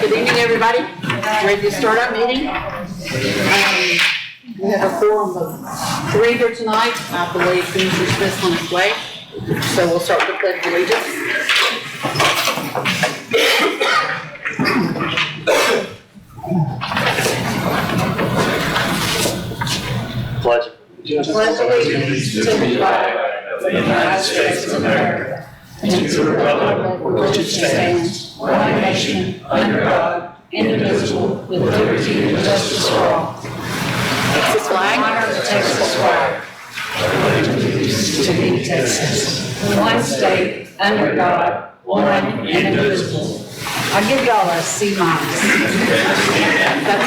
Good evening, everybody. Ready to start our meeting? We have a quorum of 3 here tonight. I believe Commissioner Smith's on his way. So we'll start with the Pledge of Allegiance. Pledge allegiance to the flag of the United States of America and to the republic for which it stands, one nation, under God, indivisible, with liberty and justice for all. Texas flag. Honor the Texas flag. To be Texas, one state, under God, one and indivisible. I'll give y'all a C-. That's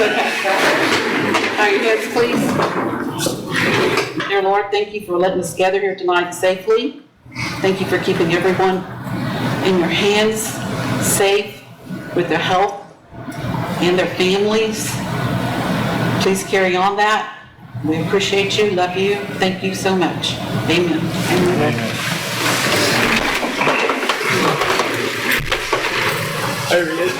okay. Bow your heads, please. Dear Lord, thank you for letting us gather here tonight safely. Thank you for keeping everyone in your hands, safe, with their health and their families. Please carry on that. We appreciate you, love you. Thank you so much. Amen. Amen. There it is.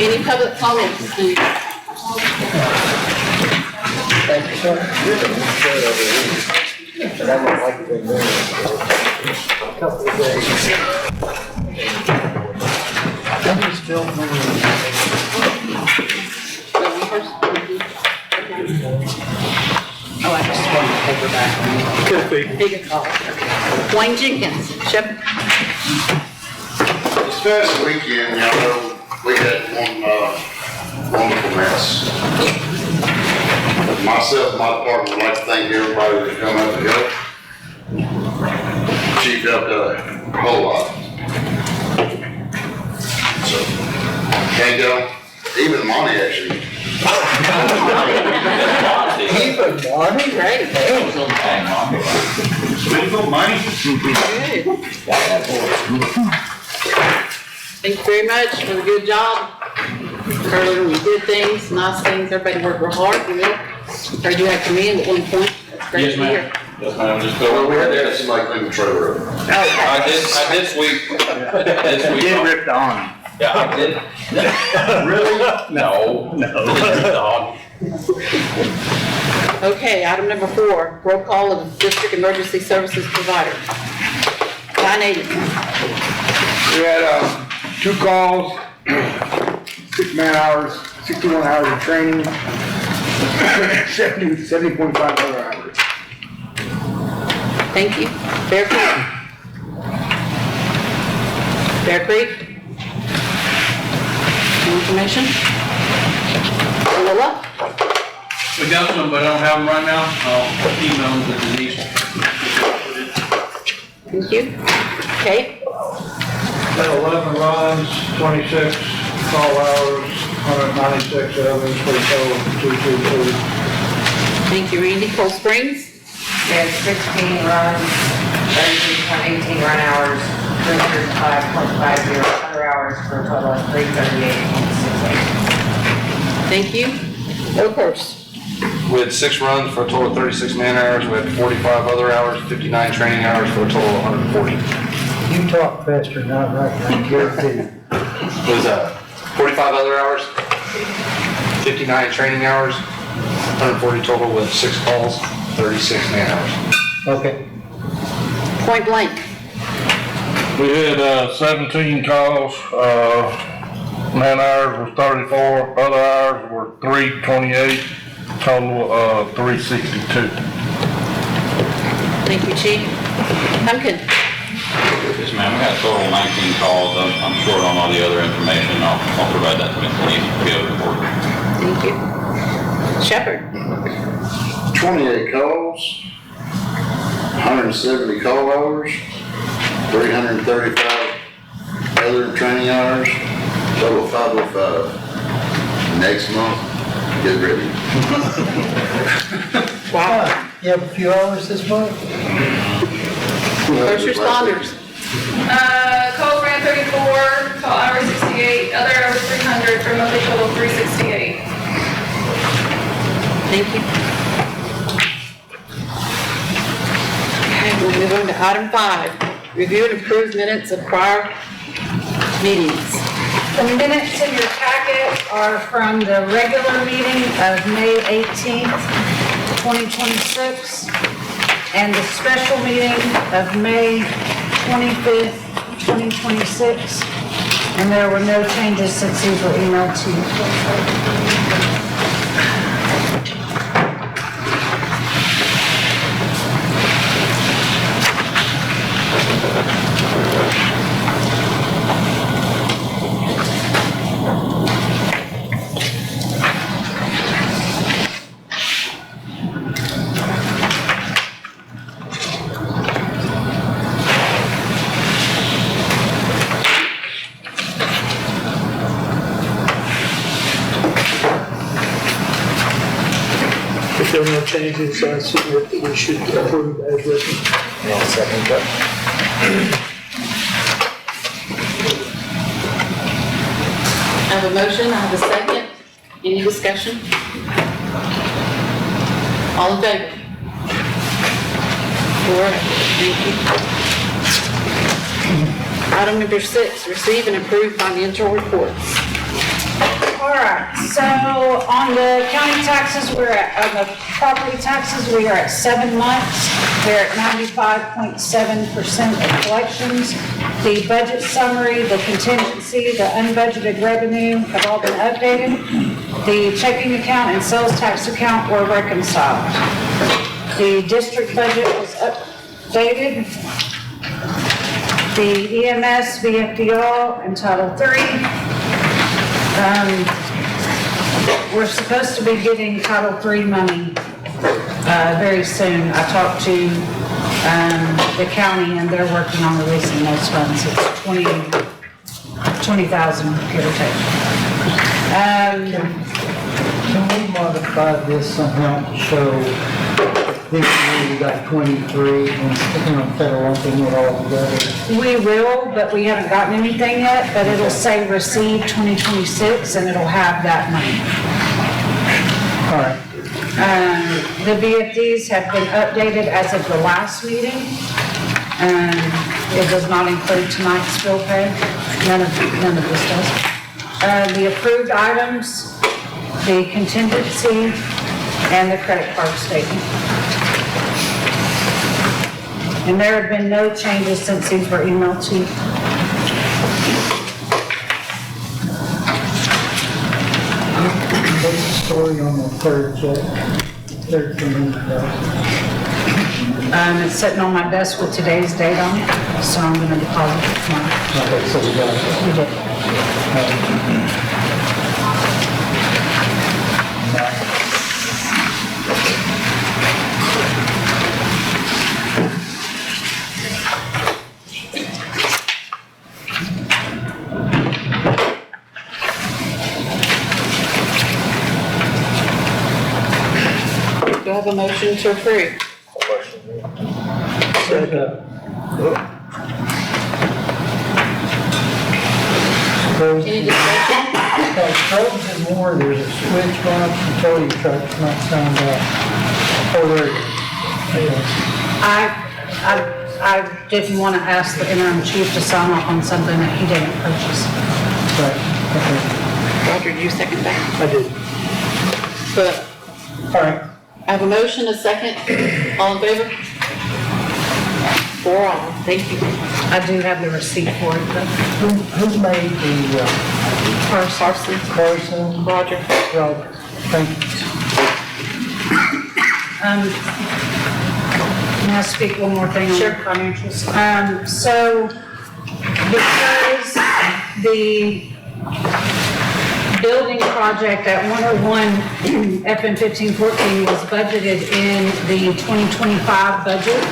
Any public comments, please? Thank you, sir. But I don't like it there. A couple of days. I'm still Oh, I just want to paper back. Could be. Take a call. Wayne Jenkins, Shep. This past weekend, y'all know, we had one wonderful mess. Myself and my department would like to thank everybody that come out to help. Chief helped a whole lot. So, can't go, even Monty actually. Even Marty? Great. Beautiful money. Good. Thank you very much for the good job. Earlier we did things, nice things. Everybody worked real hard. We will. Heard you had to me at one point. That's great to hear. Yes, ma'am, just go Well, we over had to there. have somebody clean the trailer up. I did sweep. This week. Get ripped on. Yeah, I did. Really? No. Okay, item number 4, roll call of district emergency services provider. 980. We had 2 calls, 6 man hours, 61 hours of training, 70.5 other hours. Thank you. Bear Creek. Bear Creek. Any information? Willa? We got some, but I don't have them right now. I'll email them to Denise. Thank you. Kate? Had 11 runs, 26 call hours, 196 of them for a total of 222. Thank you, Randy. Coldspring? We had 16 runs, 32.18 run hours, 305.50 other hours for a total of 338.68. Thank you. Oakhurst? We had 6 runs for a total of 36 man hours. We had 45 other hours, 59 training hours for a total of 140. You talk faster than I guarantee you. Was 45 other hours, 59 training hours, 140 total with 6 calls, 36 man hours. Okay. Point Blank? We had 17 calls, man hours was 34, other hours were 328, total 362. Thank you, Chief. Pumpkin? Yes, ma'am, we got a total of 19 calls. I'm short on all the other information. I'll provide that to Ms. Denise to be able to report. Thank you. Shepherd? 28 calls, 170 call hours, 335 other training hours, total of 505. Next month, get ready. Wow. You have a few hours this month? First responders? Calls ran 34, call hours 68, other hours 300, for a monthly total of 368. Thank you. Okay, we'll move on to item 5. Review and approve minutes of prior meetings. The minutes in your packet are from the regular meeting of May 18th, 2026, and the special meeting of May 25th, 2026, and there were no changes since these were emailed to you. If there are no changes, I submit that we should approve as written. I'll second that. I have a motion, I have a second. Any discussion? All in favor? 4, thank you. Item number 6, receive and approve financial reports. All right, so on the county taxes, on the property taxes, we are at 7 months. We're at 95.7% of collections. The budget summary, the contingency, the unbudgeted revenue have all been updated. The checking account and sales tax account were reconciled. The district budget was updated. The EMS, VFDR, and Title III. We're supposed to be getting Title III money very soon. I talked to the county and they're working on releasing those funds. It's 20,000, give or take. Can we modify this somehow to show this year we got 23 and sticking on federal lumping it all together? We will, but we haven't gotten anything yet, but it'll say receive 2026 and it'll have that money. All right. The VFDs have been updated as of the last meeting. It does not include tonight's bill pay. None of this does. The approved items, the contingency, and the credit card statement. And there have been no changes since these were emailed to you. What's the story on the third check? It's sitting on my desk with today's date on it, so I'm going to deposit it tomorrow. Okay, so we got it. We did. Do I have a motion to approve? Any discussion? Probes and more, there's a switch going up some tow trucks not signed up. I didn't want to ask the interim chief to sign off on something that he didn't purchase. Right, Roger, do you second that? I did. But all right. I have a motion, a second. All in favor? 4 all. Thank you. I do have the receipt for it, but Who made the Carson. Carson? Roger. Roger. Thank you. may I speak one more thing on the financials? So because the building project at 101 FM 1514 was budgeted in the 2025 budget,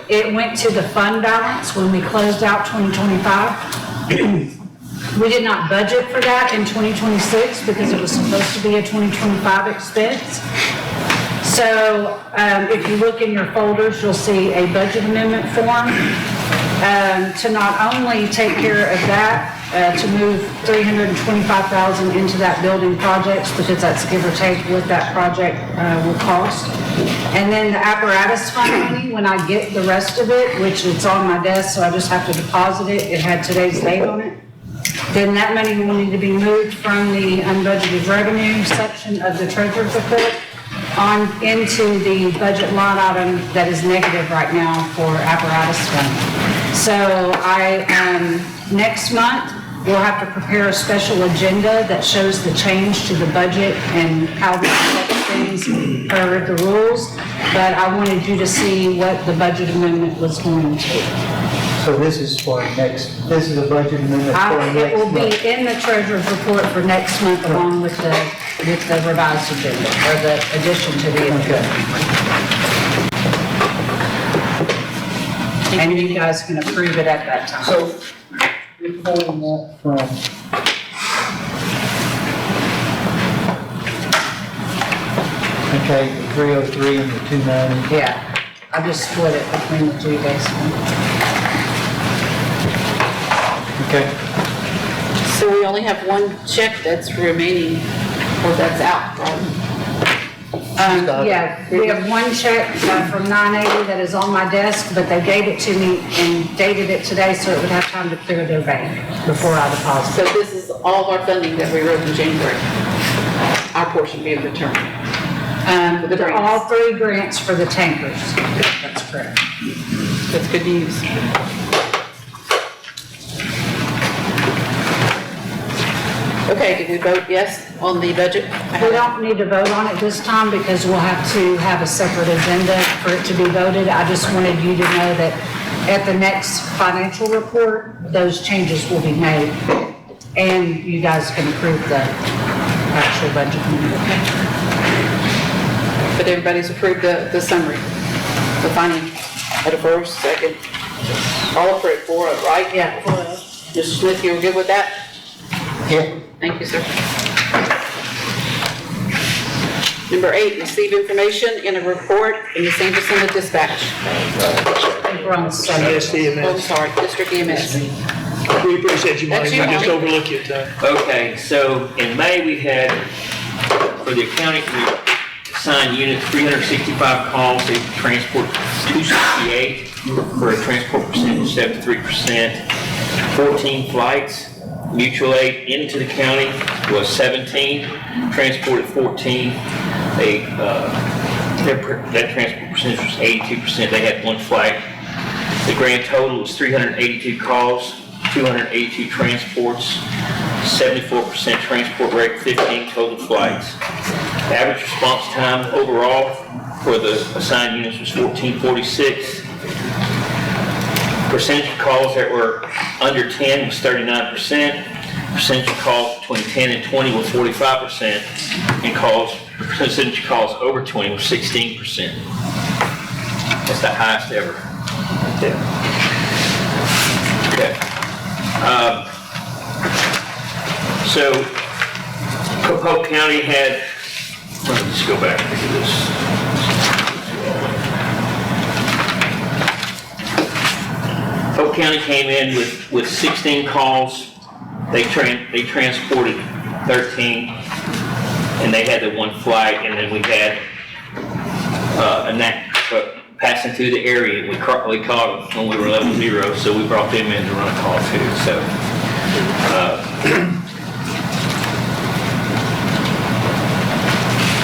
it went to the fund balance when we closed out 2025. We did not budget for that in 2026 because it was supposed to be a 2025 expense. So if you look in your folders, you'll see a budget amendment form to not only take care of that, to move $325,000 into that building projects, because that's give or take what that project will cost. And then the apparatus fund money, when I get the rest of it, which it's on my desk, so I just have to deposit it, it had today's date on it, then that money will need to be moved from the unbudgeted revenue section of the treasurer's report on into the budget line item that is negative right now for apparatus fund. So next month, we'll have to prepare a special agenda that shows the change to the budget and how we affect things per the rules. But I wanted you to see what the budget amendment was going to be. So this is this is a budget amendment for next month? It will be in the treasurer's report for next month along with the revised agenda, or the addition to the agenda. And you guys can approve it at that time. So you're pulling that from, okay, the 303 and the 290. Yeah, I just split it between the two basically. Okay. So we only have one check that's remaining, or that's out, right? Yeah, we have one check from 980 that is on my desk, but they gave it to me and dated it today, so it would have time to clear their bank before I deposit. So this is all of our funding that we wrote in January, our portion being returned. All 3 grants for the tankers. That's correct. That's good news. Okay, did we vote yes on the budget? We don't need to vote on it this time because we'll have to have a separate agenda for it to be voted. I just wanted you to know that at the next financial report, those changes will be made and you guys can approve the actual budget. But everybody's approved the summary, the financial, at a first, second, all approved, 4 right? Yeah. Mr. Smith, you were good with that? Yeah. Thank you, sir. Number 8, receive information in a report in the San Jacinto Dispatch. We're on Sunday. Oh, sorry, District EMS. We appreciate you, Monty. That's We you, just Monty. overlook you at times. Okay, so in May, we had, for the accounting, we assigned units 365 calls, they transport 268 for a transport percentage of 73%, 14 flights. Mutual aid into the county was 17, transported 14. That transport percentage was 82%. They had 1 flight. The grand total was 382 calls, 282 transports, 74% transport rate, 15 total flights. The average response time overall for the assigned units was 1446. Percentage of calls that were under 10 was 39%. Percentage of calls between 10 and 20 were 45%. And percentage of calls over 20 was 16%. That's the highest ever. Okay. So, Polk County had, let me just go back and look at this. Polk County came in with 16 calls. They transported 13, and they had the 1 flight, and then we had passing through the area. We caught them when we were level 0, so we brought them in to run a call too. So,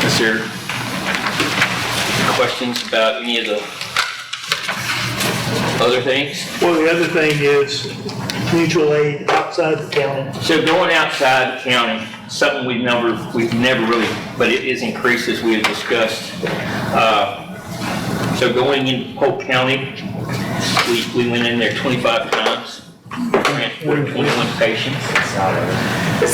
is there questions about any of the other things? Well, the other thing is mutual aid outside the county. So going outside the county, something we've never really, but it is increased as we have discussed. So going in Polk County, we went in there 25 times, transported 21 patients.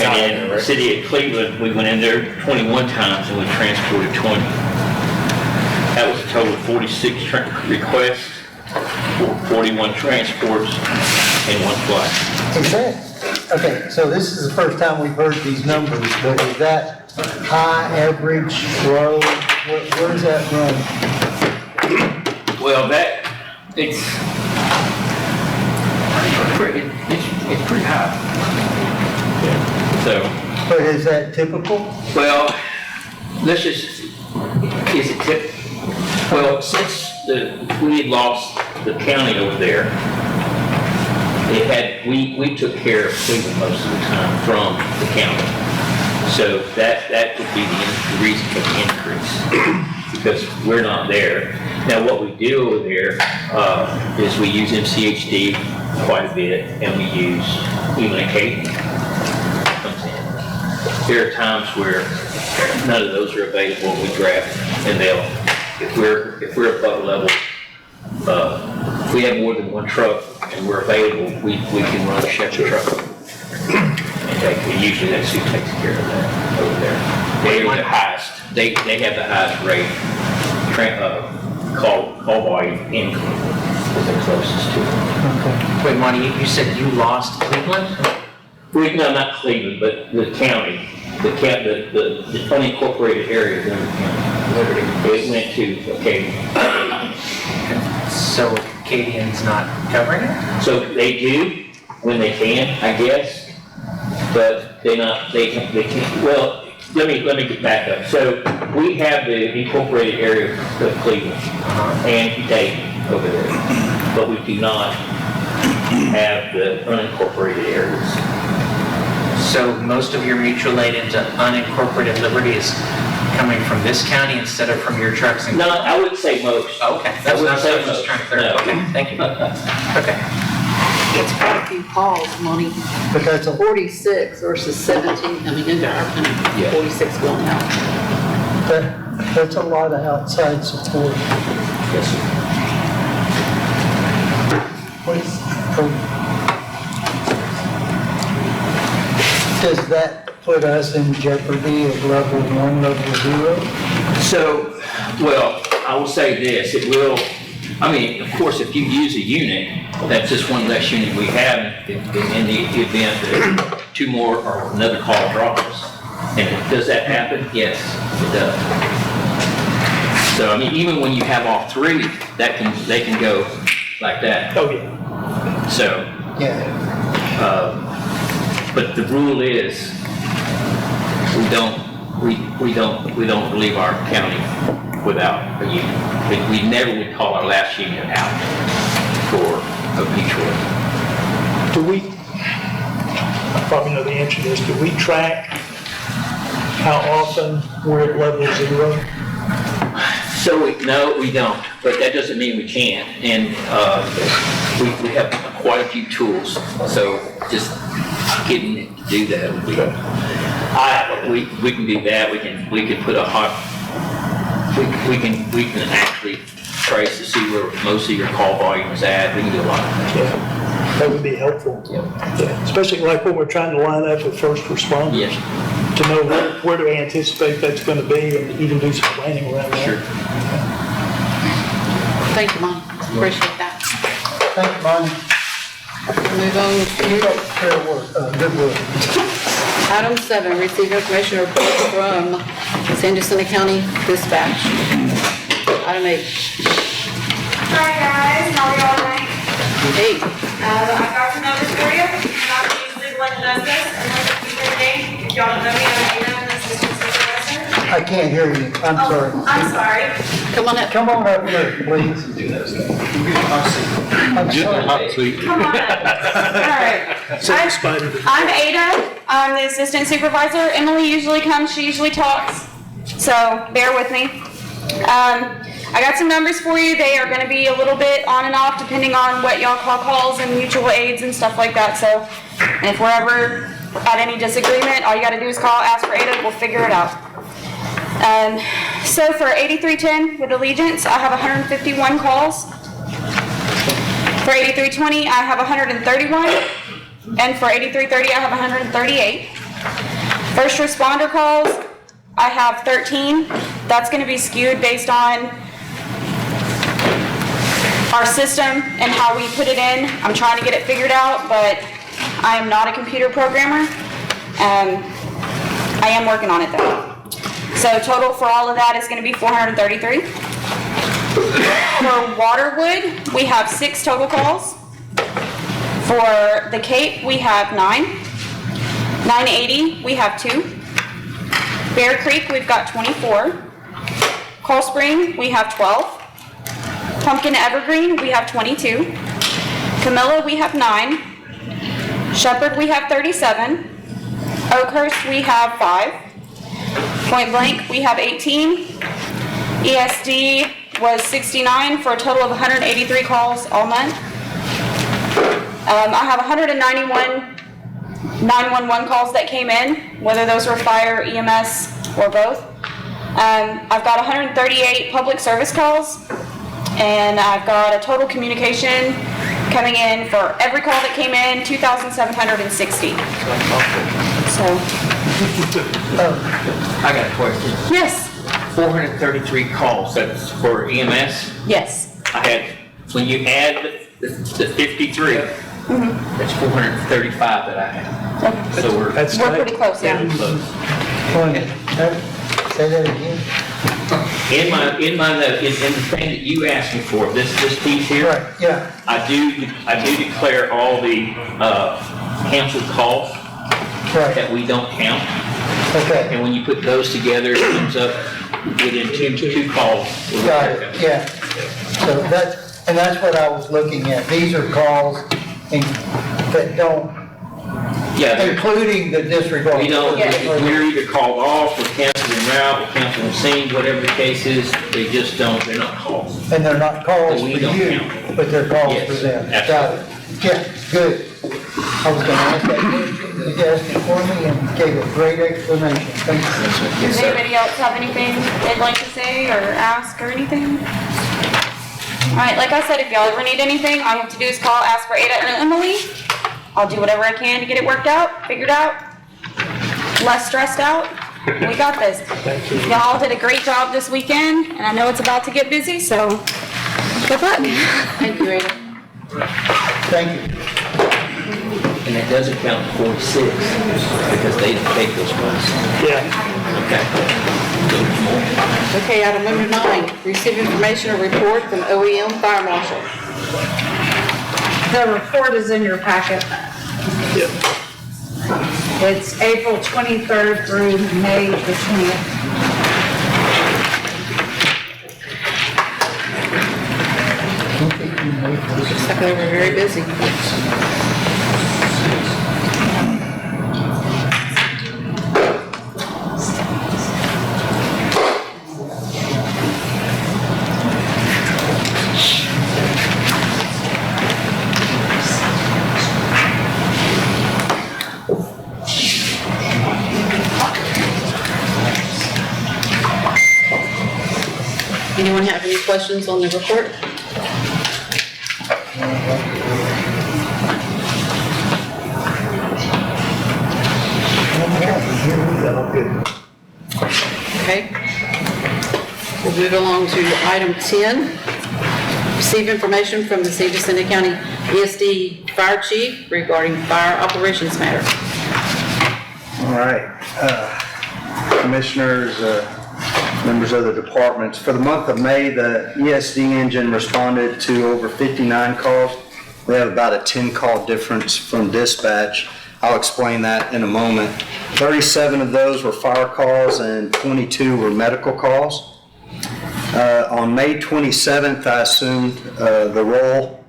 And in the city of Cleveland, we went in there 21 times and we transported 20. That was a total of 46 requests, 41 transports, and 1 flight. Is that, okay, so this is the first time we've heard these numbers, but is that high, average, low? Where's that run? Well, it's But is that typical? Well, let's just, is it tip? Well, since we had lost the county over there, we took care of Cleveland most of the time from the county. So that would be the reason for the increase, because we're not there. Now, what we do over there is we use MCHD quite a bit, and we use even occasionally comes in. There are times where none of those are available. We grab, and if we're above level, if we have more than one truck and we're available, we can run a SHECO truck. And usually that's who takes care of that over there. They are the highest. They have the highest rate call volume in Cleveland, because they're closest to it. Wait, Monty, you said you lost Cleveland? No, not Cleveland, but the county, the unincorporated area of Liberty County. Liberty. It went to Acadian. So Acadian's not covering it? So they do when they can, I guess, but they can't, well, let me get back up. So we have the incorporated area of Cleveland and Dayton over there, but we do not have the unincorporated areas. So most of your mutual aid into unincorporated Liberty is coming from this county instead of from your trucks? No, I wouldn't say most. Oh, okay, that's what I was just trying to clear up. Okay, thank you. Okay. It's quite a few calls, Monty. But that's a, 46 versus 17 coming into our county, 46 going out. that's a lot of outside support. Yes, Does that put us in jeopardy of level 1, level 0? So, well, I will say this, it will, I mean, of course, if you use a unit, that's just one less unit we have in the event that two more or another call drops. And does that happen? Yes, it does. So, I mean, even when you have all three, they can go like that. Oh, yeah. So, but the rule is, we don't leave our county without a unit. We never would call our last unit out for a mutual. Do we, I probably know the answer to this, do we track how often we're at level 0? So, no, we don't, but that doesn't mean we can't. And we have quite a few tools, so just getting it to do that would be, we can do that. We can put a hot, we can actually trace to see where most of your call volume is at. We can do a lot of things. Yeah, that would be helpful. Yeah, especially like when we're trying to line up with first responders. Yes. To know where do we anticipate that's going to be and even do some planning around that. Sure. Thank you, Monty. Appreciate that. Thank you, Monty. Move on to Fair work, good work. item 7, receive information report from San Jacinto County Dispatch. Item 8. Hi guys, how are y'all tonight? Hey. I've got some numbers for you. I'm not usually the one that does this, unless it's your name. If y'all don't know me, I'm Ada, I'm the assistant supervisor. I can't hear you, I'm sorry. I'm sorry. Come on up. Come on up here, please. I'm sorry. Hot seat. Come on up. All right. I'm Ada. I'm the assistant supervisor. Emily usually comes. She usually talks. So bear with me. I got some numbers for you. They are going to be a little bit on and off depending on what y'all call calls and mutual aids and stuff like that. So, and if we're ever at any disagreement, all you got to do is call, ask for Ada. We'll figure it out. So for 8310 with Allegiance, I have 151 calls. For 8320, I have 131. And for 8330, I have 138. First responder calls, I have 13. That's going to be skewed based on our system and how we put it in. I'm trying to get it figured out, but I am not a computer programmer. I am working on it though. So total for all of that is going to be 433. For Waterwood, we have 6 total calls. For the Cape, we have 9. 980, we have 2. Bear Creek, we've got 24. Coldspring, we have 12. Pumpkin Evergreen, we have 22. Camilla, we have 9. Shepherd, we have 37. Oakhurst, we have 5. Point Blank, we have 18. ESD was 69 for a total of 183 calls all month. I have 191 911 calls that came in, whether those were fire, EMS, or both. I've got 138 public service calls, and I've got a total communication coming in for every call that came in, 2,760. So. I got a question. Yes. 433 calls, that's for EMS? Yes. I had, when you add the 53, that's 435 that I have. Okay. So we're pretty close, yeah. pretty close. Say that again? In the thing that you asked me for, this piece here, Right, yeah. I do declare all the canceled calls Right. that we don't count. Okay. And when you put those together, it comes up within two calls. Got it, yeah. So that's what I was looking at. These are calls that don't, Yeah, including the disregard. we don't, we're either called off, we're canceling route, we're canceling scene, whatever the case is, they just don't, they're not calls. And they're not calls for We don't you, count. but they're calls Yes, for them. absolutely. Got it. Yeah, good. I was gonna ask that question. You asked it for me and gave a great explanation. Thank you. Does anybody else have anything they'd like to say or ask or anything? All right, like I said, if y'all ever need anything, all you have to do is call, ask for Ada or Emily. I'll do whatever I can to get it worked out, figured out, less stressed out. We got this. Y'all did a great job this weekend, and I know it's about to get busy, so good luck. Thank you, Ada. Thank you. And that doesn't count 46, because they didn't take those ones. Yeah. Okay. Okay, item number 9, receive information or report from OEM Fire Marshal. The report is in your packet. Yep. It's April 23rd through May the 20th. Looks like they were very busy. Anyone have any questions on the report? Okay. We'll move along to item 10. Receive information from the St. Jacinto County ESD Fire Chief regarding fire operations matter. All right. Commissioners, members of the departments. For the month of May, the ESD engine responded to over 59 calls. We have about a 10-call difference from dispatch. I'll explain that in a moment. 37 of those were fire calls and 22 were medical calls. On May 27th, I assumed the role,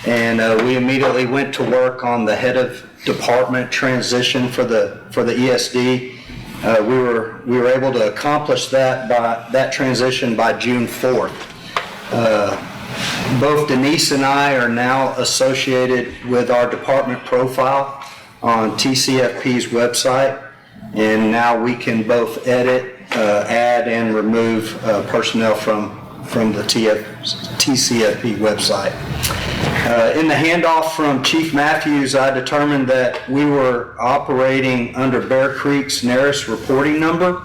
and we immediately went to work on the head of department transition for the ESD. We were able to accomplish that transition by June 4th. Both Denise and I are now associated with our department profile on TCFP's website, and now we can both edit, add, and remove personnel from the TCFP website. In the handoff from Chief Matthews, I determined that we were operating under Bear Creek's nearest reporting number,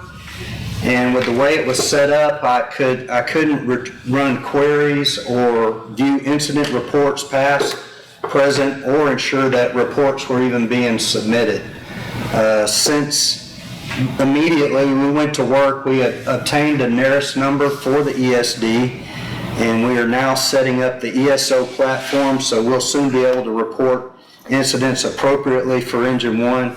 and with the way it was set up, I couldn't run queries or view incident reports past, present, or ensure that reports were even being submitted. Since immediately we went to work, we had obtained a nearest number for the ESD, and we are now setting up the ESO platform, so we'll soon be able to report incidents appropriately for Engine 1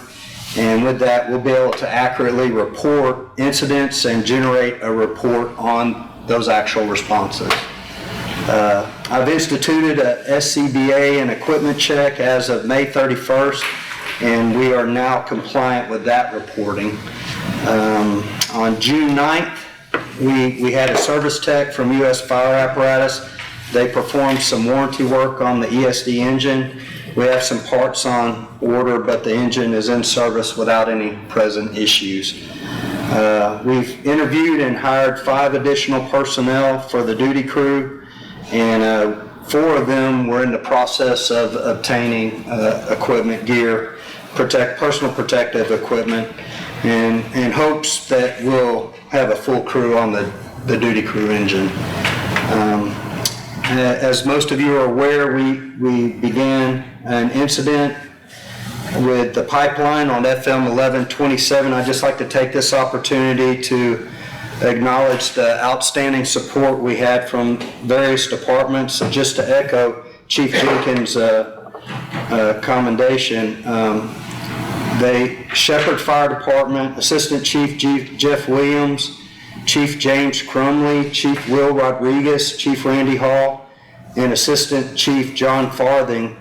And with that, we'll be able to accurately report incidents and generate a report on those actual responses. I've instituted a SCBA and equipment check as of May 31st, and we are now compliant with that reporting. On June 9th, we had a service tech from US Fire Apparatus. They performed some warranty work on the ESD engine. We have some parts on order, but the engine is in service without any present issues. We've interviewed and hired 5 additional personnel for the duty crew, and 4 of them were in the process of obtaining equipment, gear, personal protective equipment, in hopes that we'll have a full crew on the duty crew engine. As most of you are aware, we began an incident with the pipeline on FM 1127. I'd just like to take this opportunity to acknowledge the outstanding support we had from various departments. Just to echo Chief Jenkins' commendation, Shepherd Fire Department, Assistant Chief Jeff Williams, Chief James Crumley, Chief Will Rodriguez, Chief Randy Hall, and Assistant Chief John Farthing,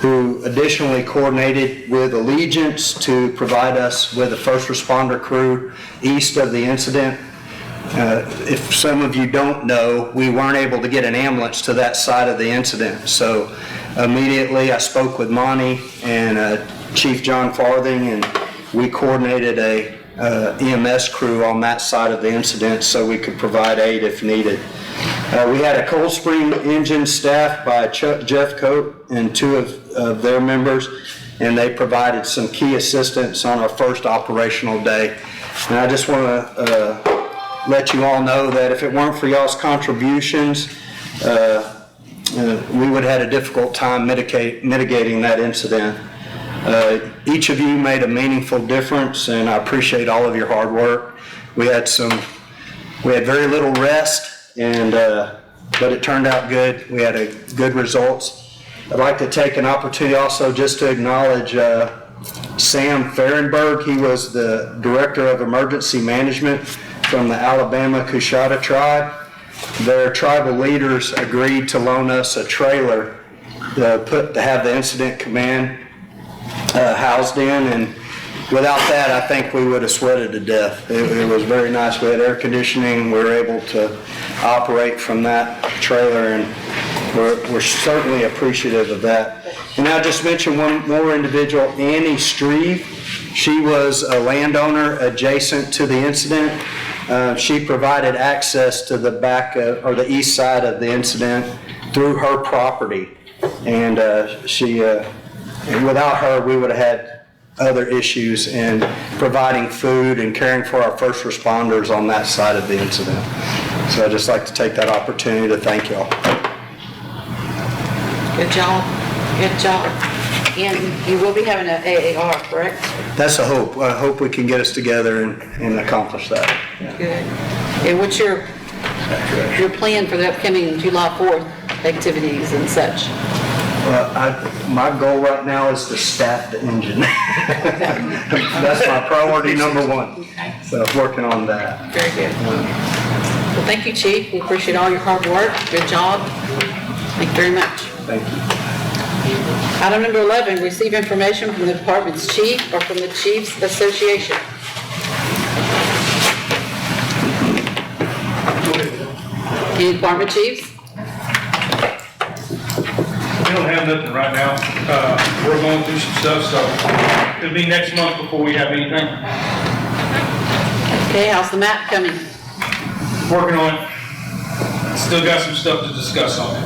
who additionally coordinated with Allegiance to provide us with a first responder crew east of the incident. If some of you don't know, we weren't able to get an ambulance to that side of the incident. So immediately I spoke with Monty and Chief John Farthing, and we coordinated a EMS crew on that side of the incident so we could provide aid if needed. We had a Coldspring engine staffed by Jeff Cope and 2 of their members, and they provided some key assistance on our first operational day. And I just want to let you all know that if it weren't for y'all's contributions, we would have had a difficult time mitigating that incident. Each of you made a meaningful difference, and I appreciate all of your hard work. We had very little rest, but it turned out good. We had good results. I'd like to take an opportunity also just to acknowledge Sam Fahrenberg. He was the Director of Emergency Management from the Alabama Coushatta tribe. Their tribal leaders agreed to loan us a trailer to have the incident command housed in, and without that, I think we would have sweated to death. It was very nice. We had air conditioning. We were able to operate from that trailer, and we're certainly appreciative of that. And I'll just mention one more individual, Annie Streve. She was a landowner adjacent to the incident. She provided access to the back or the east side of the incident through her property, and without her, we would have had other issues in providing food and caring for our first responders on that side of the incident. So I'd just like to take that opportunity to thank y'all. Good job. Good job. And you will be having an AAR, correct? That's a hope. I hope we can get us together and accomplish that. Good. And what's your plan for the upcoming July 4th activities and such? My goal right now is to staff the engine. That's my priority number 1. So working on that. Very good. Well, thank you, Chief. We appreciate all your hard work. Good job. Thank you very much. Thank you. Item number 11, receive information from the department's chief or from the Chiefs Association. Any department chiefs? We don't have nothing right now. We're going through some stuff, so it'll be next month before we have anything. Okay, how's the map coming? Working on it. Still got some stuff to discuss on it.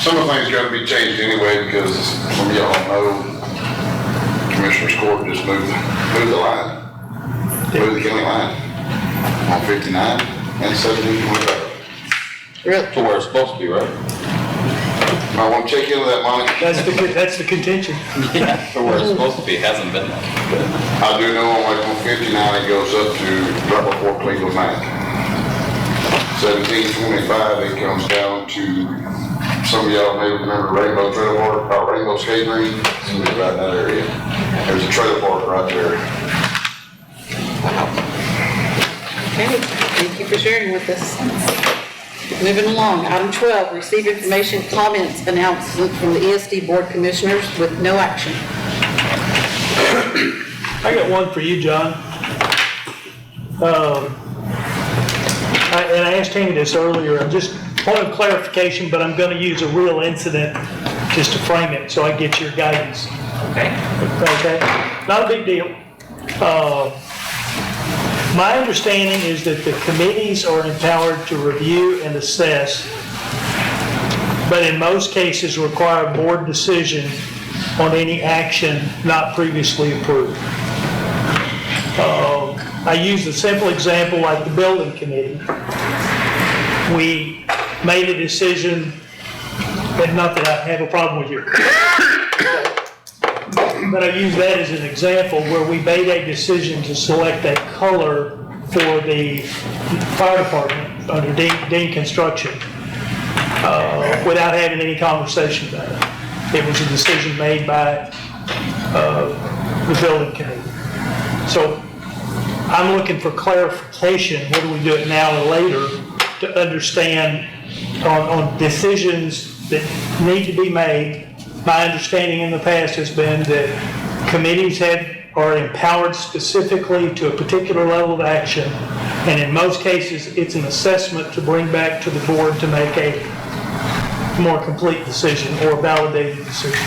Some of the things got to be changed anyway, because some of y'all know Commissioner's Court just moved the line, moved the county line on 59 and 1725. Really? To where it's supposed to be, right? I want to check into that, Monty. That's the contention. Yeah, for where it's supposed to be, it hasn't been that. I do know on 59 it goes up to right before Cleveland Bank. 1725 it comes down to, some of y'all may remember Rainbow skating rink, it's gonna be right in that area. There's a trailer park right there. Okay, thank you for sharing with us. Moving along, item 12, receive information, comments, announcement from the ESD Board Commissioners with no action. I got one for you, John. And I asked Tammy this earlier, I just wanted clarification, but I'm gonna use a real incident just to frame it, so I get your guidance. Okay. Okay, not a big deal. My understanding is that the committees are empowered to review and assess, but in most cases require board decision on any action not previously approved. I use a simple example like the building committee. We made a decision, and not that I have a problem with you, but I use that as an example where we made a decision to select a color for the fire department under Dean Construction without having any conversation about it. It was a decision made by the building committee. So I'm looking for clarification, whether we do it now or later, to understand on decisions that need to be made. My understanding in the past has been that committees are empowered specifically to a particular level of action, and in most cases, it's an assessment to bring back to the board to make a more complete decision or validated decision.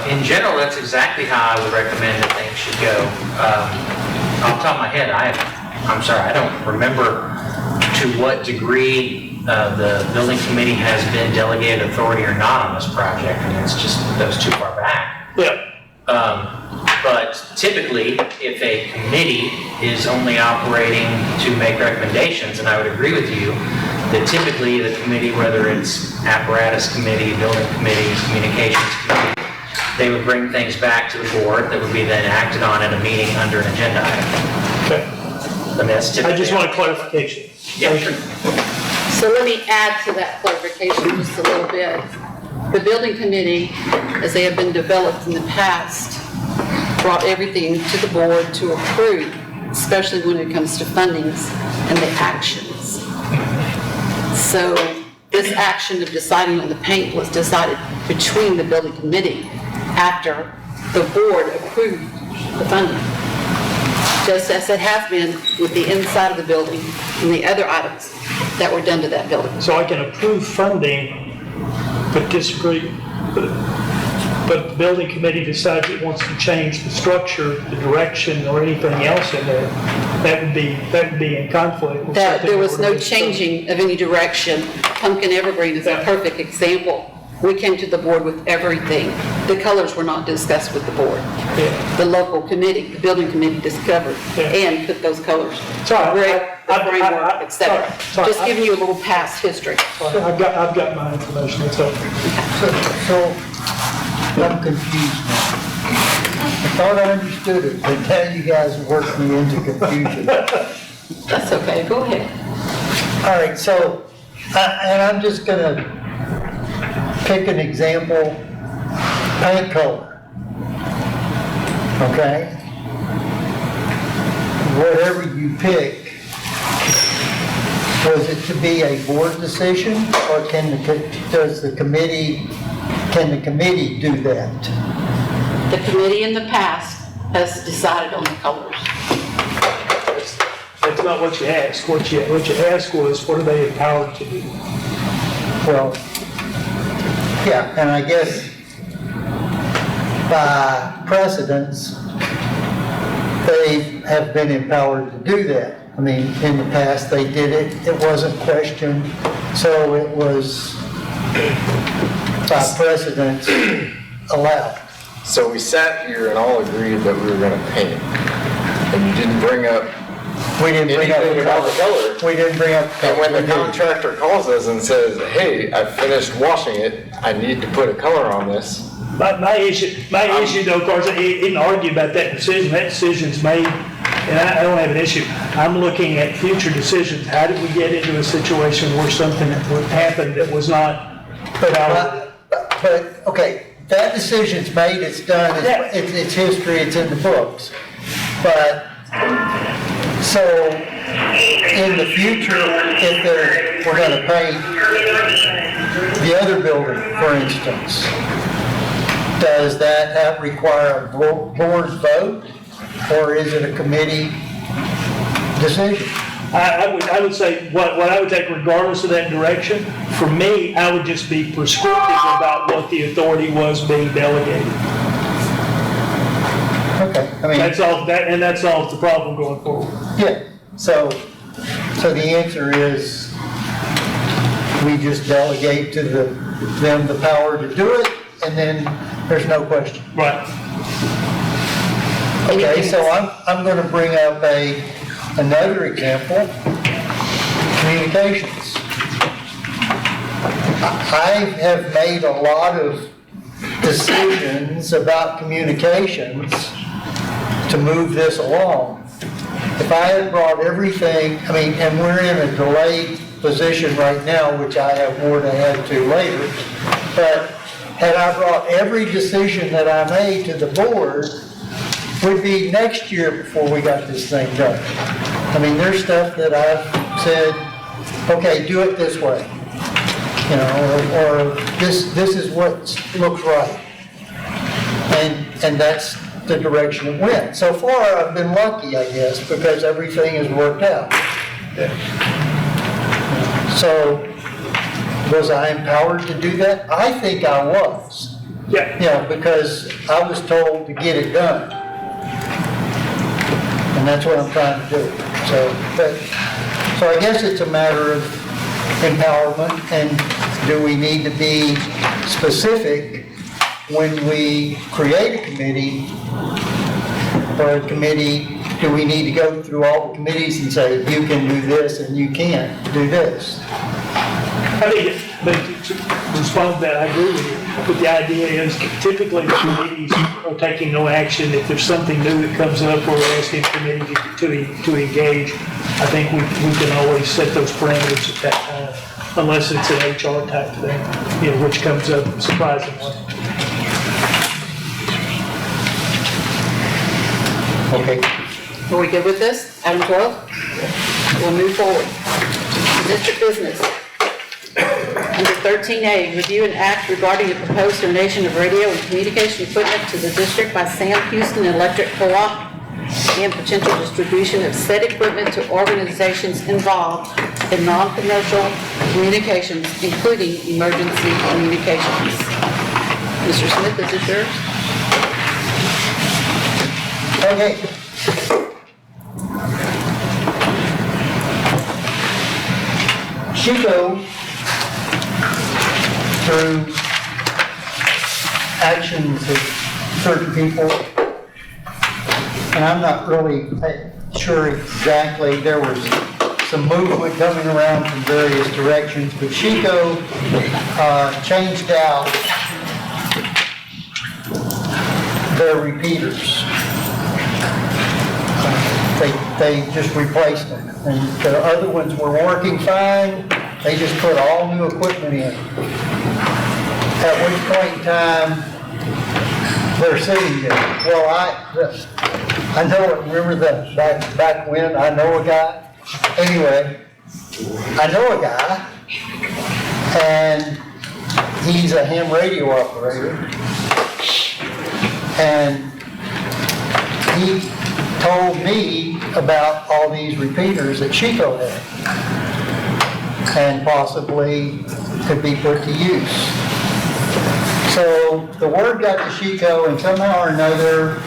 In general, that's exactly how I would recommend that things should go. Off the top of my head, I'm sorry, I don't remember to what degree the building committee has been delegated authority or not on this project. I mean, it's just, that was too far back. Yeah. But typically, if a committee is only operating to make recommendations, and I would agree with you, that typically the committee, whether it's apparatus committee, building committees, communications committee, they would bring things back to the board that would be then acted on at a meeting under an agenda item. Okay. I mean, that's typically. I just want clarification. Yeah, sure. So let me add to that clarification just a little bit. The building committee, as they have been developed in the past, brought everything to the board to approve, especially when it comes to fundings and the actions. So this action of deciding on the paint was decided between the building committee after the board approved the funding. Just as it has been with the inside of the building and the other items that were done to that building. So I can approve funding, but disagree, but the building committee decides it wants to change the structure, the direction, or anything else in there, that would be in conflict with That something there was we're no gonna do. changing of any direction. Pumpkin Evergreen is a perfect example. We came to the board with everything. The colors were not discussed with the board. Yeah. The local committee, the building committee discovered and put those colors. The framework, et cetera. Just giving you a little past history. I've got my information, it's okay. So, I'm confused now. I thought I understood it, but now you guys worked me into confusion. That's okay, go ahead. All right, so, and I'm just gonna pick an example, paint color. Okay? Whatever you pick, was it to be a board decision, or can the committee do that? The committee in the past has decided on the colors. That's not what you asked. What you asked was, what are they empowered to do? Well, yeah, and I guess by precedence, they have been empowered to do that. I mean, in the past, they did it, it wasn't questioned, so it was by precedence allowed. So we sat here and all agreed that we were gonna paint, and you didn't bring up anything about the color. We didn't bring up. And when the contractor calls us and says, hey, I finished washing it, I need to put a color on this. My issue though, of course, I didn't argue about that decision. That decision's made, and I don't have an issue. I'm looking at future decisions. How did we get into a situation where something would happen that was not put out? but, okay, that decision's made, it's done, it's history, it's in the books. But, so, in the future, if we're gonna paint the other building, for instance, does that require a board vote, or is it a committee decision? I would say, what I would take regardless of that direction, for me, I would just be prescriptive about what the authority was being delegated. Okay, I mean. That's all, that solves the problem going forward. Yeah, so the answer is, we just delegate to them the power to do it, and then there's no question. Right. Okay, so I'm gonna bring up another example, communications. I have made a lot of decisions about communications to move this along. If I had brought everything, and we're in a delayed position right now, which I have more to add to later, but had I brought every decision that I made to the board, would be next year before we got this thing done. There's stuff that I've said, okay, do it this way, or this is what looks right. And that's the direction it went. So far, I've been lucky, I guess, because everything has worked out. So, was I empowered to do that? I think I was. Yeah. Because I was told to get it done. And that's what I'm trying to do. So I guess it's a matter of empowerment, and do we need to be specific when we create a committee, or a committee, do we need to go through all the committees and say, you can do this and you can't do this? But to respond to that, I agree with you. But the idea is typically the committees are taking no action. If there's something new that comes up, or we're asking the committee to engage, I think we can always set those parameters at that time, unless it's an HR type thing, which comes up surprisingly. Okay. Are we good with this? Item 12? We'll move forward. District business. Under 13A, review and act regarding a proposed donation of radio and communication equipment to the district by Sam Houston Electric Co-op and potential distribution of said equipment to organizations involved in non-commercial communications, including emergency communications. Mr. Smith, is this yours? Okay. SHECO, through actions of certain people, and I'm not really sure exactly, there was some movement coming around from various directions, but SHECO changed out their repeaters. They just replaced them, and the other ones were working fine. They just put all new equipment in. At which point in time, they're sitting there. Well, I know it. Remember that back when? I know a guy. Anyway, I know a guy, and he's a ham radio operator, and he told me about all these repeaters that SHECO had, and possibly could be put to use. So the word got to SHECO, and somehow or another,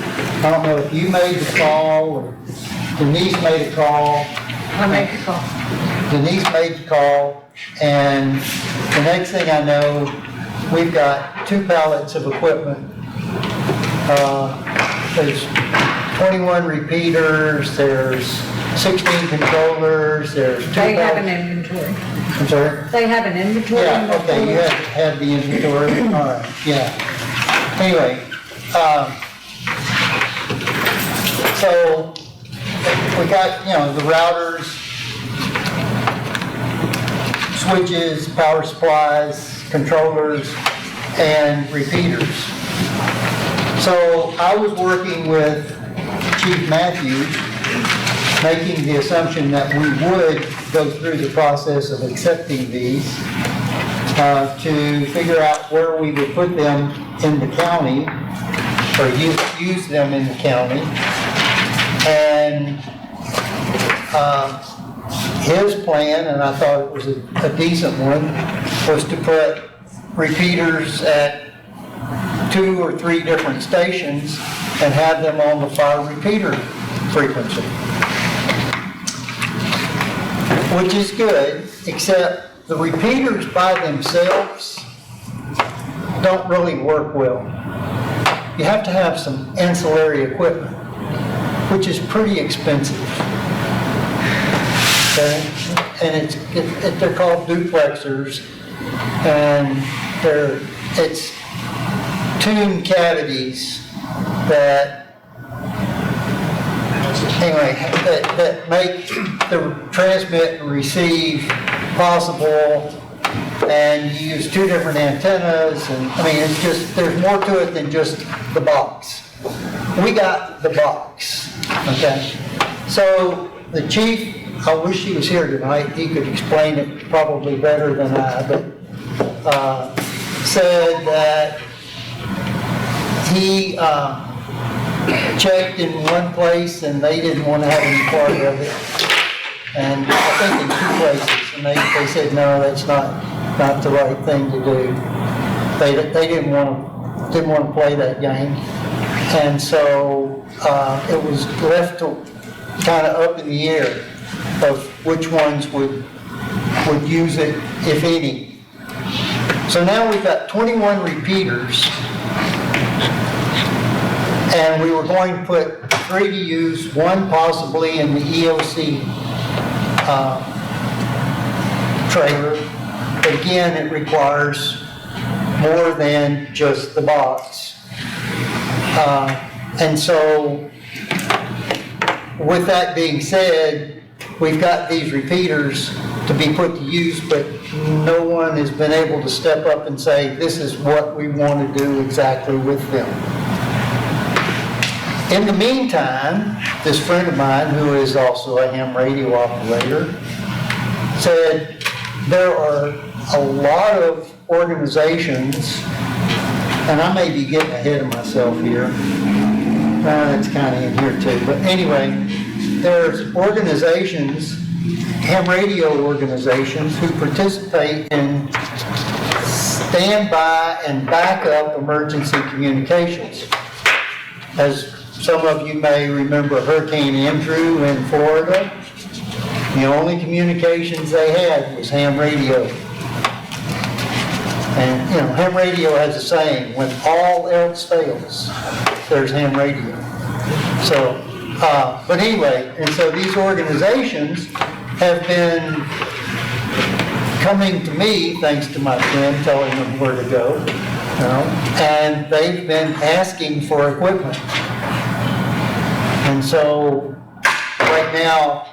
I don't know if you made the call or Denise made a call. I made the call. Denise made the call, and the next thing I know, we've got 2 pallets of equipment. There's 21 repeaters, there's 16 controllers, there's 2 They have an pallets. inventory. I'm sorry? They have an inventory. Yeah, okay, you had the inventory, all right, yeah. Anyway, so we got, the routers, switches, power supplies, controllers, and repeaters. So I was working with Chief Matthews, making the assumption that we would go through the process of accepting these to figure out where we would put them in the county, or use them in the county. And his plan, and I thought it was a decent one, was to put repeaters at 2 or 3 different stations and have them on the fire repeater frequency. Which is good, except the repeaters by themselves don't really work well. You have to have some ancillary equipment, which is pretty expensive. Okay? And they're called duplexers, and it's tune cavities that make the transmit and receive possible, and you use 2 different antennas, and I mean, it's just, there's more to it than just the box. We got the box, okay? So the chief, I wish he was here tonight, he could explain it probably better than I, but said that he checked in one place and they didn't want to have any part of it. And I think in 2 places, and they said, no, that's not the right thing to do. They didn't want to play that game. And so it was left to kind of up in the air of which ones would use it, if any. So now we've got 21 repeaters, and we were going to put 3 to use, 1 possibly in the EOC trailer. But again, it requires more than just the box. And so, with that being said, we've got these repeaters to be put to use, but no one has been able to step up and say, this is what we want to do exactly with them. In the meantime, this friend of mine, who is also a ham radio operator, said there are a lot of organizations, and I may be getting ahead of myself here, it's kind of in here too, but anyway, there's organizations, ham radio organizations, who participate in standby and backup emergency communications. As some of you may remember Hurricane Andrew in Florida, the only communications they had was ham radio. And, you know, ham radio has a saying, when all else fails, there's ham radio. So, but anyway, and so these organizations have been coming to me, thanks to my friend telling them where to go, you know, and they've been asking for equipment. And so, right now,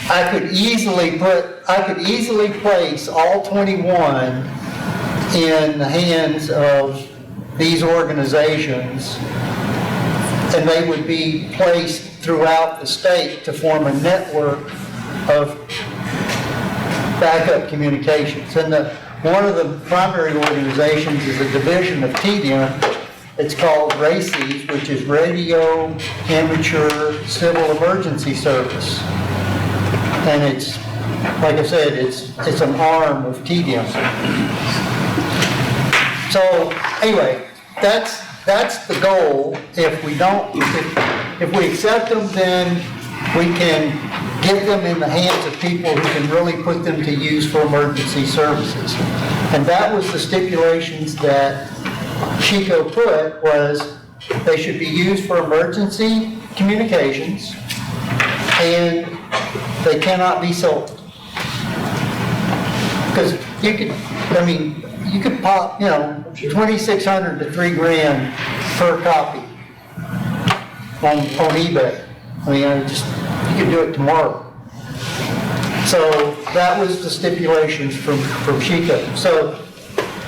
I could easily place all 21 in the hands of these organizations, and they would be placed throughout the state to form a network of backup communications. And one of the primary organizations is a division of TDM. It's called RACES, which is Radio Amateur Civil Emergency Service. And it's, like I said, it's an arm of TDM. So anyway, that's the goal. If we accept them, then we can get them in the hands of people who can really put them to use for emergency services. And that was the stipulations that SHECO put, was they should be used for emergency communications, and they cannot be sold. Because you could pop, $2,600 to $3,000 per copy on eBay. You could do it tomorrow. So that was the stipulations from SHECO. So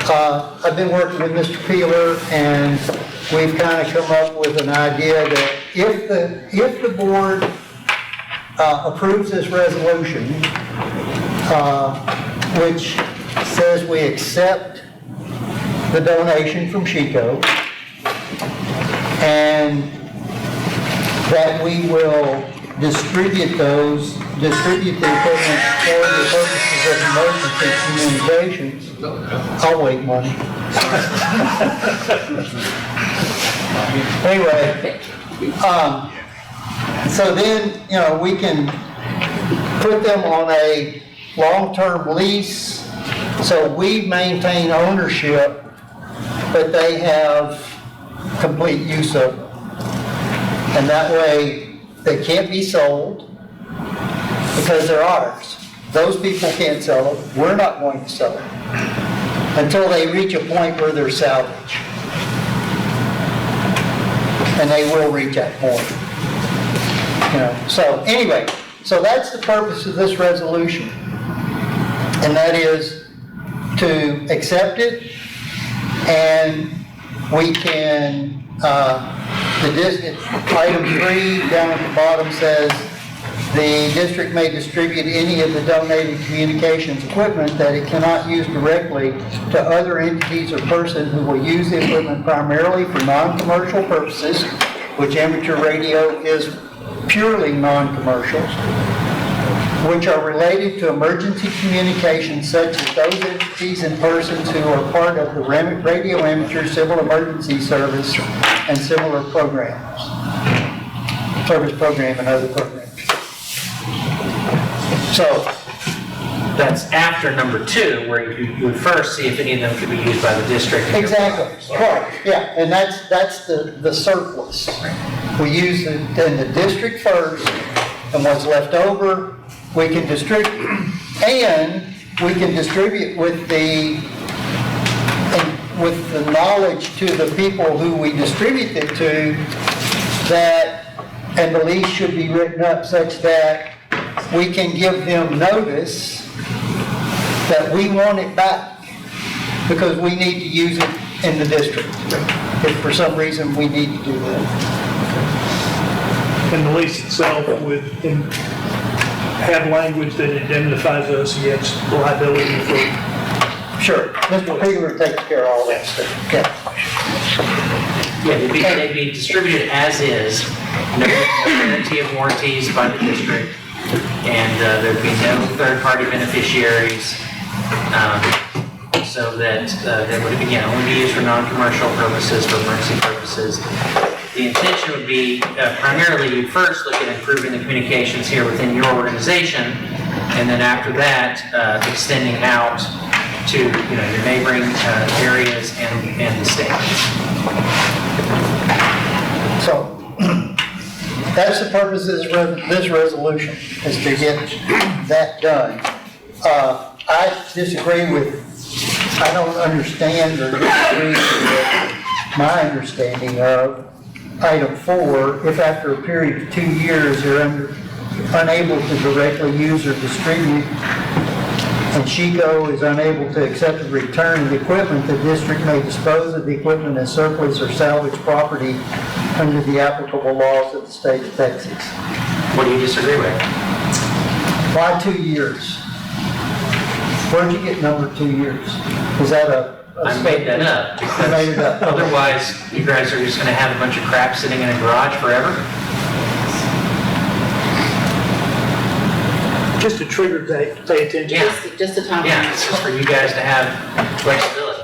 I've been working with Mr. Peeler, and we've kind of come up with an idea that if the board approves this resolution, which says we accept the donation from SHECO, and that we will distribute the equipment for the purposes of emergency communications. I'll wait, money. Anyway, so then, we can put them on a long-term lease, so we maintain ownership, but they have complete use of them. And that way, they can't be sold because they're ours. Those people can't sell them. We're not going to sell them until they reach a point where they're salvage. And they will reach that point. So anyway, so that's the purpose of this resolution. And that is to accept it, and we can, item 3 down at the bottom says, the district may distribute any of the donated communications equipment that it cannot use directly to other entities or persons who will use the equipment primarily for non-commercial purposes, which amateur radio is purely non-commercial, which are related to emergency communications such as those entities and persons who are part of the Radio Amateur Civil Emergency Service and similar programs, service program and other programs. So That's after number 2, where you would first see if any of them could be used by the district. Exactly, right, yeah, and that's the surplus. We use it in the district first, and what's left over, we can distribute. And we can distribute with the knowledge to the people who we distribute it to, that, and the lease should be written up such that we can give them notice that we want it back because we need to use it in the district. If for some reason we need to do that. And the lease itself would have language that indemnifies us against liability for... Sure, Mr. Peeler takes care of all that stuff. Yeah, they'd be distributed as is, no guarantee of warranties by the district, and there'd be no third-party beneficiaries, so that they would, again, only be used for non-commercial purposes, for emergency purposes. The intention would be primarily you first look at improving the communications here within your organization, and then after that, extending out to your neighboring areas and the state. So that's the purpose of this resolution, is to get that done. I disagree with, I don't understand or disagree with my understanding of item 4, if after a period of 2 years you're unable to directly use or distribute, and SHECO is unable to accept or return the equipment, the district may dispose of the equipment as surplus or salvage property under the applicable laws of the state of Texas. What do you disagree with? Why 2 years? Where'd you get number 2 years? Is that I made that up because otherwise you guys are just going to have a bunch of crap sitting in a garage forever. Just a trigger date, pay attention. Yeah. Just a time. Yeah, it's just for you guys to have flexibility.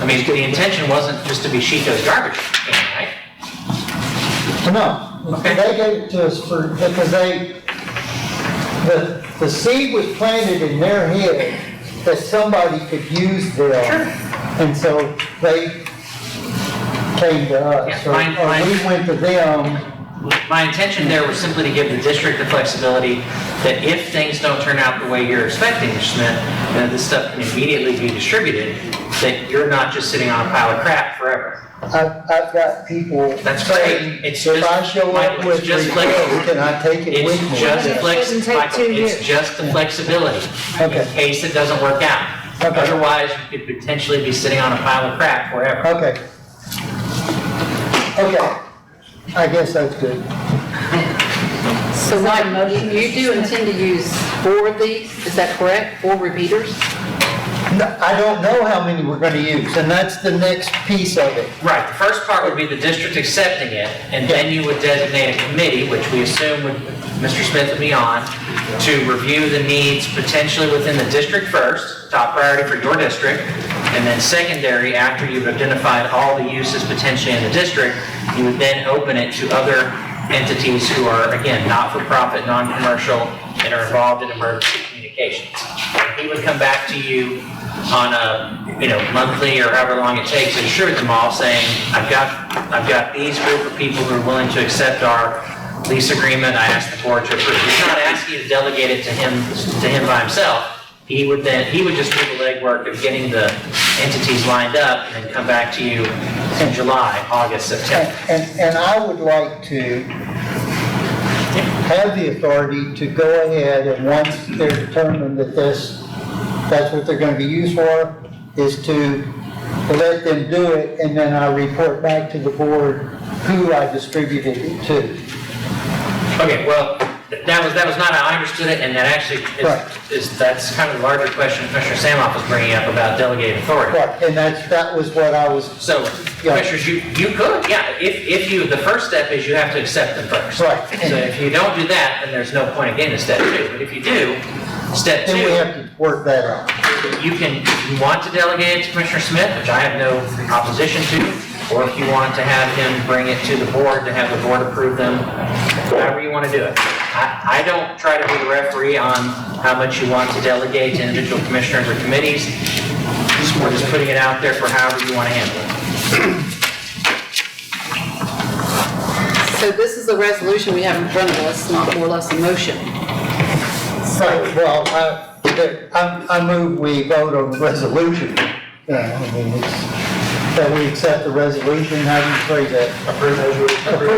I mean, the intention wasn't just to be SHECO's garbage can, right? No, Okay. they gave it to us because the seed was planted in their head that somebody could use them. Sure. And so they came to us, or we went to them. My intention there was simply to give the district the flexibility that if things don't turn out the way you're expecting, Mr. Smith, then this stuff can immediately be distributed, that you're not just sitting on a pile of crap forever. I've got people That's saying, great. It's if just, I show up Michael, with it's just requests, can I take it with me? It's just It shouldn't take 2 Michael, years. it's just the flexibility in Okay. case it doesn't work out. Okay. Otherwise, you could potentially be sitting on a pile of crap forever. Okay. Okay, I guess that's good. So Mike, you do intend to use 4 of these, is that correct? 4 repeaters? No, I don't know how many we're gonna use, and that's the next piece of it. Right, the first part would be the district accepting it, and then you would designate a committee, which we assume would, Mr. Smith would be on, to review the needs potentially within the district first, top priority for your district, and then secondary, after you've identified all the uses potentially in the district, you would then open it to other entities who are, again, not-for-profit, non-commercial, and are involved in emergency communications. He would come back to you on a, monthly or however long it takes to distribute them all, saying, I've got these group of people who are willing to accept our lease agreement, I ask the board to approve. He's not asking you to delegate it to him by himself. He would just do the legwork of getting the entities lined up and then come back to you in July, August, September. And I would like to have the authority to go ahead and once they're determined that that's what they're gonna be used for, is to let them do it, and then I report back to the board who I distributed it to. Okay, well, that was not how I understood it, and that actually that's kind of the larger question Commissioner Samoff was bringing up about delegated authority. Right, and that was what I was. So, Commissioners, you could, if you, the first step is you have to accept them first. Right. So if you don't do that, then there's no point again in step 2. But if you do, step 2. Then we have to work that out. You want to delegate it to Commissioner Smith, which I have no opposition to, or if you want to have him bring it to the board, to have the board approve them, however you want to do it. I don't try to be the referee on how much you want to delegate to individual commissioners or committees. We're just putting it out there for however you want to handle it. So this is the resolution we have in front of us, not more or less a motion. Right, well, I move we vote on the resolution. I mean, that we accept the resolution, how do you phrase that? Approve the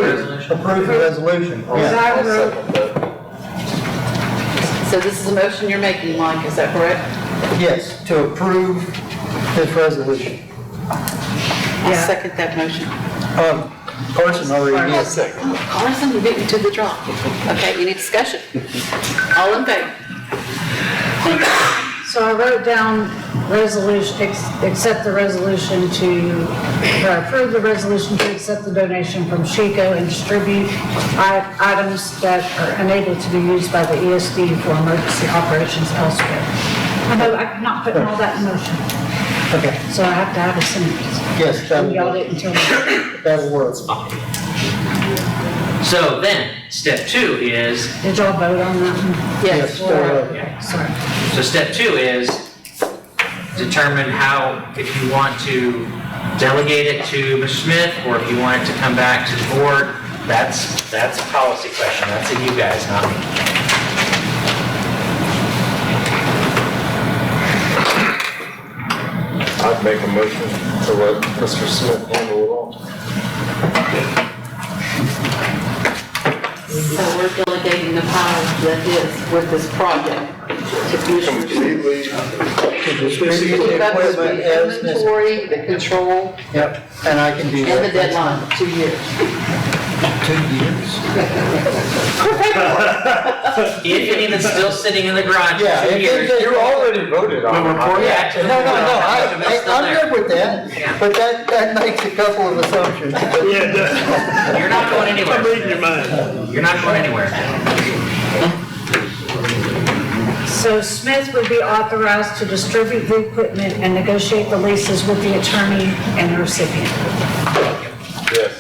resolution. Approve the resolution, yeah. So this is a motion you're making, Mike, is that correct? Yes, to approve this resolution. I'll second that motion. Carson already did. Carson, you beat me to the draw. Okay, any discussion? All in favor? Thank you. So I wrote down resolution, accept the resolution or approve the resolution to accept the donation from SHECO and distribute items that are unable to be used by the ESD for emergency operations elsewhere. I know I'm not putting all that in motion, Okay, so I have to have a sentence. yes, And y'all didn't tell me. that'll work. So then, step 2 is, Did y'all vote on that one? Yes, Okay, sorry. so step 2 is determine how, if you want to delegate it to Mr. Smith, or if you want it to come back to the board. That's a policy question. That's a you guys, not me. I'd make a motion to let Mr. Smith handle it all. So we're delegating the power that is with this project to commissioners. Completely. To distribute the equipment as necessary. Inventory, the control, Yep, and I can do that. and the deadline, 2 years. 2 years? If any that's still sitting in the garage for Yeah, 2 if years. You already voted on it. Yeah. No, I'm good with that, but that makes a couple of assumptions. You're not going anywhere. I'm reading your mind. You're not going anywhere. So Smith would be authorized to distribute the equipment and negotiate the leases with the attorney and the recipient. Yes.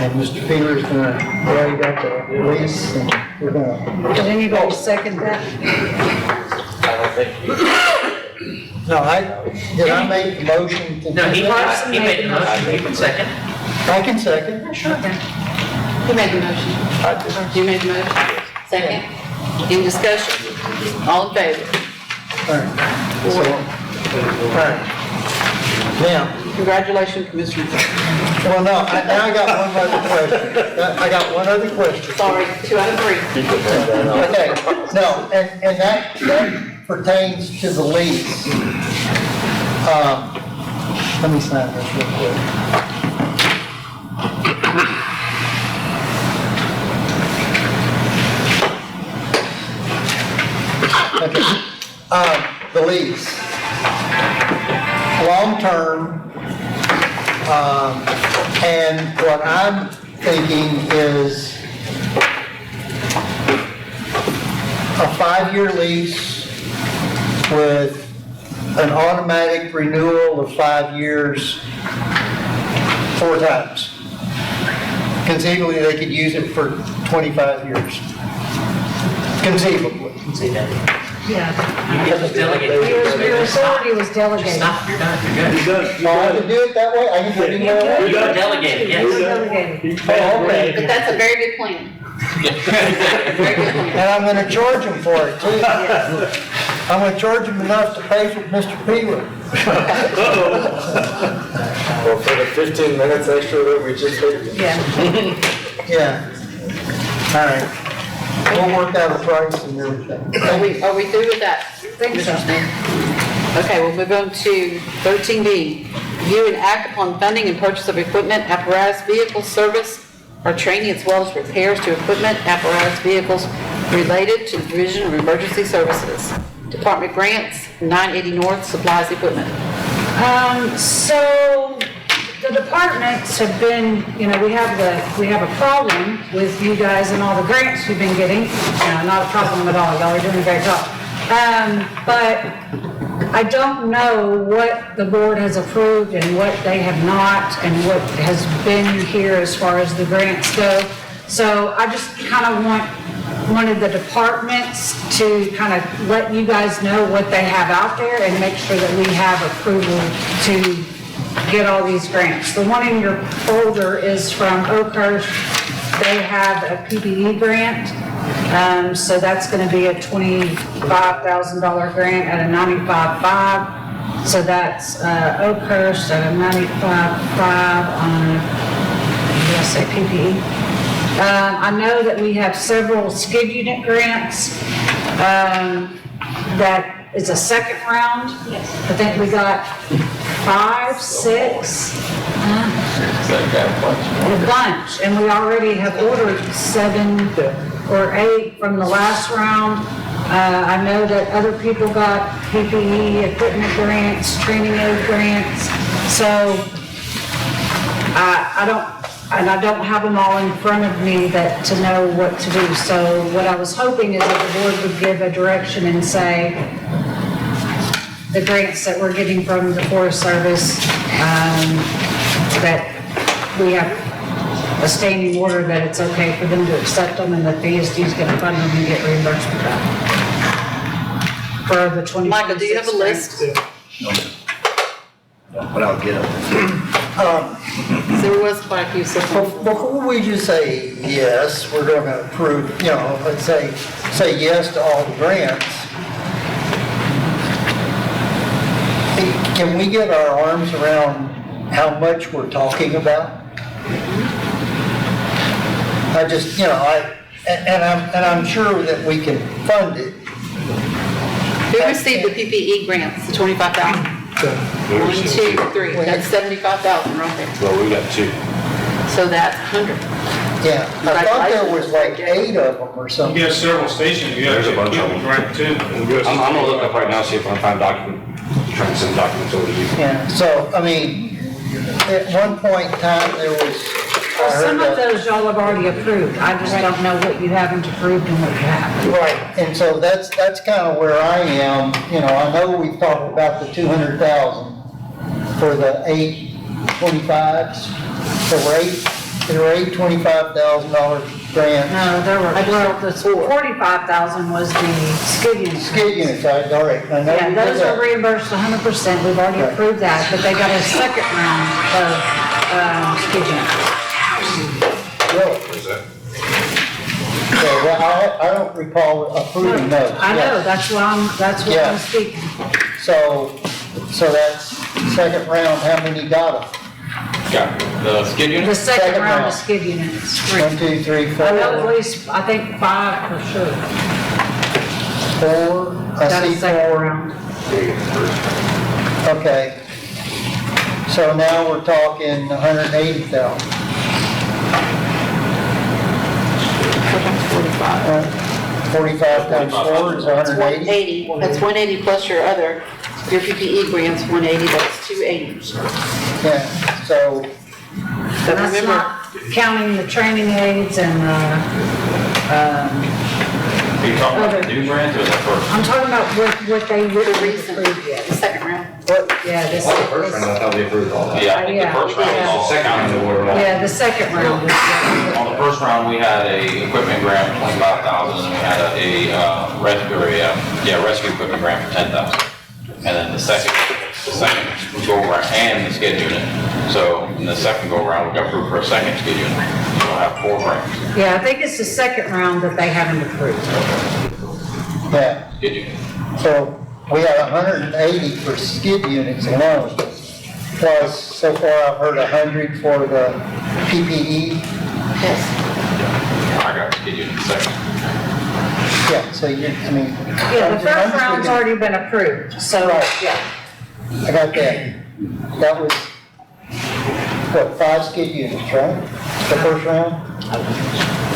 And Mr. Peter's gonna write up the lease, and we're gonna. Did anybody second that? I don't think No, did I make the motion? to- No, he made the motion. You can second. I can second. Sure then. Who made the motion? I did. You made the motion? Second? Any discussion? All in favor? All right. So, all right. Now, Congratulations, Commissioner. well, no, now I got one other question. I got one other question. Sorry, 2 out of 3. Okay, no, and that pertains to the lease, let me sign this real quick. Okay, the lease. Long-term, and what I'm thinking is a 5-year lease with an automatic renewal of 5 years 4 times. Conceivably, they could use it for 25 years. Conceivably. Yeah. You can just delegate. Your authority was delegated. Stop, you're done, you're good. No, I can do it that way? I can do it that way? You are delegated, yes. Delegated. Oh, okay. But that's a very good plan. Very good plan. And I'm gonna charge them for it too. I'm gonna charge them enough to pay for Mr. Peeler. Well, for the 15 minutes extra that we just did. Yeah. Yeah. All right. We'll work out a price and everything. Are we through with that? Think so. Okay, we'll move on to 13D. View and act upon funding and purchase of equipment, apparatus, vehicle service, or training as well as repairs to equipment, apparatus, vehicles related to the provision of emergency services. Department grants, 980 North, supplies, equipment. So the departments have been, we have a problem with you guys and all the grants you've been getting. Not a problem at all. Y'all are doing a great job. But I don't know what the board has approved and what they have not, and what has been here as far as the grants go. So I just kind of wanted the departments to kind of let you guys know what they have out there and make sure that we have approval to get all these grants. The one in your folder is from Oakhurst. They have a PPE grant. So that's going to be a $25,000 grant at a 95.5. So that's Oakhurst at a 95.5 on, did I say PPE? I know that we have several skid unit grants. That is a second round. I think we got 5, 6. A bunch, and we already have ordered 7 or 8 from the last round. I know that other people got PPE, equipment grants, training aid grants. So I don't have them all in front of me to know what to do. So what I was hoping is that the board would give a direction and say the grants that we're getting from the Forest Service, that we have a standing order that it's okay for them to accept them and that the ESD is going to fund them and get reimbursed for that. For the 2026. Michael, do you have a list? But I'll get them. There was quite a few, so. Before we just say yes, we're going to approve, let's say yes to all the grants. Can we get our arms around how much we're talking about? I just, I'm sure that we can fund it. Who received the PPE grants, the 25,000? 1, 2, 3, that's 75,000 right there. Well, we got 2. So that's 100. Yeah, I thought there was like 8 of them or something. You got several stations, you got There's a bunch of them. right too. I'm gonna look up right now, see if I can find trying to send documents over to you. Yeah, so, I mean, at one point in time, there was, Well, some of those y'all have already approved. I just don't know what you haven't approved and what you haven't. right, and so that's kind of where I am. I know we've talked about the 200,000 for the 8 25s. There were 8 $25,000 grants. No, there were, the 45,000 was the skid unit. Skid units, all right. I know Yeah, we those did are that. reimbursed 100%. We've already Right. approved that, but they got a second round of skid units. Really? What is that? So, I don't recall approving those. I know, Yes. that's what Yeah. I'm speaking. So that's second round, how many got them? Got the skid The unit? second round of skid units. 1, 2, 3, 4. I know at least, I think 5 for sure. 4. Got a see second 4. round. Okay. So now we're talking 180,000. 45 times 4 is 180. 180, that's 180 plus your other, your PPE grant's 180, that's 280. Yeah, so, But That's remember, not counting the training aids and, Are you talking about the new grant or the first? I'm talking about what they the really recent, approved yet. the second round. Yeah, this, Well, the first round, I thought we approved all that. Yeah, I think the first round was all second round of order. yeah, the second round is what. On the first round, we had a equipment grant for 25,000, and we had rescue equipment grant for 10,000. And then the second go around, and the skid unit. So in the second go around, we got approved for a second skid unit. So we'll have 4 grants. Yeah, I think it's the second round that they haven't approved. yeah. Skid unit. So we have 180 for skid units alone. Plus, so far I've heard 100 for the PPE. Yes. I got skid unit second. Yeah, so you, I mean. Yeah, the first round's already been approved, so, Right. yeah. I got that. That was, what, 5 skid units, right? The first round?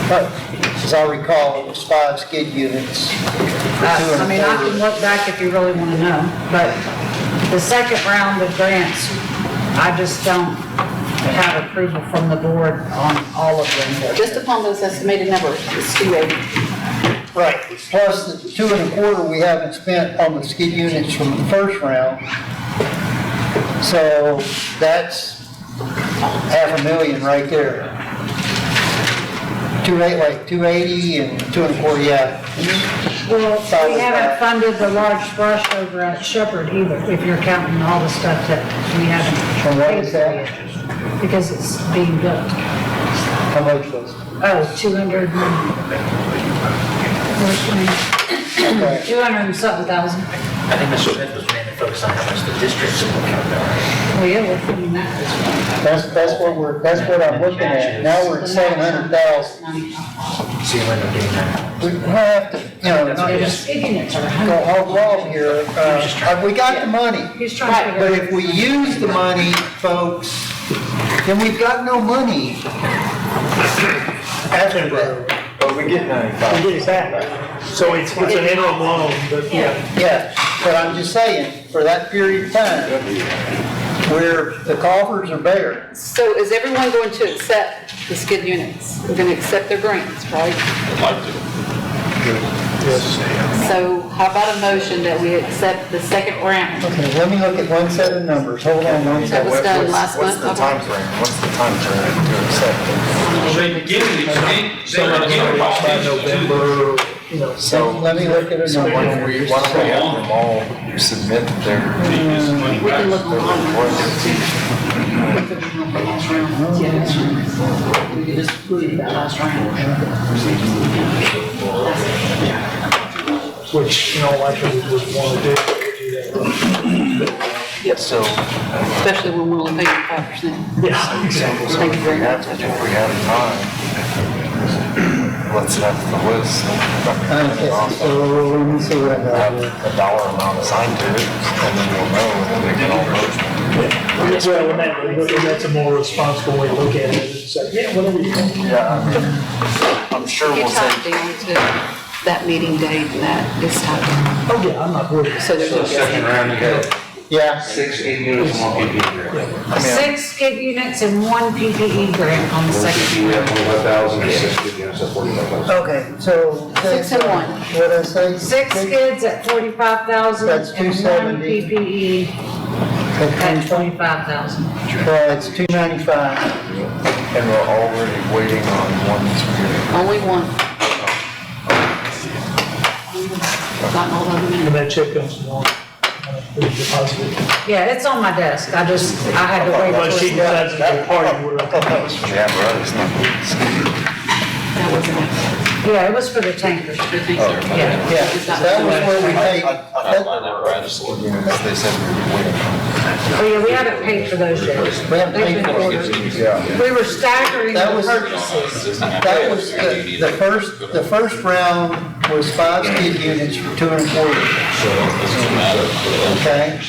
Right. As I recall, it was 5 skid units. I mean, I can look back if you really want to know, but the second round of grants, I just don't have approval from the board on all of them. Just upon those estimated numbers, it's 280. Right, plus the 2 1/4 we haven't spent on the skid units from the first round. So that's $500,000 right there. 280 and 2 1/4, yeah. Well, we haven't funded the large brush over at Shepherd either, if you're counting all the stuff that we haven't And what paid is for that? yet, because it's being built. How much was it? Oh, 200 and something thousand. I think Mr. Smith was mainly focused on how much the districts will count there. Well, yeah, we're funding that as well. That's what I'm looking at. Now we're at 700,000. So you end up doing that. We have to, not The just skid units are go 100. hog wild here. We got the money. He's trying to figure But out. if we use the money, folks, then we've got no money after that. But we get 95. We get it back. So it's an interim loan, but yeah. Yeah, but I'm just saying, for that period of time, where the coffers are bare. So is everyone going to accept the skid units? We're going to accept their grants, right? I'd like to. So how about a motion that we accept the second round? Okay, let me look at one set of numbers. Hold on one That second. was done last month? What's the time frame? What's the time frame to accept it? They begin, By November, So let me look at a So why number. don't we have them all submit their, We can look online. We can just approve that last round. which, likely we would want to do that. Yep. So. Especially when we're only paying 5%. Yeah, exactly. Thank you very much. if we have time, let's have the list. Okay, so let me see what I got Have here. a dollar amount assigned to it, and then we'll know, and then we can all vote. Well, and that's a more responsible way to look at it, and say, yeah, whatever you want. Yeah, I mean, I'm sure You we'll tie say, it down to that meeting date and that this time. Oh, yeah, I'm not worried. So there's no. Second round, you got Yeah, 6 8 units, 1 PPE grant. 6 skid units and 1 PPE grant on the second. We have 25,000, 6 skid units at 45,000. okay, so. 6 and 1. What'd I say? 6 skids at 45,000 That's and 1 270. PPE at 25,000. It's 295. and we're already waiting on one to Only one. Gotten all the other When minutes. that check comes along, we deposit it. Yeah, it's on my desk. I had to wait. But till she it's- decides to go party, we're like, Yeah, right, it's not. That wasn't it. Yeah, it was for the tankers. Yeah. Yeah, that was where we paid. They said we were waiting on. Oh, yeah, we haven't paid for those yet. We haven't They've paid been for ordered. Yeah. We were staggering That the was- purchases. That was the first round was 5 skid units for 2 1/4. Okay,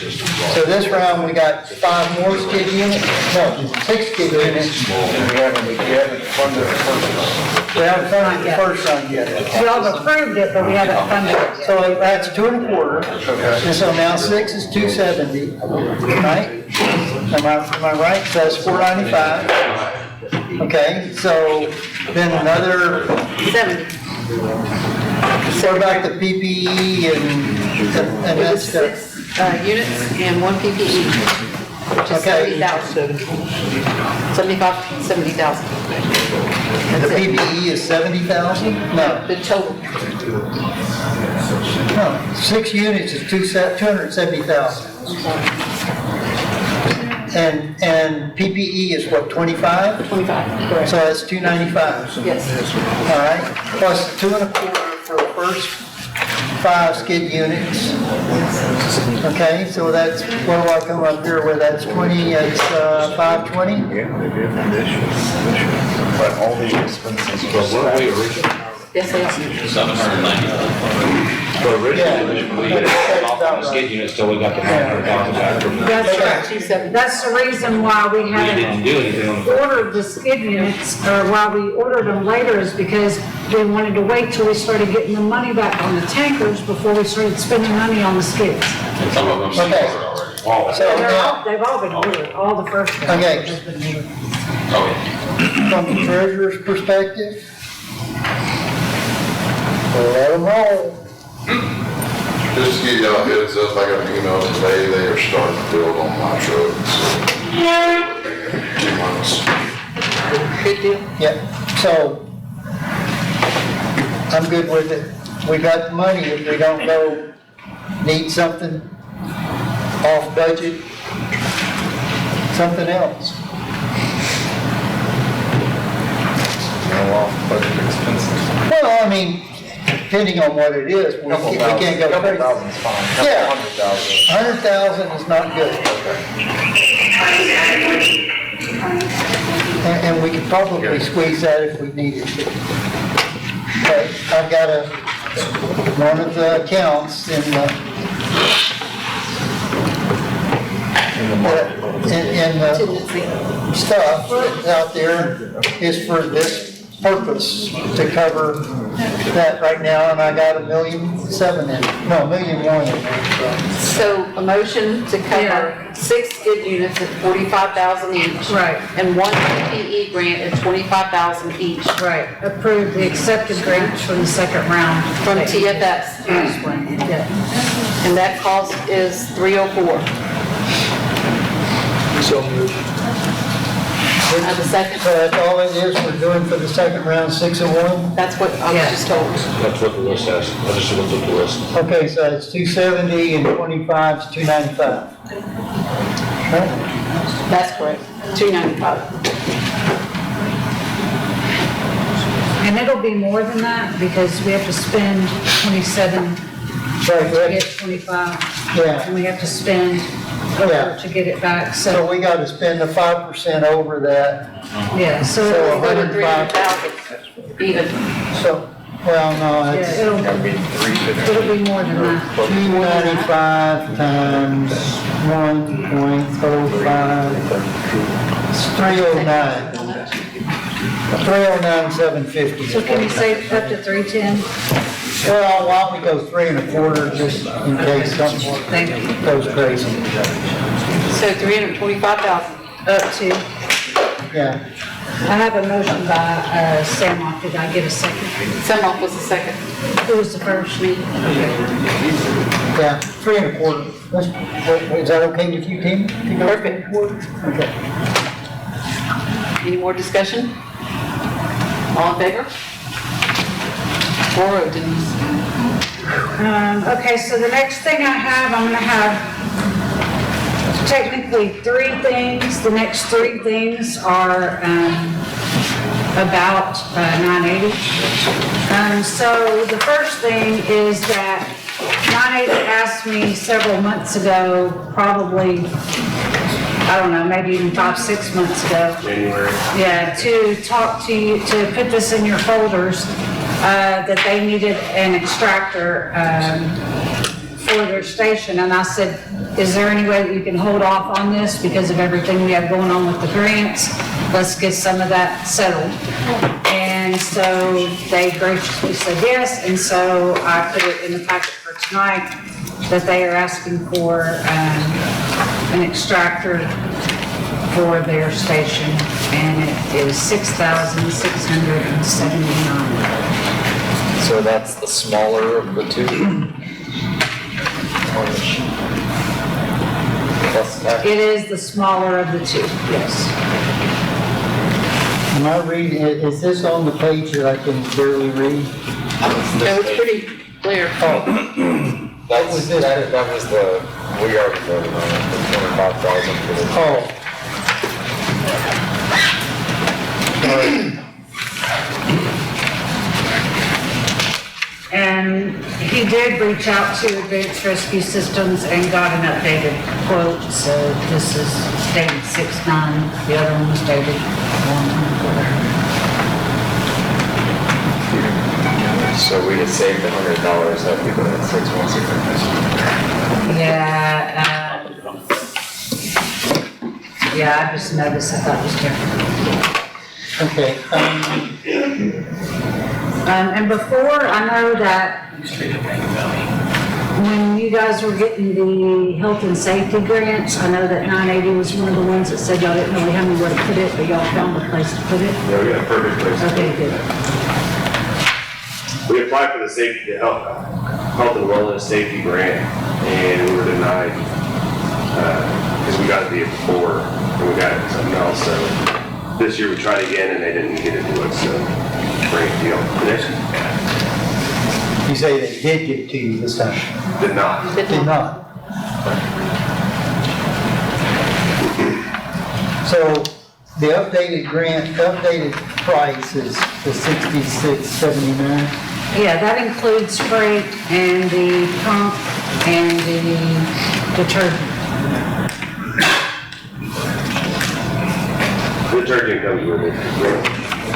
so this round we got 5 more skid units, no, 6 skid units. And we haven't funded the first We haven't funded the first round yet. We all approved it, but we haven't funded it yet. So that's 2 1/4. And so now 6 is 270, right? Am I right? So that's 495. Okay, so then another, 70. what about the PPE and It that was stuff? 6 units and 1 PPE, which is Okay. 70,000. 75, 70,000. The PPE is 70,000? No, The total. no, 6 units is 270,000. And PPE is what, 25? 25, correct. So that's 295. Yes. All right, plus 2 1/4 for the first 5 skid units. Okay, so that's, what do I come up here with? That's 20, it's 520? Yeah, they did this. But all these expenses. But weren't we originally, Yes, they are. 790? But originally, we didn't off on the skid units till we got the 900,000 back from the. That's right. 270. That's the reason why we We haven't didn't do anything on the. ordered the skid units, or why we ordered them later, is because we wanted to wait till we started getting the money back on the tankers before we started spending money on the skids. And some of them Okay. already. All of So them. now, They've all been ordered, all the first ones. Okay. have been ordered. Oh, yeah. from the treasurer's perspective, we'll let them roll. Just to give y'all a heads up, I got an email today, they are starting to build on my truck, so 2 months. Good deal. Yeah, so I'm good with it. We got the money, if we don't go need something off budget, something else. No off budget expenses. Well, I mean, depending on what it is, we can't go Couple crazy. thousand's fine. Couple Yeah. 100,000. 100,000 is not good. And we could probably squeeze that if we needed to. But I've got one of the accounts in the stuff that's out there is for this purpose, to cover that right now, and I got $1.7 million in it, no, $1.1 million in it, So a motion to cover 6 skid units at 45,000 each. Right. And 1 PPE grant at 25,000 each. Right, approved the accepted grants from the second round. From TFS. Yeah. And that cost is 304. So moved. Have a second? So that's all it is, we're doing for the second round, 6 and 1? That's what I was just told. That's what the list says. I just looked at the list. Okay, so it's 270 and 25 is 295. Right? That's correct. 295. And it'll be more than that, because we have to spend 27 Right, to right. get 25. Yeah. And we have to spend over to get it back, So so, we got to spend the 5% over that. yeah, so So it'll Go to 105. 300,000 even. So, well, no, yeah, it's it'll be more than that. 295 times 1.05, it's 309. 309,750. So can you save up to 310? Well, why don't we go 3 1/4, just in case something goes crazy. So 325,000. Up to, Yeah, I have a motion by, Sam, did I get a second? Semoff was the second. Who was the first? Me. yeah, 3 1/4. Is that okay with you, Tim? To go 3 1/4? Okay. Any more discussion? All in favor? 4-0, Denise. Okay, so the next thing I have, I'm gonna have technically 3 things. The next 3 things are, about 980. So the first thing is that 980 asked me several months ago, probably, I don't know, maybe even 5-6 months ago. January. Yeah, to talk to you, to put this in your folders, that they needed an extractor, for their station, and I said, is there any way that you can hold off on this because of everything we have going on with the grants? Let's get some of that settled. And so they graciously said yes, and so I put it in the packet for tonight that they are asking for an extractor for their station, and it is $6,679. So that's the smaller of the two? It is the smaller of the two, yes. Am I reading, is this on the page that I can barely read? No, it's pretty clear. That was the, we already voted on it, the 25,000 for the. Oh. Sorry. And he did reach out to Advanced Rescue Systems and got an updated quote, so this is dated 6/9, the other one was dated 1/4. So we had saved $100 had we put in 6 months ago. Yeah, I just noticed that that was different. Okay. And before, I know that when you guys were getting the health and safety grants, I know that 980 was one of the ones that said y'all didn't really have anywhere to put it, but y'all found a place to put it. Yeah, we got a perfect place. Okay, good. We applied for the safety, the health and wellness safety grant, and we were denied, because we got it the year before, and we got something else, so this year we tried again, and they didn't get it to us, so great deal. You say they did give it to you this time? Did not. Did not. So the updated grant, updated price is the $66.79? Yeah, that includes freight and the pump and the detergent. Detergent comes with it.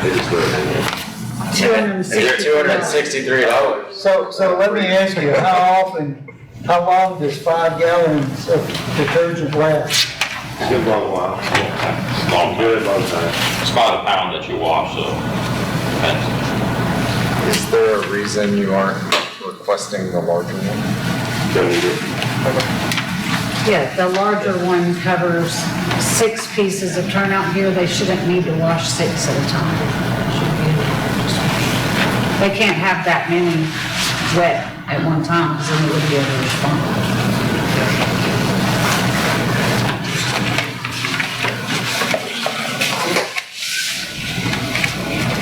They just put it in there. $263. So let me ask you, how long does 5 gallons of detergent last? Good long while. Good long time. It's about a pound that you wash, so depends. Is there a reason you aren't requesting the larger one? Don't need it. Yeah, the larger one covers 6 pieces of turnout here. They shouldn't need to wash 6 at a time. They can't have that many wet at one time, because then they wouldn't be able to respond.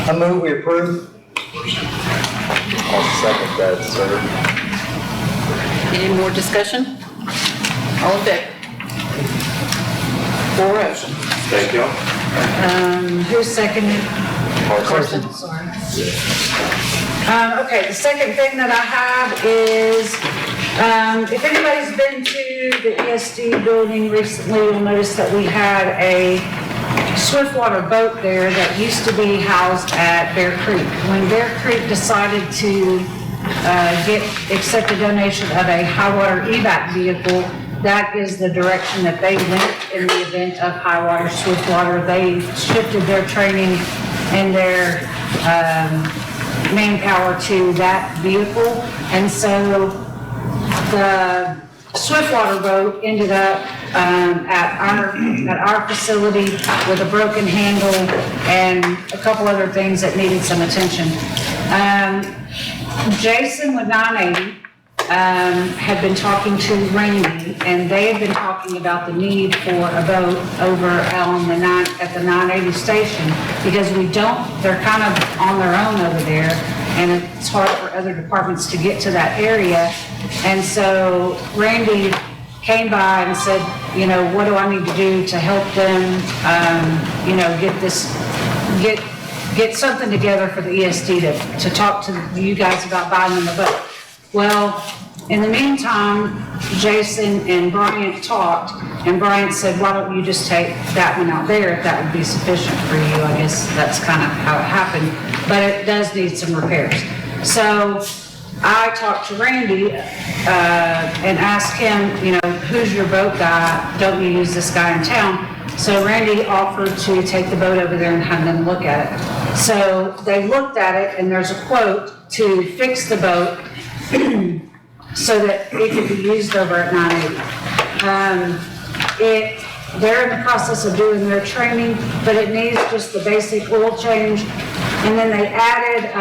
I move we approve. I'll second that, sir. Any more discussion? All in favor? 4-0. Thank y'all. Who seconded? Carson. Sorry. Okay, the second thing that I have is, if anybody's been to the ESD building recently, you'll notice that we had a swiftwater boat there that used to be housed at Bear Creek. When Bear Creek decided to accept a donation of a high water evac vehicle, that is the direction that they went in the event of high water, swiftwater. They shifted their training and their manpower to that vehicle. And so the swiftwater boat ended up at our facility with a broken handle and a couple other things that needed some attention. Jason with 980 had been talking to Randy, and they had been talking about the need for a boat over on at the 980 station, because they're kind of on their own over there, and it's hard for other departments to get to that area. And so Randy came by and said, you know, what do I need to do to help them, get something together for the ESD to talk to you guys about buying them a boat. Well, In the meantime, Jason and Bryant talked, and Bryant said, why don't you just take that one out there if that would be sufficient for you? I guess that's kind of how it happened, but it does need some repairs. So I talked to Randy and asked him, who's your boat guy? Don't you use this guy in town? So Randy offered to take the boat over there and have them look at it. So they looked at it, and there's a quote to fix the boat so that it could be used over at 980. They're in the process of doing their training, but it needs just the basic oil change. And then they added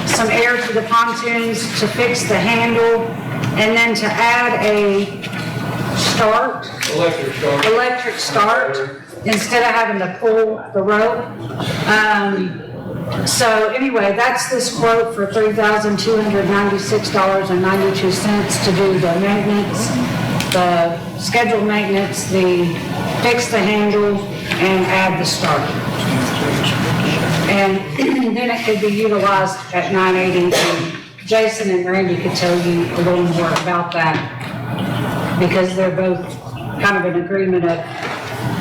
some air to the pontoons to fix the handle, and then to add a electric start instead of having to pull the rope. So anyway, that's this quote for $3,296.92 to do the maintenance, the scheduled maintenance, the fix the handle, and add the start. And then it could be utilized at 980. And Jason and Randy could tell you a little more about that, because they're both kind of in agreement that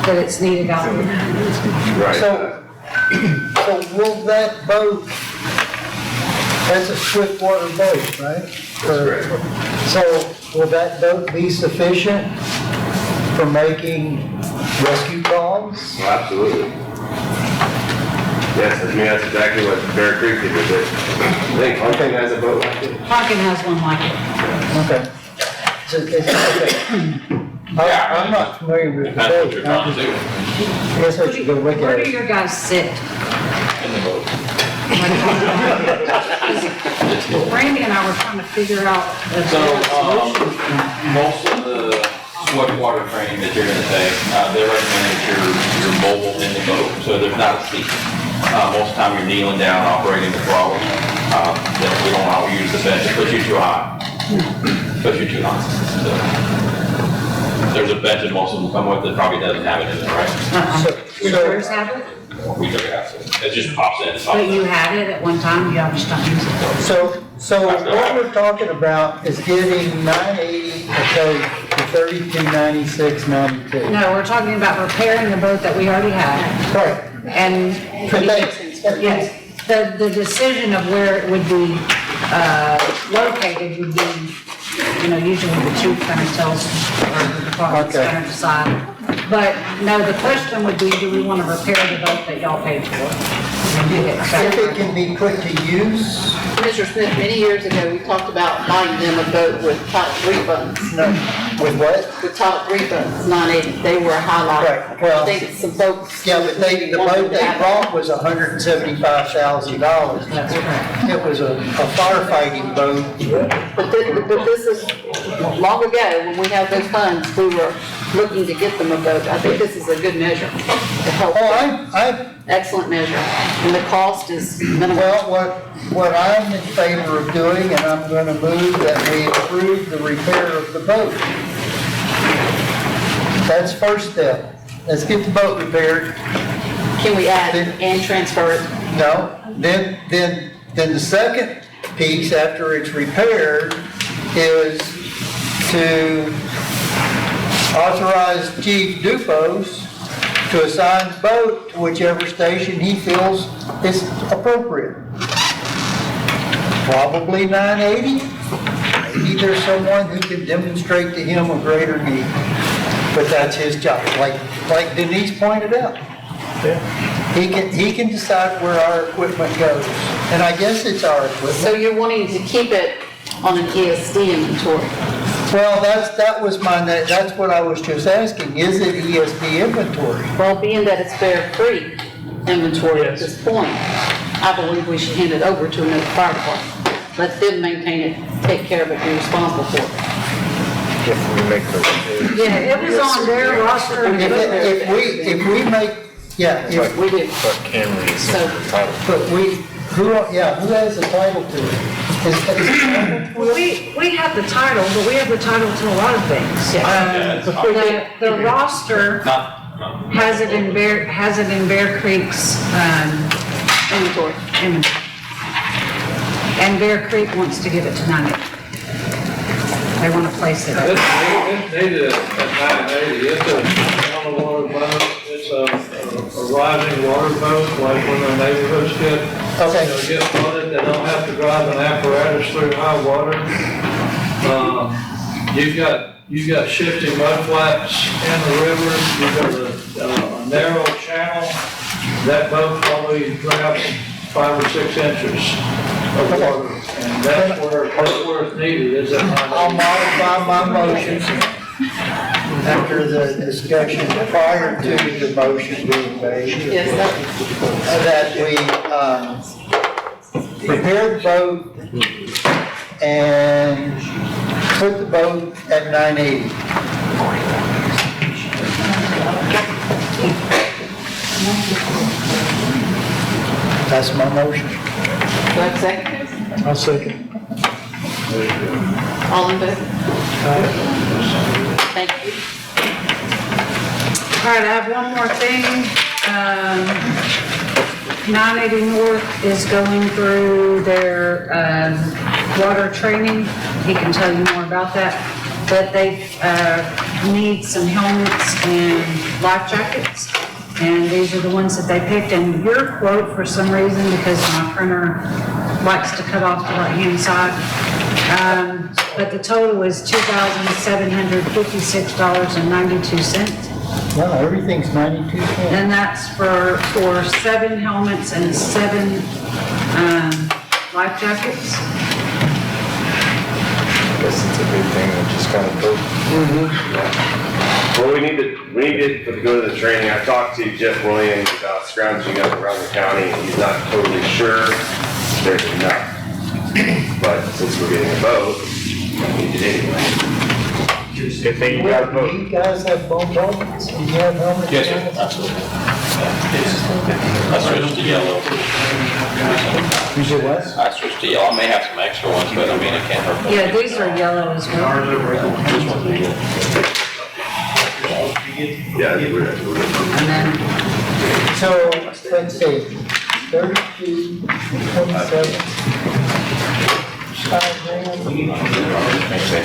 it's needed out there. Right. So will that boat, that's a Swiftwater boat, right? That's correct. So will that boat be sufficient for making rescue calls? Well, absolutely. Yes, that's exactly what Bear Creek did with it. I think Hunting has a boat like it. Honkin has one like it. Okay. So I'm not familiar with the Depends what boat. you're trying to do. I guess I should go look Where at do it. your guys sit? In the boat. Randy and I were trying to figure out. So, most of the swiftwater training that you're gonna take, they recommend that you're mobile in the boat, so there's not a seat. Most of the time you're kneeling down, operating the throttle. Then we don't allow you to use the bench, it puts you too high. Puts you too high. So, there's a bench that most of them come with that probably doesn't have it in there, right? Yours have it? We took it out, so it just pops in. But you had it at one time, you just don't use it. So what we're talking about is getting 980 to 3296.92. No, we're talking about repairing the boat that we already had. Right. And, yes, the decision of where it would be located would be, usually the chief kind of tells, or the department's gonna decide. But no, the question would be, do we want to repair the boat that y'all paid for? If it can be put to use. Mr. Smith, many years ago, we talked about buying them a boat with top refunds. No, with what? With top refunds, 980, they were highlighted. Right, well, I think some folks. Yeah, but the boat they brought was $175,000. That's correct. It was a firefighting boat. But this is long ago, when we had those funds, we were looking to get them a boat. I think this is a good measure to help. Excellent measure. And the cost is minimal. Well, what I'm in favor of doing, and I'm going to move that we approve the repair of the boat. That's first step. Let's get the boat repaired. Can we add and transfer it? No, then the second piece after it's repaired is to authorize Chief Dupos to assign the boat to whichever station he feels is appropriate. Probably 980. Maybe there's someone who can demonstrate to him a greater need. But that's his job, like Denise pointed out. He can decide where our equipment goes. And I guess it's our equipment. So you're wanting to keep it on an ESD inventory? Well, that's what I was just asking. Is it ESD inventory? Well, being that it's Bear Creek inventory at this point, I believe we should hand it over to another fire department. Let them maintain it, take care of it, be responsible for it. If we make the. Yeah, it was on their roster. If we make, we do. But Cameron is the title. But who has the title to it? We have the title, but we have the title to a lot of things. The roster has it in Bear Creek's inventory. And Bear Creek wants to give it to 90. They want to place it. It's needed at 980. It's a on the water boat. It's a rising water boat, like when the neighborhoods get, get flooded, they don't have to drive an apparatus through high water. You've got shifting mud flaps in the river. You've got a narrow channel. That boat probably grabs 5 or 6 inches of water, and that's where it's needed, is at 980. I'll modify my motion after the discussion prior to the motion being made. Yes, That we, prepare the boat and put the boat at 980. That's my motion. Do I have a second? I'll second. All in favor? Thank you. All right, I have one more thing. 980 North is going through their water training. He can tell you more about that. But they need some helmets and life jackets. And these are the ones that they picked. And your quote, for some reason, because my printer likes to cut off the right-hand side, but the total is $2,756.92. Well, everything's 92 cents. And that's for 7 helmets and 7 life jackets. I guess it's a good thing, that just kind of goes. Well, we need to go to the training. I talked to Jeff Williams about scrounging up around the county. He's not totally sure there's enough. But since we're getting a boat, we need it anyway. Good thing you got a boat. Do you guys have boat helmets? Do you have helmets? Yes, sir, absolutely. I switched to yellow. You did what? I switched to yellow. I may have some extra ones, but I mean, it can't hurt. Yeah, these are yellow as well. Which ones are you? Yeah, we're And then, So, let's see, 32, 27, 5 grand. Those are a little bit nicer.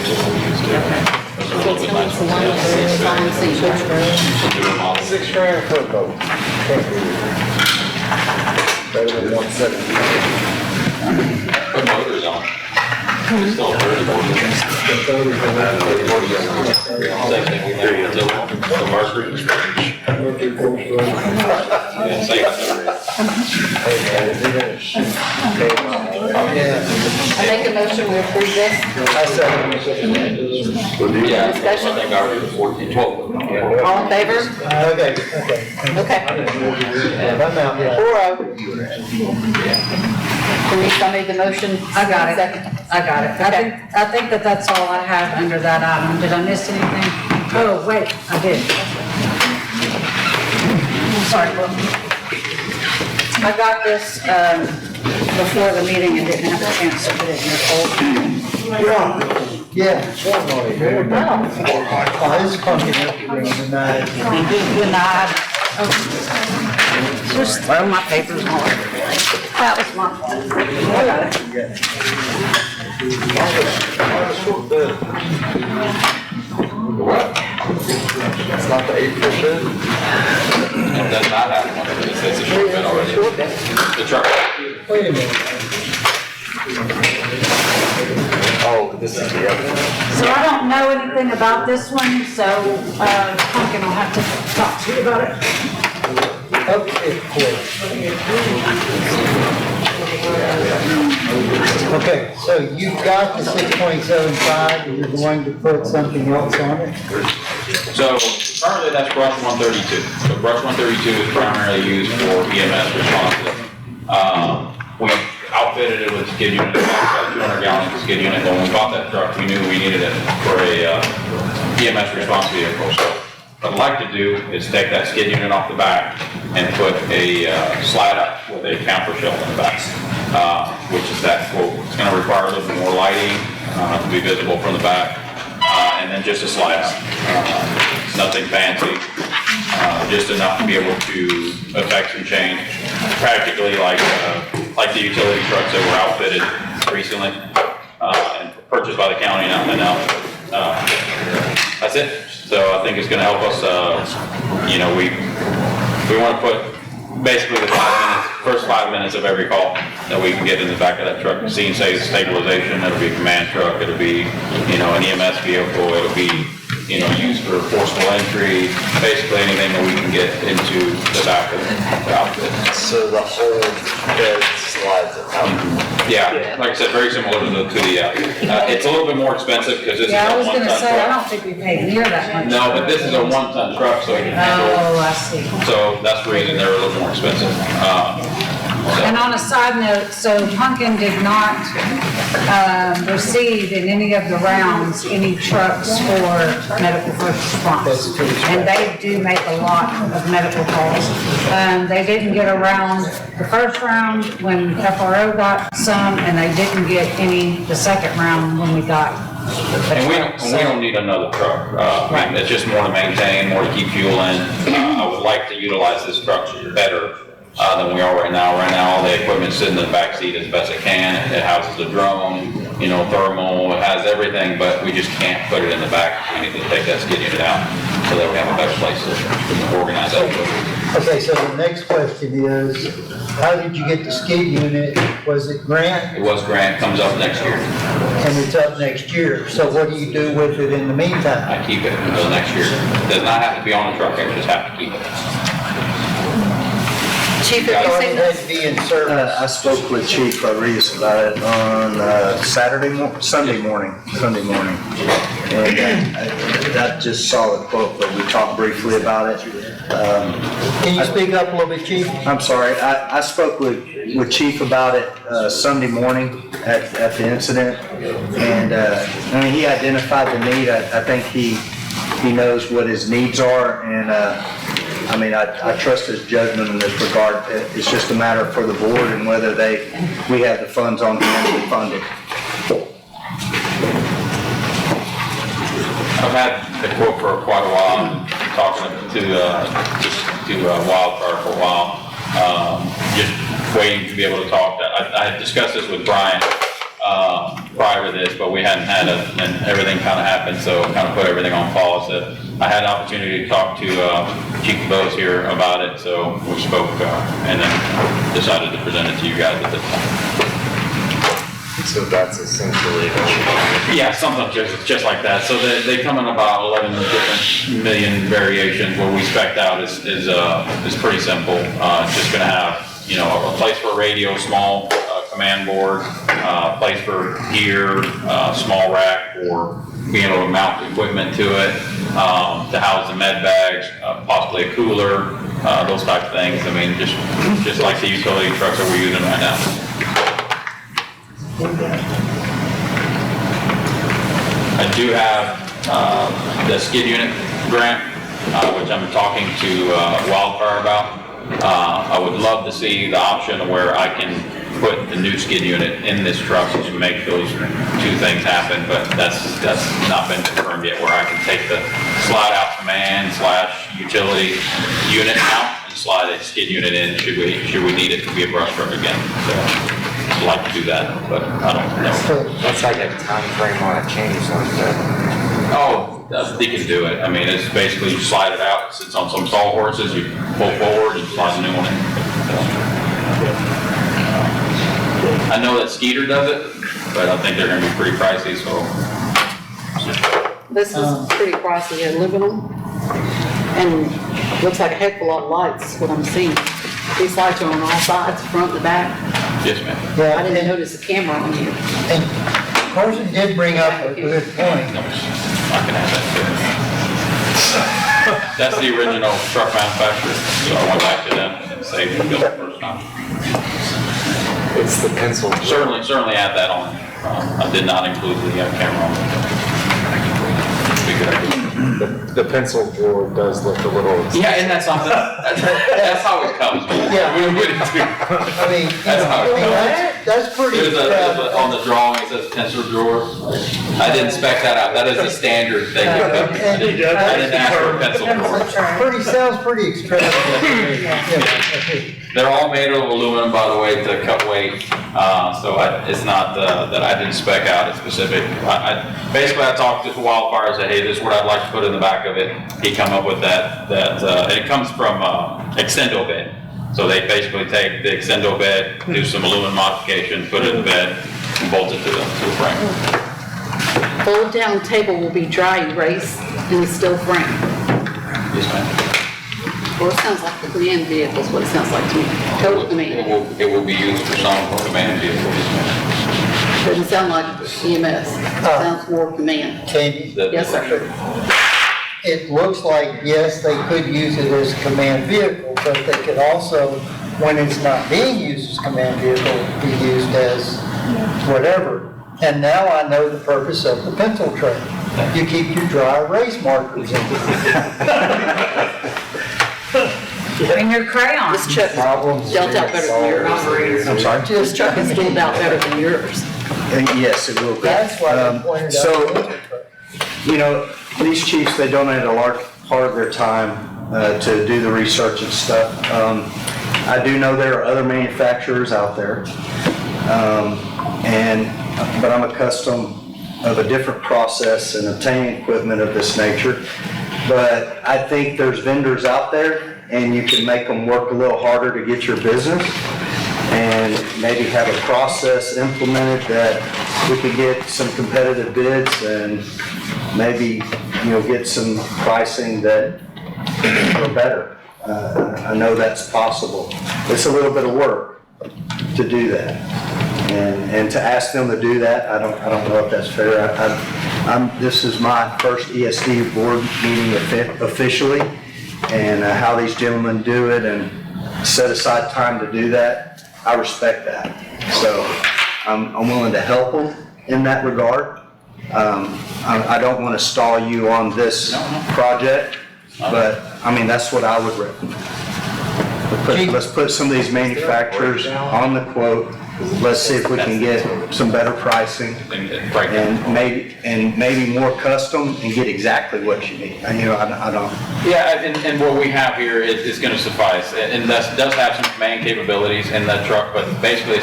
$6 grand for a boat. Can't do it. Better than 170. Put motors on. It's still a 30 board. Same thing we have with the Mercury. Yeah, same thing. I make a motion, we approve this. Yeah, Discussion? I think ours is 14, 12. All in favor? Okay. Okay. I'm out, yeah. 4-0. Denise, I made the motion. I got it. Second. I got it. I think that that's all I have under that item. Did I miss anything? Oh, wait, I did. Sorry, look. I got this, before the meeting and didn't have a chance to put it in your folder. Yeah. Oh, this is pumpkin up tonight. Denied. Just throw my papers all over. That was my fault. I got it. It's not the 8%? It does not have one, it says it's short bid already. The truck. Wait a minute. Oh, this is the other one. So I don't know anything about this one, so, Pumpkin will have to talk to you about it. Okay, cool. Okay, so you've got the 6.75, and you're going to put something else on it? So currently that's brush 132. So brush 132 is primarily used for EMS responsive. We outfitted it with a skid unit, about 200 gallon skid unit. When we bought that truck, we knew we needed it for a EMS response vehicle. So what I'd like to do is take that skid unit off the back and put a slide up with a camper shell in the back, which is that quote. It's going to require a little bit more lighting to be visible from the back, and then just a slide up. Nothing fancy, just enough to be able to affect some change. Practically like the utility trucks that were outfitted recently, and purchased by the county now, and now, that's it. So I think it's gonna help us, you know, we wanna put basically the first 5 minutes of every call that we can get in the back of that truck. Scene stabilization, it'll be a command truck, it'll be, you know, an EMS vehicle, it'll be, you know, used for forcible entry, basically anything that we can get into the back of the outfit. So the whole bed slides out. Yeah, like I said, very similar to the it's a little bit more expensive because this is Yeah, I a was gonna one-ton say, I truck. don't think we paid near that much. No, but this is a one-ton truck, so it can handle, Oh, I see. so that's the reason they're a little more expensive. And on a side note, so Pumpkin did not receive in any of the rounds any trucks for medical first response. And they do make a lot of medical calls. They didn't get around the first round when FRO got some, and they didn't get any the second round when we got the And we truck. don't need another truck. I mean, it's just more to maintain, more to keep fuel in. I would like to utilize this truck better than we are right now. Right now, all the equipment's sitting in the back seat as best it can. It houses a drone, you know, thermal, it has everything, but we just can't put it in the back. We need to take that skid unit out so that we have a better place to organize that. Okay, so the next question is, how did you get the skid unit? Was it grant? It was grant, comes up next year. And it's up next year, so what do you do with it in the meantime? I keep it until next year. It does not have to be on the truck, I just have to keep it. Chief, It have you already seen had this? to be in service. I spoke with Chief Rodriguez about it on Sunday morning. And I just saw the quote, but we talked briefly about it. Can you speak up a little bit, Chief? I'm sorry, I spoke with Chief about it Sunday morning at the incident. And, I mean, he identified the need. I think he knows what his needs are, and, I mean, I trust his judgment in this regard. It's just a matter for the board and whether we have the funds on hand to fund it. I've had the quote for quite a while, I'm talking to Wildfire for a while, just waiting to be able to talk. I had discussed this with Brian prior to this, but we hadn't had it, and everything kind of happened, so kind of put everything on pause. I had an opportunity to talk to Chief Bose here about it, so we spoke and then decided to present it to you guys at this time. So that's essentially. Yeah, something just like that. So they come in about 11 different million variations. What we spec'd out is pretty simple. It's just gonna have, you know, a place for a radio, small command board, place for gear, small rack for being able to mount equipment to it, to house the med bags, possibly a cooler, those type of things. I mean, just like the utility trucks that we're using right now. I do have the skid unit grant, which I'm talking to Wildfire about. I would love to see the option where I can put the new skid unit in this truck to make those two things happen, but that's not been confirmed yet, where I can take the slide out command / utility unit out and slide a skid unit in should we need it to be a brush truck again. So I'd like to do that, but I don't know. That's like a time frame on a change like that. Oh, they can do it. I mean, it's basically you slide it out, it sits on some stall horses, you pull forward, you slide a new one in. I know that Skeeter does it, but I think they're gonna be pretty pricey, so. This is pretty pricey, aluminum, and looks like a heck of a lot of lights, what I'm seeing. These lights are on all sides, front and back. Yes, ma'am. Yeah, I didn't notice the camera on here. And Carson did bring up a good point. I can add that too. That's the original truck manufacturer, so I went back to them and saved the bill the first time. It's the pencil. Certainly add that on. I did not include the camera on it. Be a good idea. The pencil drawer does look a little. Yeah, and that's something. That's how it comes. Man. Yeah. We wouldn't do. I mean, That's how it goes. that's pretty. On the drawing, it says pencil drawer. I didn't spec that out. That is a standard thing. I didn't ask for a pencil drawer. Sounds pretty extravagant. They're all made of aluminum, by the way, to cut weight. So it's not that I didn't spec out a specific. Basically, I talked to Wildfire and said, hey, this is what I'd like to put in the back of it. He come up with that, and it comes from Extendo bed. So they basically take the Extendo bed, do some aluminum modification, put it in the bed, and bolt it to the frame. Fold down table will be dry erase in the steel frame. Yes, ma'am. Well, it sounds like the command vehicle is what it sounds like to me. Total command. It will be used for some command vehicles. Doesn't sound like EMS. Sounds more command. Candy? Yes, sir. It looks like, yes, they could use it as a command vehicle, but they could also, when it's not being used as a command vehicle, be used as whatever. And now I know the purpose of the pencil tray. You keep your dry erase markers in it. And your crayons. This truck is dealt out better than yours. I'm sorry? This truck is dealt out better than yours. Yes, it will be. That's why I pointed out. So, you know, these chiefs, they donate a large part of their time to do the research and stuff. I do know there are other manufacturers out there, but I'm accustomed of a different process in obtaining equipment of this nature. But I think there's vendors out there, and you can make them work a little harder to get your business, and maybe have a process implemented that we could get some competitive bids and maybe, get some pricing that are better. I know that's possible. It's a little bit of work to do that. And to ask them to do that, I don't know if that's fair. This is my first ESD board meeting officially, and how these gentlemen do it and set aside time to do that, I respect that. So I'm willing to help them in that regard. I don't want to stall you on this project, but that's what I would recommend. Let's put some of these manufacturers on the quote. Let's see if we can get some better pricing and maybe more custom and get exactly what you need. I don't. Yeah, and what we have here is going to suffice, and that does have some command capabilities in that truck, but basically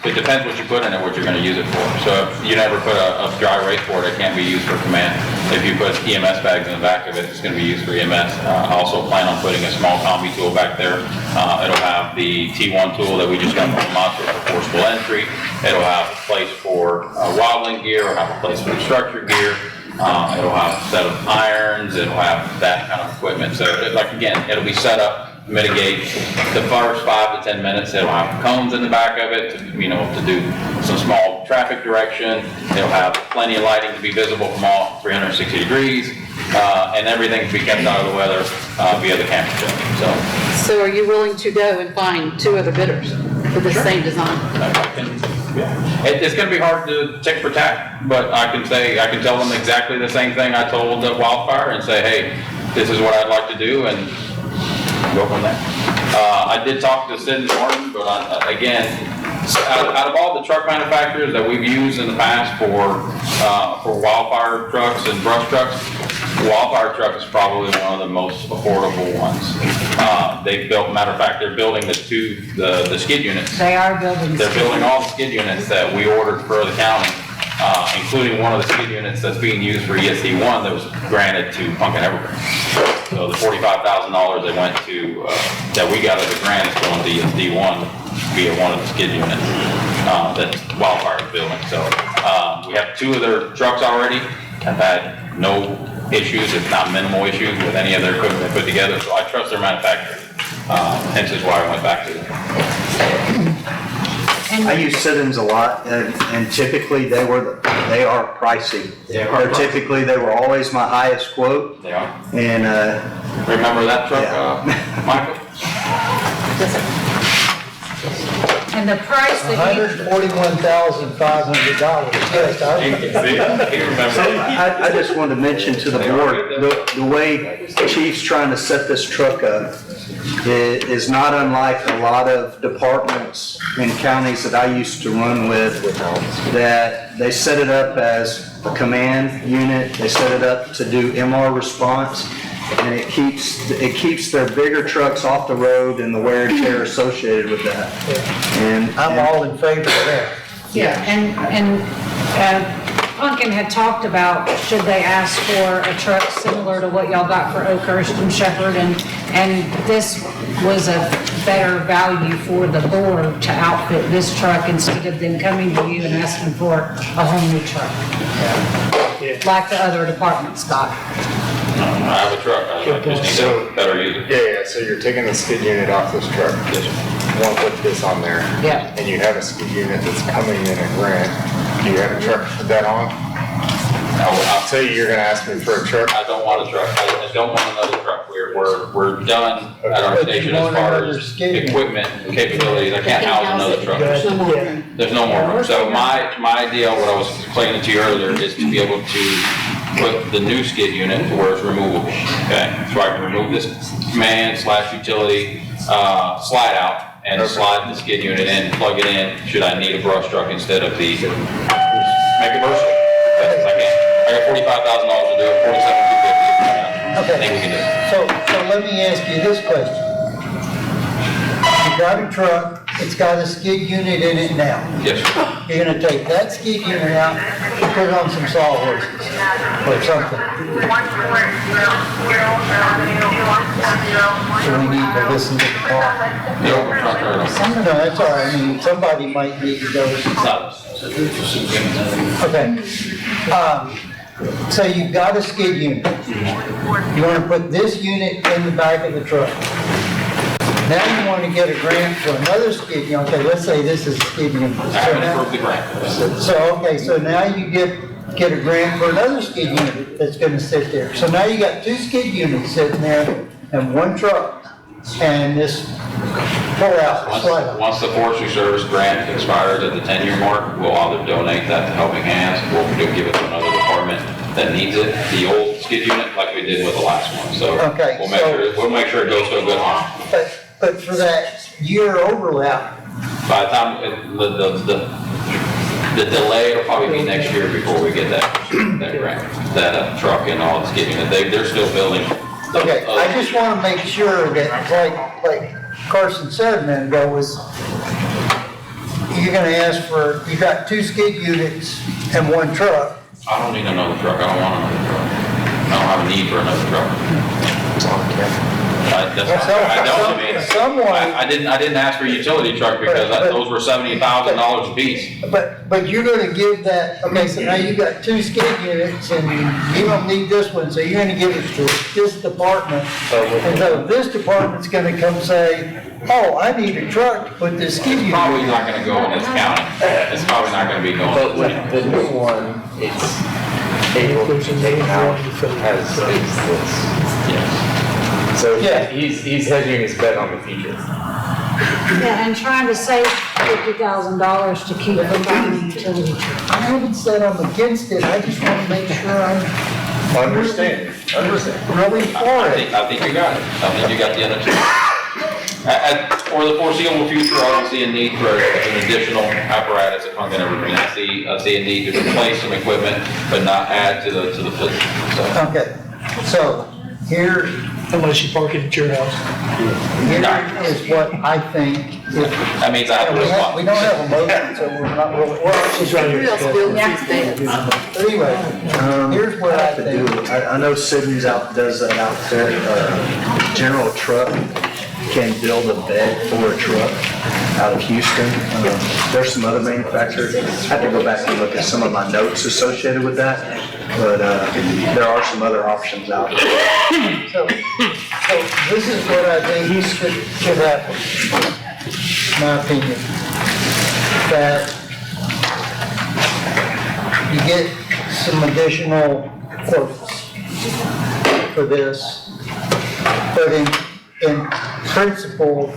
it depends what you put in it, what you're going to use it for. So if you never put a dry erase board, it can't be used for command. If you put EMS bags in the back of it, it's going to be used for EMS. I also plan on putting a small combi tool back there. It'll have the T1 tool that we just got from Monster for forcible entry. It'll have a place for wobbling gear. It'll have a place for structure gear. It'll have a set of irons. It'll have that kind of equipment. So again, it'll be set up, mitigate the first 5 to 10 minutes. It'll have cones in the back of it to do some small traffic direction. It'll have plenty of lighting to be visible from all 360 degrees, and everything to be kept out of the weather via the camera system. So are you willing to go and find 2 other bidders for the same design? It's going to be hard to tick for tack, but I can tell them exactly the same thing I told Wildfire and say, hey, this is what I'd like to do, and go from there. I did talk to Sid and Martin, but again, out of all the truck manufacturers that we've used in the past for Wildfire trucks and brush trucks, Wildfire truck is probably one of the most affordable ones. Matter of fact, they're building the skid units. They are building. They're building all the skid units that we ordered for the county, including one of the skid units that's being used for ESD1 that was granted to Pumpkin Evergreen. So the $45,000 they went to, that we got as a grant is going to ESD1 via one of the skid units that Wildfire is building. So we have 2 of their trucks already. Have had no issues, if not minimal issues, with any of their equipment they put together. So I trust their manufacturer. Hence is why I went back to them. I use sit-ins a lot, and typically they are pricey. Typically they were always my highest quote. They are. And remember that truck, Michael? Yes, sir. And the price that you, $141,500. Yes, I just wanted to mention to the board, the way Chief's trying to set this truck up is not unlike a lot of departments in counties that I used to run with, that they set it up as a command unit, they set it up to do MR response, and it keeps their bigger trucks off the road and the wear and tear associated with that. And I'm all in favor of that. yeah, and Pumpkin had talked about, should they ask for a truck similar to what y'all got for Oakhurst and Shepherd, and this was a better value for the board to outfit this truck instead of them coming to you and asking for a whole new truck. Like the other departments got. I have a truck, I just need to better use it. Yeah, so you're taking the skid unit off this truck. Yes, sir. You want to put this on there. Yeah. And you have a skid unit that's coming in a grant. Do you have a truck to put that on? I'll tell you, you're gonna ask me for a truck. I don't want a truck, I don't want another truck. We're done at our station as far as equipment and capabilities. I can't house another truck. There's no more room. So my idea, what I was explaining to you earlier, is to be able to put the new skid unit to where it's removable, okay? So I can remove this command/utility slide out and slide the skid unit in, plug it in, should I need a brush truck instead of the, make it versatile. I can. I got $45,000 to do it, $47,250. Okay. I think we can do it. So let me ask you this question. You got a truck, it's got a skid unit in it now. Yes, sir. You're gonna take that skid unit out and put it on some sawhorses or something. So we need to listen to the call. The open truck or No, that's all right. I mean, somebody might need to go. Okay. So you've got a skid unit. You want to put this unit in the back of the truck. Now you want to get a grant for another skid unit. Okay, let's say this is a skid unit. I haven't approved the grant. So now you get a grant for another skid unit that's going to sit there. So now you got two skid units sitting there and one truck and this pull out, slide out. Once the Forestry Service grant expires at the 10-year mark, we'll either donate that to Helping Hands, or we'll give it to another department that needs it, the old skid unit, like we did with the last one. So Okay, we'll make sure it goes to a good home. But for that year overlap, By the time, the delay will probably be next year before we get that grant, that truck and all the skid unit. They're still building. okay, I just want to make sure that, like Carson said a minute ago, was you're going to ask for, you got two skid units and one truck. I don't need another truck, I don't want another truck. I don't have a need for another truck. I didn't ask for a utility truck because those were $70,000 a piece. But you're gonna give that, okay, so now you got two skid units and you don't need this one, so you're gonna give it to this department. And so this department's gonna come say, oh, I need a truck to put this skid unit. Probably not gonna go in this county. It's probably not gonna be going. But with the new one, it's able to be taken out as this. Yes. So he's hedging his bet on the future. Yeah, and trying to save $50,000 to keep from buying a utility truck. I haven't said I'm against it, I just wanna make sure I'm Understand. really for it. I think you got it. I think you got the other two. For the foreseeable future, I don't see a need for an additional apparatus if I'm gonna everything. I see a need to replace some equipment, but not add to the fleet. So. Okay, so here, Unless you park it at your house. here is what I think. That means I have to respond. We don't have a motion, so we're not really, She's right here. but anyway, here's what I think. I know Sydney's does that out there. General Truck can build a bed for a truck out of Houston. There's some other manufacturers. I have to go back and look at some of my notes associated with that, but there are some other options out there. So this is what I think should happen, my opinion. That you get some additional quotes for this, but in principle,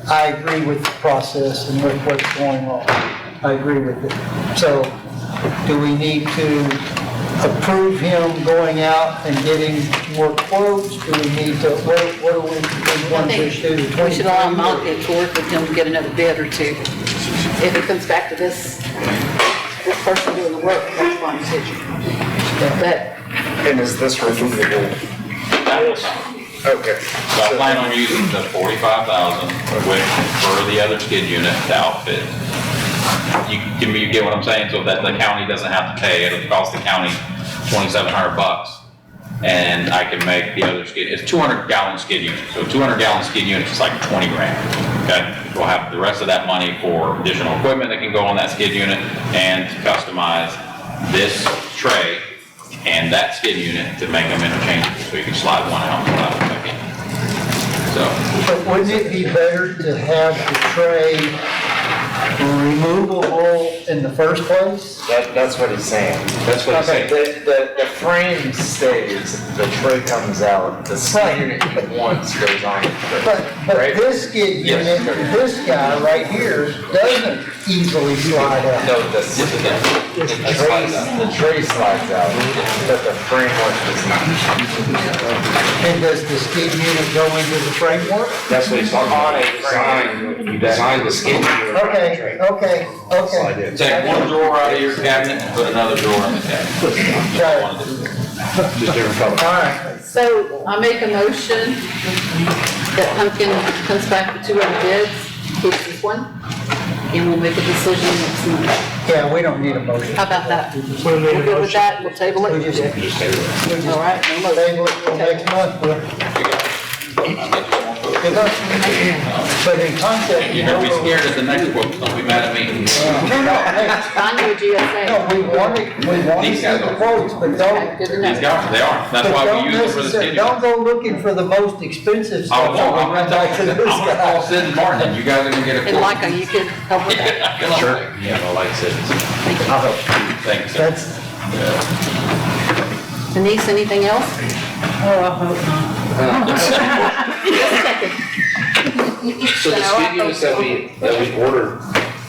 I I agree with the process and with what's going on. I agree with it. So, do we need to approve him going out and getting more quotes? Do we need to, what do we want to do? We should allow Malika to work with him to get another bid or two. If it comes back to this person doing the work, that's fine decision. But And is this removable? Okay. So I plan on using the 45,000, which for the other skid unit to outfit. You get what I'm saying? So that the county doesn't have to pay, it'll cost the county $2,700. And I can make the other skid, it's 200-gallon skid unit. So 200-gallon skid unit is like 20 grand, okay? We'll have the rest of that money for additional equipment that can go on that skid unit and to customize this tray and that skid unit to make them interchangeable, so you can slide one out and slide one back in. So. But wouldn't it be better to have the tray removable in the first place? That's what he's saying. That's what he's saying. The frame stays, the tray comes out, the skid unit once goes on the tray. But this skid unit, this guy right here doesn't easily slide out. No, the tray slides out, but the framework does not. And does the skid unit go into the framework? That's what he's talking about. You design the skid unit. Okay. Take one drawer out of your cabinet and put another drawer in the cabinet. Just different color. All right. so I make a motion that Pumpkin comes back with 2 other bids, keeps this one, and we'll make a decision next month. Yeah, we don't need a motion. How about that? We're good with that, we'll table it? We just table All right, no motion. it till next month. But in concept, You're gonna be scared at the next quote, don't be mad at me. No, hey, I knew GSA. no, we want to see the quotes, but don't. Good to know. These guys, they are, that's why we use them for the skid unit. Don't go looking for the most expensive I stuff. won't, I'm gonna call Sid and Martin, and you guys are gonna get a And quote. Micah, you could help with that. Sure. Yeah, well, like I said, I'll help you. Thanks. That's, Denise, anything else? Oh, I hope not. So the skid units that we ordered,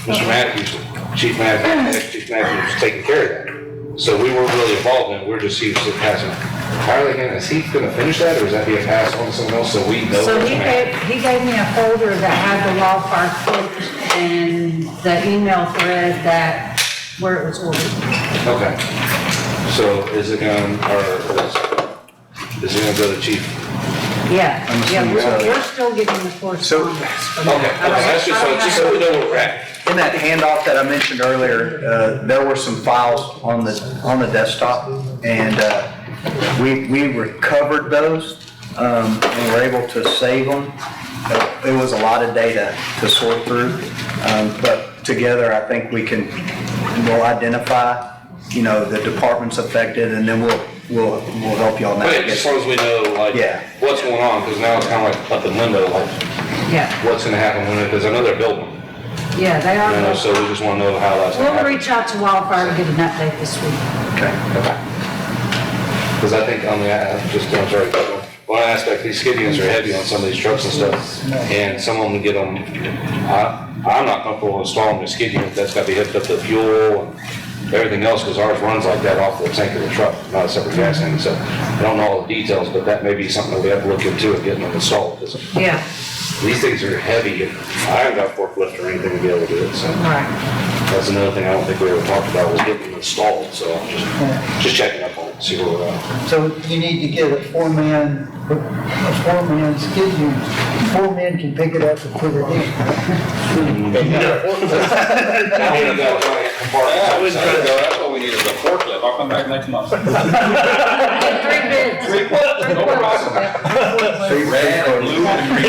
Mr. Matthews, Chief Matthews was taking care of that. So we weren't really involved in it, we were just, he was just passing. How are they gonna, is he gonna finish that, or is that being passed on to someone else, so we know? So what's he gonna happen? gave me a folder that had the wildfire quote and the email thread that, where it was ordered. Okay. So is it gonna, or is it gonna go to Chief? Yeah, we're still getting the correspondence. Okay, that's just so we know where we're at. In that handoff that I mentioned earlier, there were some files on the desktop, and we recovered those, and were able to save them. It was a lot of data to sort through, but together I think we'll identify, the departments affected, and then we'll help y'all But navigate. as long as we know, like, what's going on, because now it's kind of like up in limbo, like, Yeah, what's gonna happen when, because I know they're building. yeah, they are. So we just wanna know how that's gonna We'll happen. reach out to Wildfire to get an update this week. Okay. Because I think on the, I'm sorry, one aspect, these skid units are heavy on some of these trucks and stuff, and some of them get them, I'm not comfortable installing a skid unit that's gotta be hooked up to fuel and everything else, because ours runs like that off the tank of the truck, not a separate gas tank, so I don't know all the details, but that may be something that we have to look into and getting them installed, because Yeah. these things are heavy, and I haven't got a forklift or anything to be able to do it, so. Right. That's another thing I don't think we ever talked about, was getting them installed, so I'm just checking up on it, see where we're at. so you need to get a four-man skid unit. 4 men can pick it up and put it in. I wouldn't try to go, that's what we need is a forklift, I'll come back next month. 3 bids. 3 quotes, no problem. Red, blue, and green.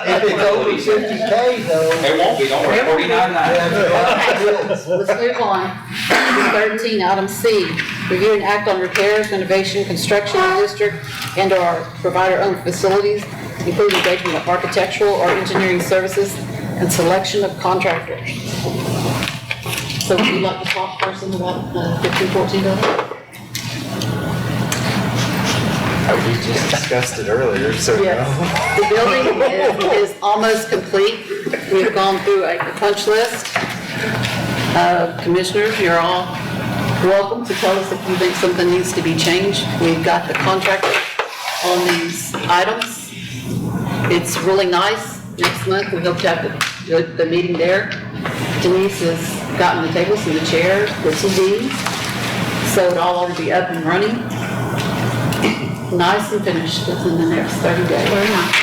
If it's over 50K though. It won't be, don't worry, $49.99. Let's move on. Number 13, item C, review and act on repairs, renovation, construction of district and/or provider-owned facilities, including engagement of architectural or engineering services and selection of contractors. So would you like to talk first about 1514 building? We just discussed it earlier, so no. Yes. The building is almost complete. We've gone through a punch list. Commissioners, you're all welcome to tell us if you think something needs to be changed. We've got the contractor on these items. It's really nice. Next month, we hope to have the meeting there. Denise has gotten the tables and the chairs, the TVs, so it all ought to be up and running. Nice and finished within the next 30 days. Very nice.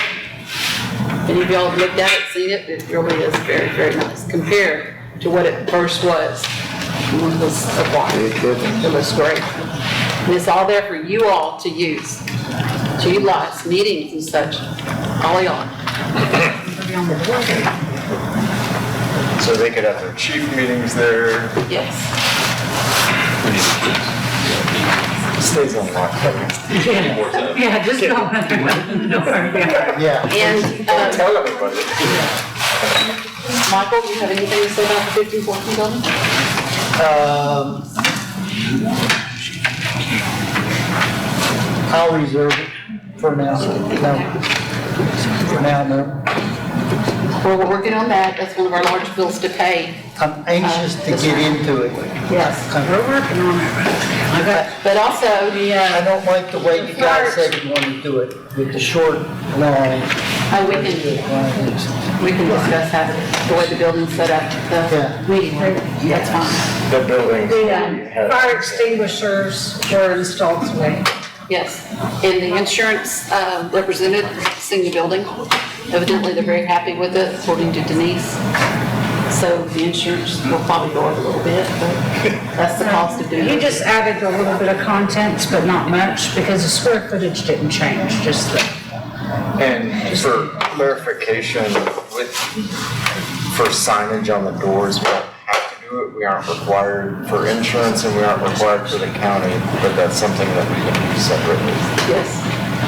If any of y'all have looked at it, seen it, it really is very, very nice compared to what it first was when it was acquired. It looks great. And it's all there for you all to use, to utilize, meetings and such, all y'all. So they could have their chief meetings there. Yes. Stays unlocked. Yeah, just don't. Yeah. And, Don't tell everybody. Michael, do you have anything to say about the 1514 building? I'll reserve it for now. No. For now, no. Well, we're working on that. That's one of our large bills to pay. I'm anxious to get into it. Yes. We're working on it. But also, I don't like the way you guys said you want to do it, with the short line. we can discuss how the way the building's set up, the meeting room. That's fine. The building. The fire extinguishers were installed today. Yes, and the insurance representative seen the building. Evidently, they're very happy with it, according to Denise. So the insurance will probably go up a little bit, but that's the cost of doing it. You just added a little bit of contents, but not much, because the square footage didn't change, just the. And for clarification, for signage on the doors, we don't have to do it. We aren't required for insurance and we aren't required for the county, but that's something that we can do separately. Yes.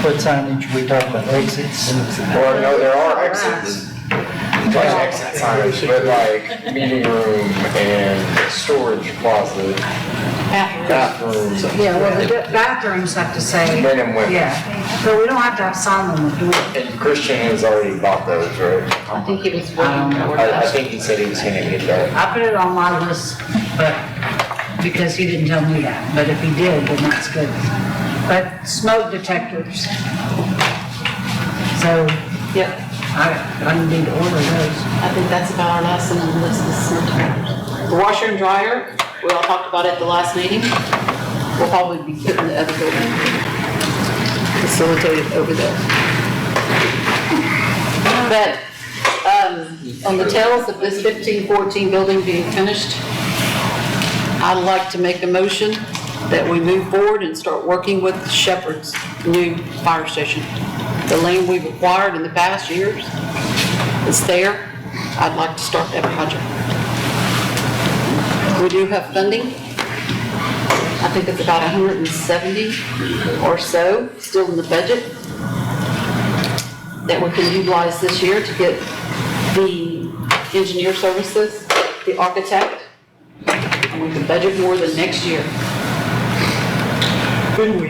What signage we talking about, exits? Well, no, there are exits. Like exit signage, but like meeting room and storage closet, bathrooms. Yeah, well, the bathrooms have to say. Men and women. Yeah, but we don't have to have sign on the door. And Christian has already bought those, right? I think he was working toward I that. think he said he was gonna get that. I put it on my list, but, because he didn't tell me that, but if he did, then that's good. But smoke detectors. So, Yep. I need to order those. I think that's about our last thing on the list is smoke detectors. The washer and dryer, we all talked about it at the last meeting. We'll probably be putting the other building facilitated over there. But, on the tails of this 1514 building being finished, I'd like to make a motion that we move forward and start working with Shepherd's new fire station. The land we've acquired in the past years, it's there. I'd like to start that project. We do have funding. I think it's about 170 or so still in the budget that we can utilize this year to get the engineer services, the architect, and we can budget more than next year. Couldn't we,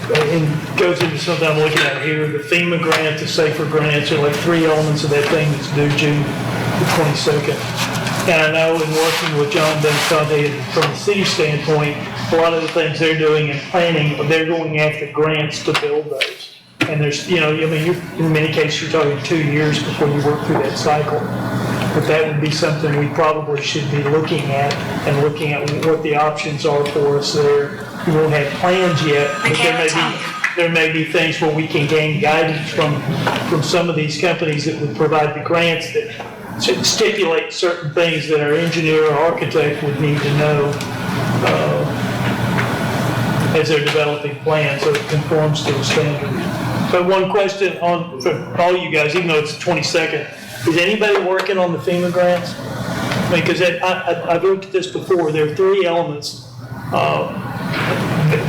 and goes into something I'm looking at here, the FEMA grant, the SAFER grants are like 3 elements of that thing that's due June the 22nd. And I know in working with John Benconte from the city standpoint, a lot of the things they're doing in planning, they're going after grants to build those. And there's, you know, I mean, in many cases, you're talking 2 years before you work through that cycle. But that would be something we probably should be looking at and looking at what the options are for us there. We won't have plans yet, but there may be things where we can gain guidance from some of these companies that would provide the grants that should stipulate certain things that our engineer or architect would need to know as they're developing plans, so it conforms to the standards. But one question for all you guys, even though it's the 22nd, is anybody working on the FEMA grants? I mean, because I've looked at this before. There are 3 elements: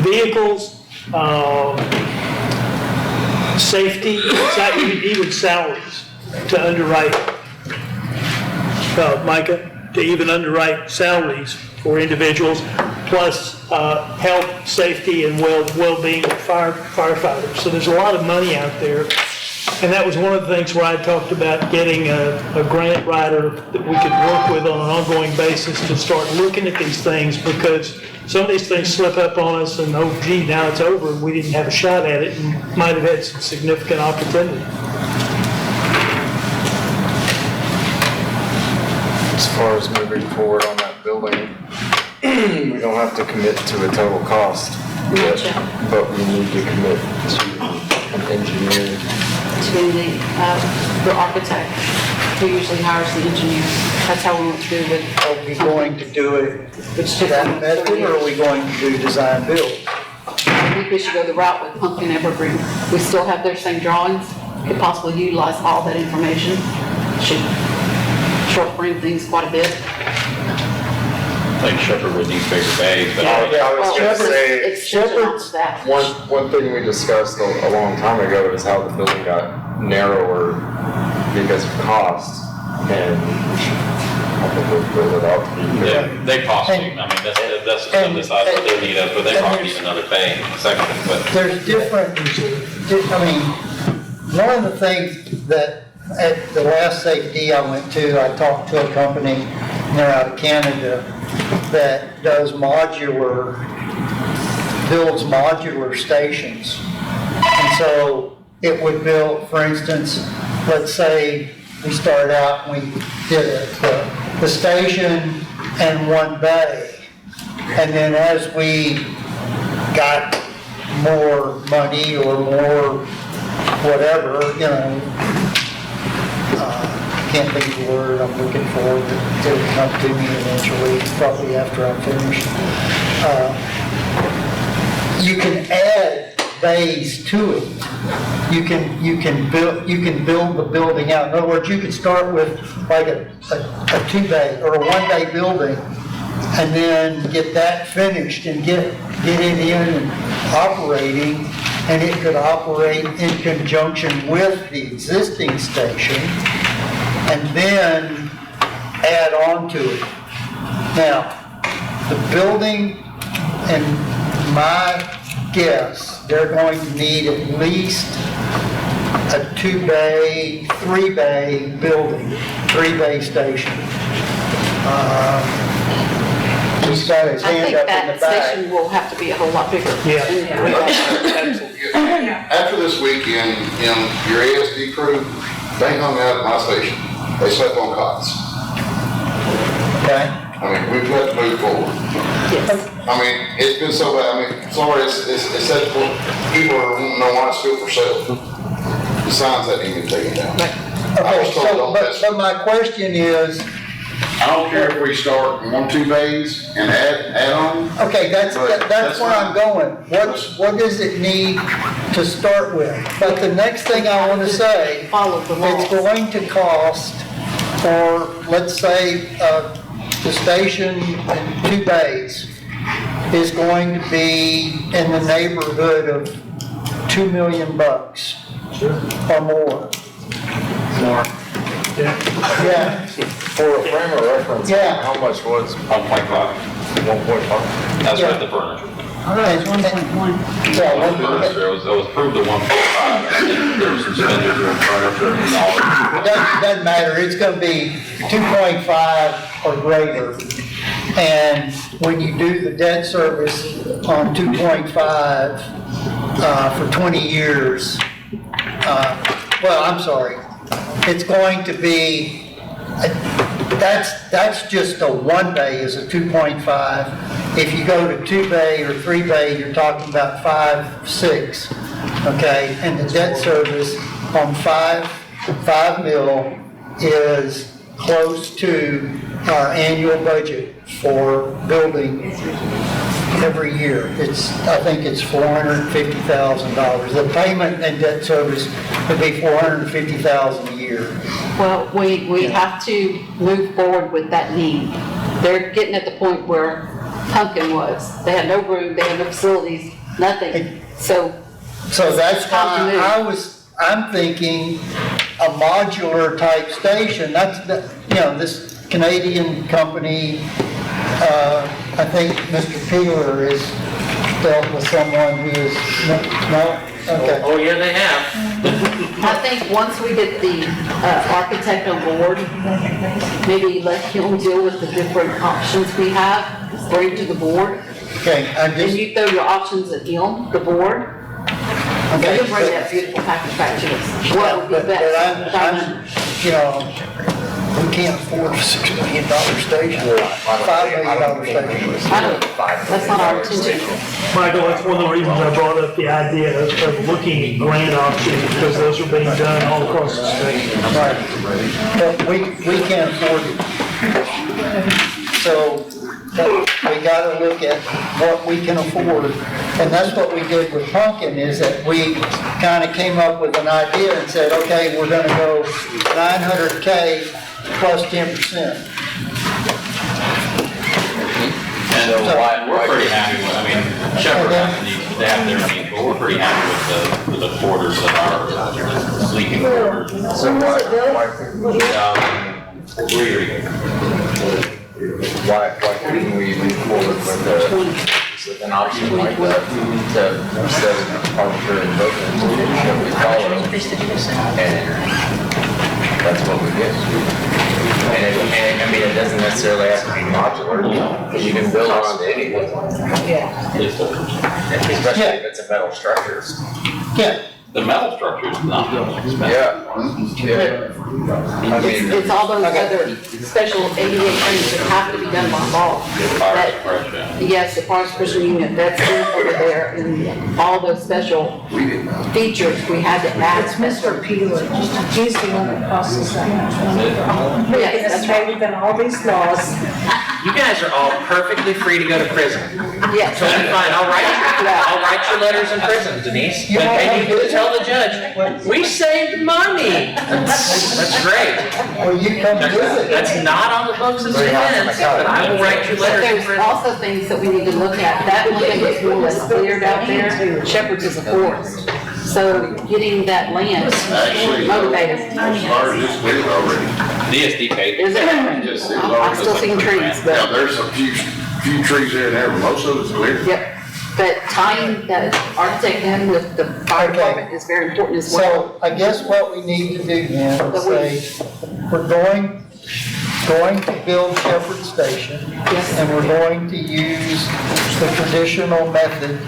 vehicles, safety, even salaries to underwrite. Micah, to even underwrite salaries for individuals, plus health, safety, and well-being of firefighters. So there's a lot of money out there. And that was one of the things where I talked about getting a grant writer that we could work with on an ongoing basis to start looking at these things, because some of these things slip up on us and, oh gee, now it's over, and we didn't have a shot at it and might have had some significant opportunity. As far as moving forward on that building, we don't have to commit to a total cost yet, but we need to commit to an engineer. To the architect, who usually hires the engineer. That's how we want to do it. Are we going to do it that method, or are we going to do design build? I think we should go the route with Pumpkin Evergreen. We still have their same drawings, could possibly utilize all that information. Should short frame things quite a bit. I think Shepherd would need bigger bays, but. Yeah, I was gonna say, Shepherd's that. one thing we discussed a long time ago is how the building got narrower because of cost, and we should probably build it out to be. Yeah, they possibly, I mean, that's besides what they need us, but they probably need another bay section, but. There's different, I mean, one of the things that at the last safety I went to, I talked to a company, they're out of Canada, that builds modular stations. And so it would build, for instance, let's say we started out and we did the station and one bay. And then as we got more money or more whatever, you know, can't think of the word I'm looking for, but it'll come to me eventually, probably after I'm finished. You can add bays to it. You can build the building out. In other words, you could start with like a 2-bay or a 1-bay building, and then get that finished and get it in and operating, and it could operate in conjunction with the existing station, and then add on to it. Now, the building, and my guess, they're going to need at least a 2-bay, 3-bay building, 3-bay station. He's got his hand up in the I think that back. station will have to be a whole lot bigger. Yeah. After this weekend, your ESD crew, they hung out at my station. They slept on cots. Okay. I mean, we've got to move forward. Yes. I mean, it's been so bad. I mean, sorry, it's said people are wanting to know why it's still for sale. The signs that need to be taken down. Okay, so, but my question is, I don't care if we start 1-2 bays and add on. okay, that's where I'm going. What does it need to start with? But the next thing I want to say, Follow the laws. it's going to cost for, let's say, the station and 2 bays is going to be in the neighborhood of $2 million or more. More. Yeah. For a frame of reference, Yeah. how much was 1.5. 1.5? That's Yeah. with the furniture. It's 1.1. Yeah, Furniture, it was approved at 1.5, and then there was some spenders for furniture and all. It doesn't matter, it's gonna be 2.5 or greater. And when you do the debt service on 2.5 for 20 years, well, I'm sorry, it's going to be, that's just a 1-bay is a 2.5. If you go to 2-bay or 3-bay, you're talking about 5, 6, okay? And the debt service on 5 mil is close to our annual budget for building every year. I think it's $450,000. The payment and debt service would be $450,000 a year. Well, we have to move forward with that need. They're getting at the point where Pumpkin was. They had no room, they had no facilities, nothing. So that's why I'm thinking a modular type station. That's this Canadian company, I think Mr. Peeler has dealt with someone who is, no? Okay. Oh, yeah, they have. I think once we get the architect on board, maybe let him deal with the different options we have, bring to the board. Okay, And you throw your options at him, the board. And Okay, he'll bring but- that beautiful package back to us. What would be best? But I'm, you know, we can't afford a $6 million station, $5 million station. I don't, that's not our intention. Michael, that's one of the reasons I brought up the idea of looking at grant options, because those are being done all across the state. Right. But we can't afford it. So we gotta look at what we can afford. And that's what we did with Pumpkin, is that we kind of came up with an idea and said, okay, we're gonna go 900K plus 10%. And we're pretty happy with, I mean, Shepherd has needs, they have their needs, but we're pretty happy with the quarters of our sleeping quarters. So why couldn't we move forward with an option like that to set an arbitrary invocation that we follow? And that's what we did. And I mean, it doesn't necessarily have to be modular, because you can build on anything. Yeah. Especially if it's a metal structure. Yeah. The metal structure is not expensive. Yeah. I mean, It's all those other special ADA things that have to be done by law. That- Yes, the fire suppression unit, that's in over there, and all those special features we had to add. It's Mr. Peeler, he's the one that costs us that much money. Yes, that's right. Within all these laws. You guys are all perfectly free to go to prison. Yes. Totally fine. I'll write your letters in prison, Denise. And you can tell the judge, we saved money. That's great. Well, you come visit. That's not on the books as defense, but I will write you But letters in there's prison. also things that we need to look at. That land is more or less cleared out there. Shepherd's is a forest. So getting that land motivated. Ours is cleared already. DSD paid. Is it? Just, I'm still seeing trees, Yeah, but, there's a few trees here and there, but most of it's clear. yep. But tying that architect in with the fire department is very important as well. So I guess what we need to do then is say, we're going to build Shepherd Station. Yes. And we're going to use the traditional method,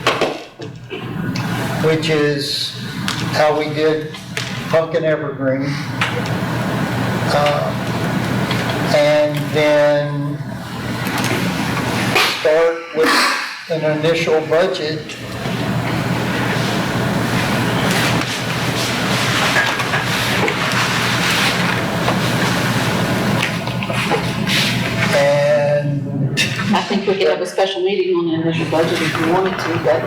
which is how we did Pumpkin Evergreen. And then start with an initial budget. And I think we could have a special meeting on the initial budget if you wanted to, but.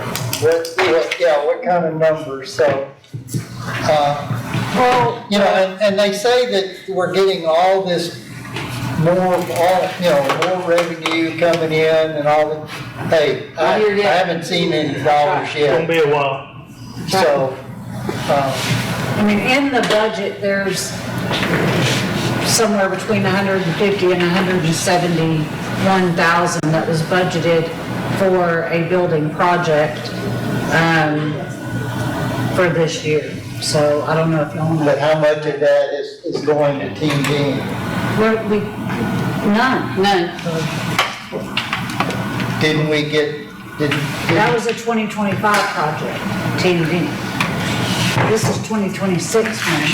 what kind of numbers, so. Well, You know, and they say that we're getting all this more revenue coming in and all that. Hey, I haven't seen any dollars It's gonna yet, be a while. so, I mean, in the budget, there's somewhere between 150 and 171,000 that was budgeted for a building project, for this year. So I don't know if y'all know. but how much of that is going to Team Dean? None. Didn't we get, That was a 2025 project, T&D. This is 2026 money.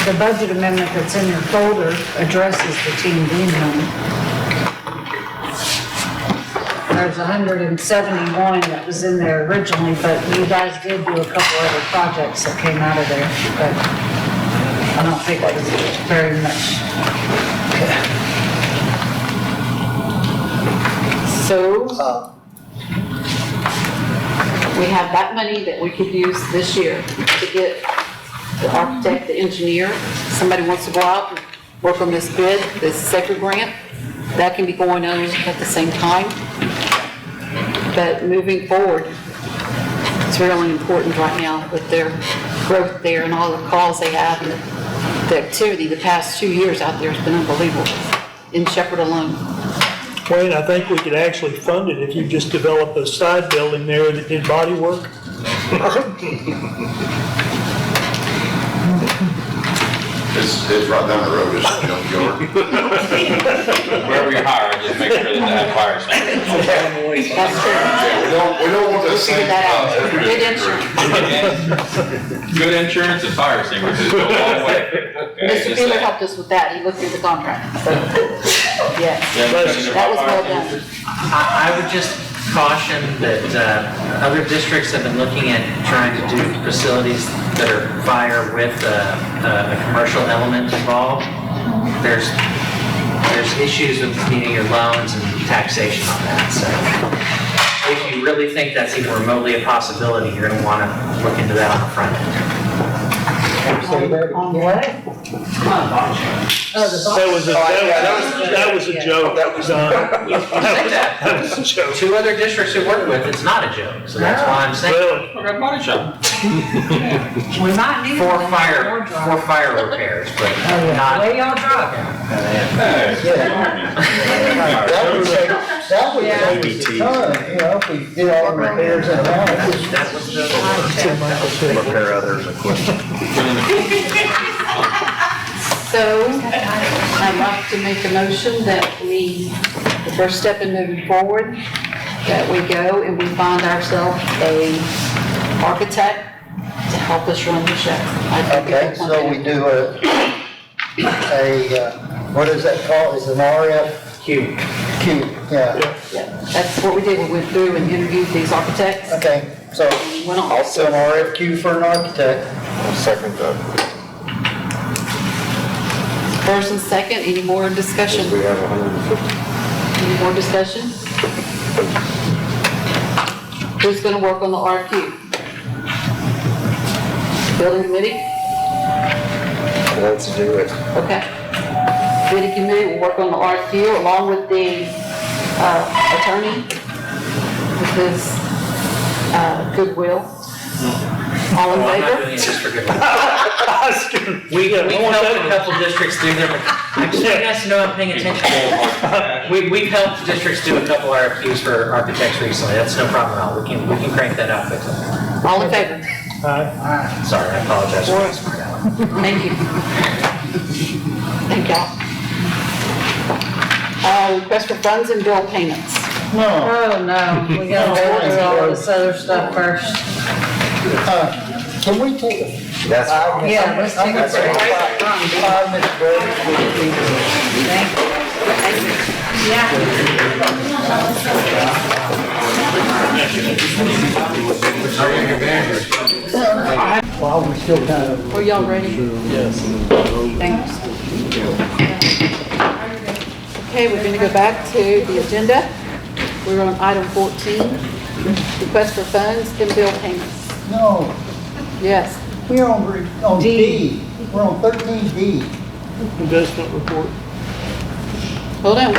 The budget amendment that's in your folder addresses the T&D money. There's 171 that was in there originally, but you guys did do a couple other projects that came out of there, but I don't think it was very much. So, we have that money that we could use this year to get the architect, the engineer. Somebody wants to go out and work on this bid, this SHECO grant, that can be going on at the same time. But moving forward, it's really important right now with their growth there and all the calls they have and the activity the past 2 years out there has been unbelievable in Shepherd alone. Wayne, I think we could actually fund it if you just develop a side building there that did body work. It's right down the road, it's a junkyard. Wherever you hire, just make sure that they have fire extinguishers. That's true. We don't want the Figure same. that out. Good insurance. Good insurance and fire extinguishers go a long way. Okay, Mr. just Fuller saying. helped us with that. He looked through the contract. So, yes, Yeah, that was well done. I would just caution that other districts have been looking at trying to do facilities that are fire with a commercial element involved. There's issues with meeting your loans and taxation on that, so if you really think that's even remotely a possibility, you're gonna wanna look into that on the front end. On what? That was a joke. That was that was a joke. Two other districts we work with, it's not a joke, so that's why I'm saying. Really? We're gonna body shop. We might need For one. fire repairs, but not. Where y'all driving? That would take a ton, you know, if we did all the repairs in the house. That was the. Repair others' equipment. So, I'd like to make a motion that the first step in moving forward, that we go and we find ourselves a architect to help us run the show. I think Okay, that's one so thing. we do what is that called? Is an RFQ? Yeah. Yeah, that's what we did. We went through and interviewed these architects. Okay, so Went on. also an RFQ for an architect. I'll second that. First and second, any more discussion? We have 150. Any more discussion? Who's gonna work on the RFQ? Building committee? Let's do it. Okay. Building committee will work on the RFQ along with the attorney with his goodwill. All in Well, I'm not favor? doing it just for good. We helped a couple districts do them. Actually, you guys know I'm paying attention. We've helped districts do a couple RFQs for architects recently. That's no problem at all. We can crank that out quickly. All in favor? Sorry, I apologize for being smart aleck. Thank you. Thank y'all. Request for funds and bill payments. No. Oh, no, we gotta go through all this other stuff first. Can we take a That's. Yeah, let's take a break. 5-minute break? While we still kind of. Are y'all ready? Yes. Thanks. Okay, we're going to go back to the agenda. We're on item 14, request for funds and bill payments. No, Yes. we're on D. We're on 13D. Investment report. Hold on.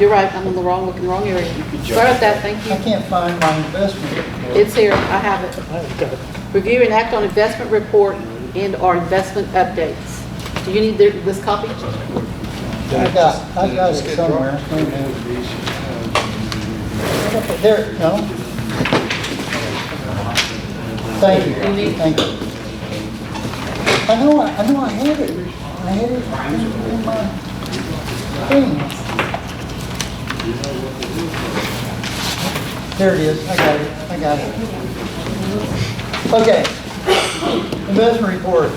You're right, I'm looking the wrong area. Sorry about that, thank I you. can't find my investment report. It's here, I have it. Okay. Review and act on investment report and our investment updates. Do you need this copy? I got it somewhere. There, no? Thank you, thank you. I know I had it. I had it in my thing. There it is, I got it. Okay, investment report.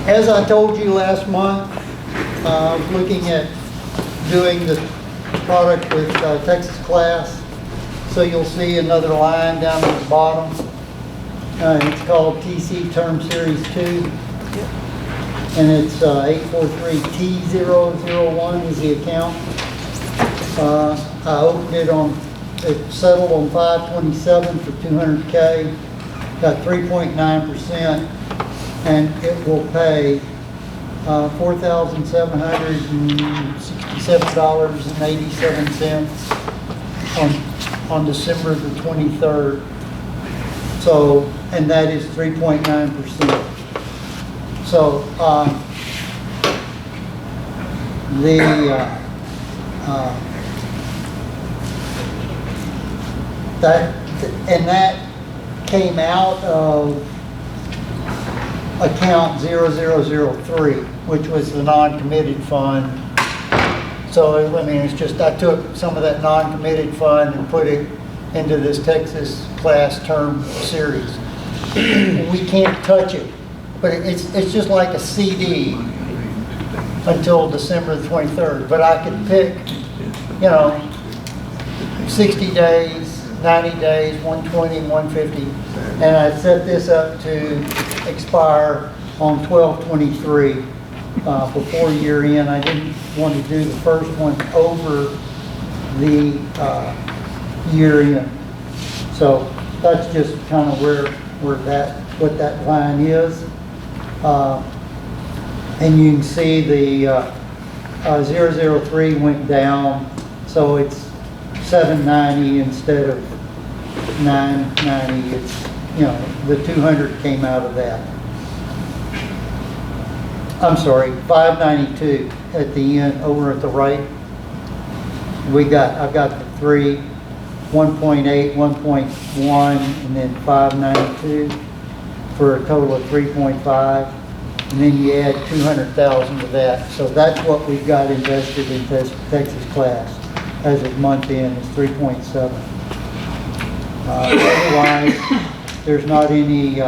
As I told you last month, I was looking at doing the product with Texas Class. So you'll see another line down at the bottom. It's called TC Term Series 2. And it's 843T001 is the account. I opened it it settled on 5/27 for 200K, got 3.9%, and it will pay $4,767.87 on December the 23rd. So, and that is 3.9%. So, that came out of account 0003, which was the non-committed fund. So, I mean, it's just, I took some of that non-committed fund and put it into this Texas class term series. We can't touch it, but it's just like a CD until December the 23rd. But I could pick, 60 days, 90 days, 120, 150, and I set this up to expire on 12/23 before year end. I didn't want to do the first one over the year end. So that's just kind of what that line is. And you can see the 003 went down, so it's 790 instead of 990. It's, the 200 came out of that. I'm sorry, 592 at the end, over at the right. I've got the 3, 1.8, 1.1, and then 592 for a total of 3.5. And then you add 200,000 to that. So that's what we've got invested in Texas class as of month end, is 3.7. Otherwise, there's not any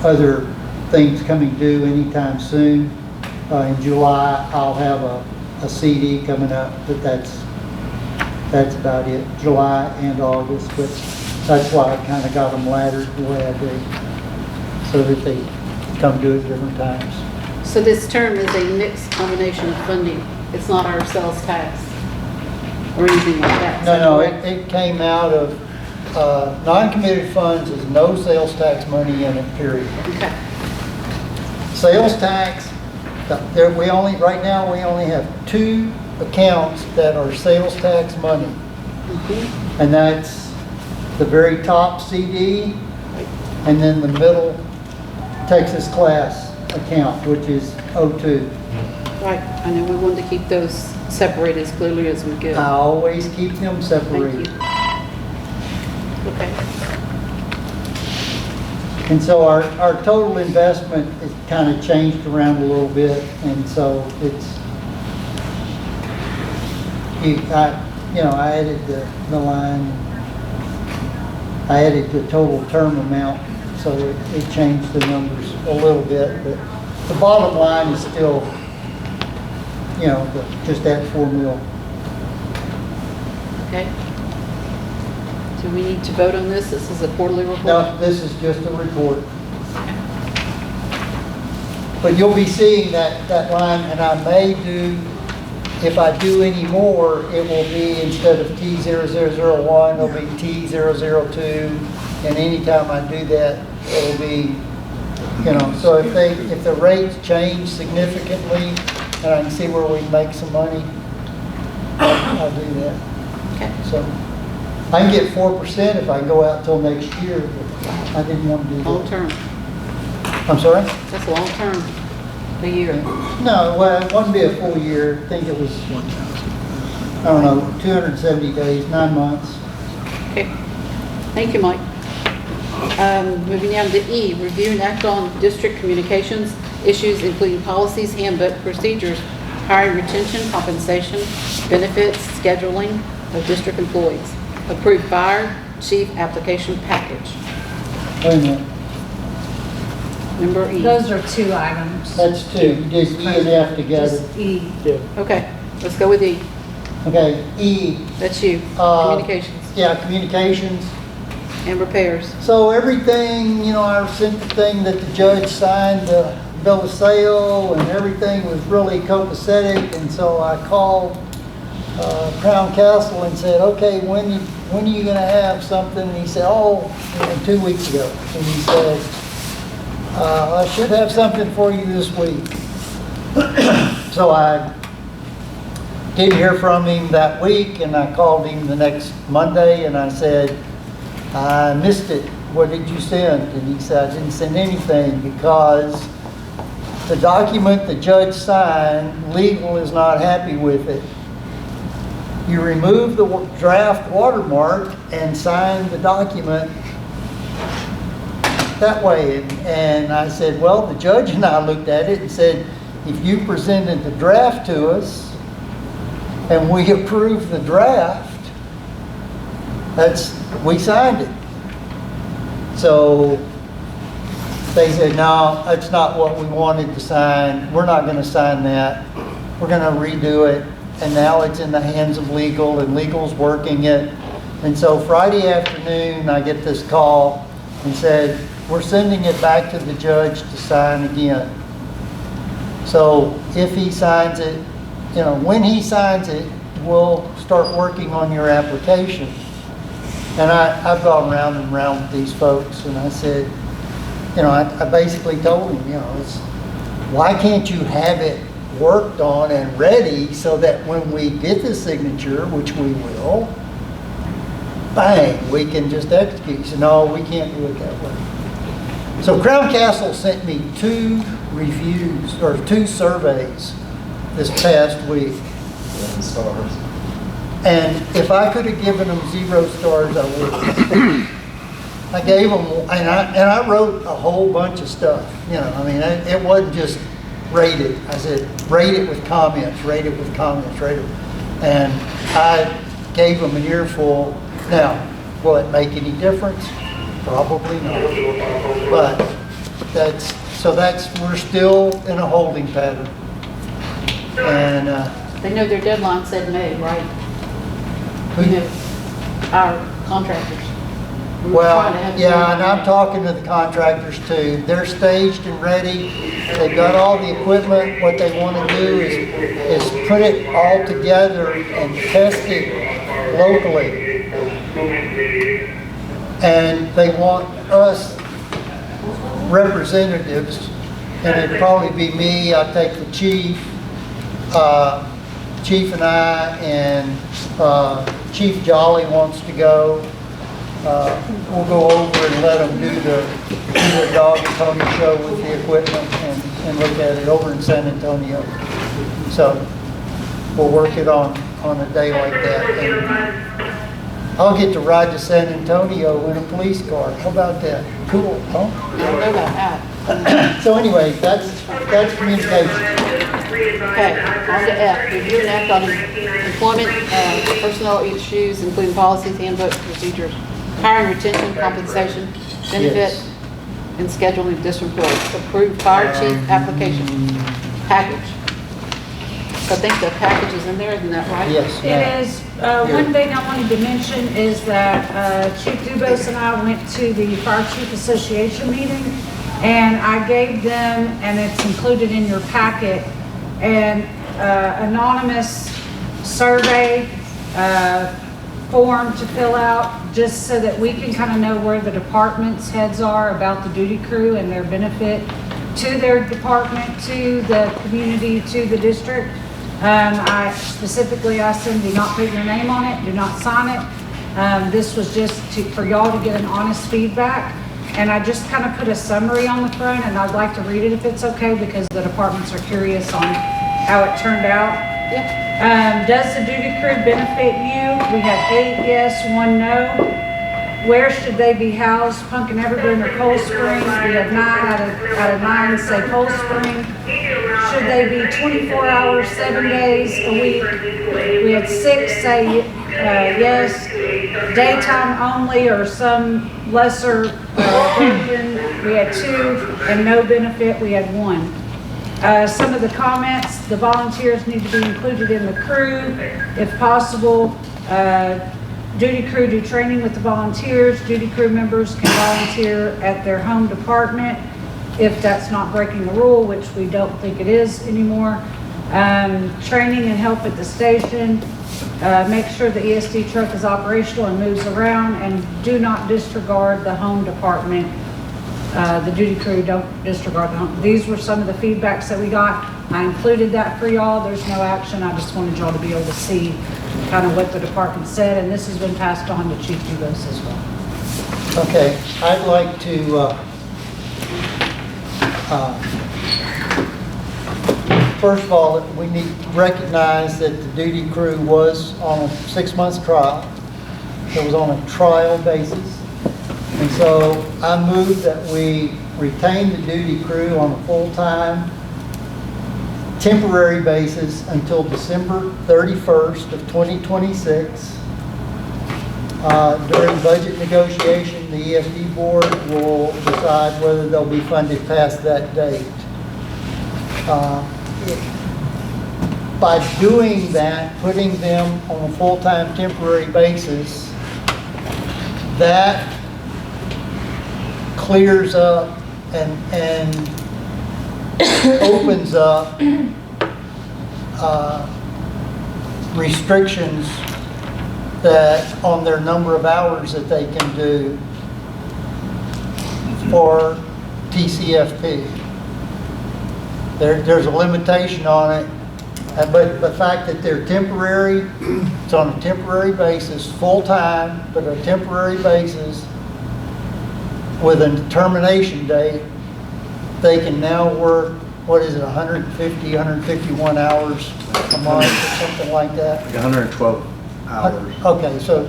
other things coming due anytime soon. In July, I'll have a CD coming up, but that's about it. July and August, but that's why I kind of got them laddered the way I did, so that they come due at different times. So this term is a mixed combination of funding. It's not our sales tax or anything like that. No, it came out of non-committed funds. Is no sales tax money in it, period. Okay. Sales tax, right now we only have 2 accounts that are sales tax money. Mm-hmm. And that's the very top CD and then the middle Texas class account, which is 02. Right, I know we wanted to keep those separated as clearly as we could. I always keep them separated. Thank you. Okay. And so our total investment is kind of changed around a little bit, and so I added the line, I added the total term amount, so it changed the numbers a little bit, but the bottom line is still, just that 4 mil. Okay. Do we need to vote on this? This is a quarterly report? No, this is just a report. But you'll be seeing that line, and I may do, if I do any more, it will be, instead of T0001, it'll be T002, and anytime I do that, it'll be, so if the rates change significantly, and I can see where we make some money, I'll do that. Okay. So I can get 4% if I go out till next year, but I didn't want to do that. Long term. I'm sorry? That's long term, a year. No, well, it wouldn't be a full year. I think it was, 270 days, 9 months. Okay. Thank you, Mike. Moving down to E, review and act on district communications issues, including policies, handbook, procedures, hiring, retention, compensation, benefits, scheduling of district employees. Approve fire chief application package. Wait a minute. Number E. Those are 2 items. That's 2. Just E and F together. Just E. Okay, let's go with E. Okay, E. That's you. Communications. Yeah, communications. And repairs. So everything, I sent the thing that the judge signed, the bill of sale, and everything was really copacetic, and so I called Crown Castle and said, okay, when are you going to have something? And he said, 2 weeks ago. And he said, I should have something for you this week. So I didn't hear from him that week, and I called him the next Monday, and I said, I missed it. what did you send? And he said, I didn't send anything because the document the judge signed, legal is not happy with it. You remove the draft watermark and sign the document that way. And I said, well, the judge and I looked at it and said, if you presented the draft to us and we approved the draft, we signed it. So they said, no, that's not what we wanted to sign. We're not going to sign that. We're going to redo it. And now it's in the hands of legal, and legal's working it. And so Friday afternoon, I get this call and said, we're sending it back to the judge to sign again. So if he signs it, when he signs it, we'll start working on your application. And I've gone round and round with these folks, and I said, I basically told him, why can't you have it worked on and ready so that when we get the signature, which we will, bang, we can just execute. He said, no, we can't do it that way. So Crown Castle sent me 2 reviews, or 2 surveys this past week. 11 stars. And if I could have given them 0 stars, I would have. I gave them, and I wrote a whole bunch of stuff. It wasn't just rate it. I said, rate it with comments, rate it with comments, rate it. And I gave them an earful. Now, will it make any difference? Probably not. But we're still in a holding pattern. And They know their deadline said May, right? Our contractors. Well, yeah, and I'm talking to the contractors too. They're staged and ready. They've got all the equipment. What they want to do is put it all together and test it locally. And they want us representatives, and it'd probably be me. I'll take the chief, Chief and I, and Chief Jolly wants to go. We'll go over and let them do the dog and pony show with the equipment and look at it over in San Antonio. So we'll work it on a day like that. And I'll get to ride to San Antonio in a police car. How about that? Cool, huh? I don't know about that. So anyway, that's communication. Okay, on to F. Review and act on employment, personnel issues, including policies, handbooks, procedures, hiring, retention, compensation, benefit, and scheduling of district employees. Approved fire chief application package. So I think the package is in there, isn't that right? Yes. It is. One thing I wanted to mention is that Chief Dubose and I went to the Fire Chief Association meeting, and I gave them, and it's included in your packet, an anonymous survey form to fill out, just so that we can kind of know where the department's heads are about the duty crew and their benefit to their department, to the community, to the district. I specifically asked them, do not put your name on it, do not sign it. This was just for y'all to get an honest feedback. And I just kind of put a summary on the front, and I'd like to read it if it's okay, because the departments are curious on how it turned out. Yeah. Does the duty crew benefit you? We have 8 yes, 1 no. Where should they be housed? Pumpkin Evergreen or Coldspring? We have 9 out of 9 say Coldspring. Should they be 24 hours, 7 days a week? We had 6 say yes. Daytime only or some lesser version. We had 2, and no benefit, we had 1. Some of the comments, the volunteers need to be included in the crew if possible. Duty crew do training with the volunteers. Duty crew members can volunteer at their home department if that's not breaking the rule, which we don't think it is anymore. Training and help at the station. Make sure the ESD truck is operational and moves around, and do not disregard the home department. The duty crew don't disregard the home. These were some of the feedbacks that we got. I included that for y'all. There's no action. I just wanted y'all to be able to see kind of what the department said, and this has been passed on to Chief Dubose as well. Okay, I'd like to, first of all, we need to recognize that the duty crew was on a 6-month trial. It was on a trial basis. And so I move that we retain the duty crew on a full-time, temporary basis until December 31st of 2026. During budget negotiation, the ESD board will decide whether they'll be funded past that date. By doing that, putting them on a full-time temporary basis, that clears up and opens up restrictions that on their number of hours that they can do for TCFP. There's a limitation on it, but the fact that they're temporary, it's on a temporary basis, full-time, but a temporary basis with a termination date, they can now work, what is it, 150, 151 hours a month or something like that? 112 hours. Okay, so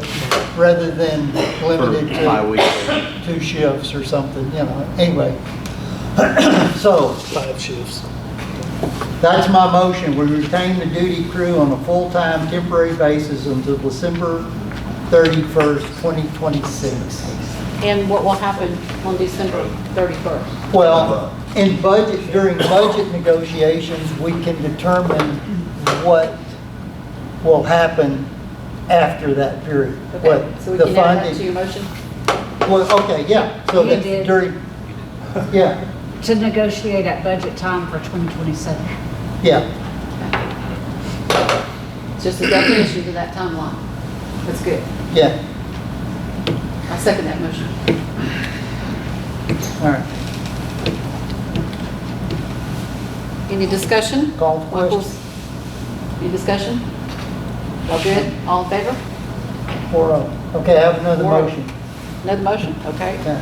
rather than limited Per bi-weekly. to 2 shifts or something, you know, anyway. So, 5 shifts. that's my motion. We retain the duty crew on a full-time temporary basis until December 31st, 2026. And what will happen on December 31st? Well, in budget, during budget negotiations, we can determine what will happen after that period. Okay, What so we the can add that funding- to your motion? Well, okay, yeah, so You that did. during, yeah, To negotiate at budget time for 2027. yeah. It's just a definition to that timeline. That's good. Yeah, I second that motion. all right. Any discussion? Call for question. Michael's- Any discussion? All good? All in favor? 4-0. Okay, I have another 4-0. motion. Another motion, okay. Yeah.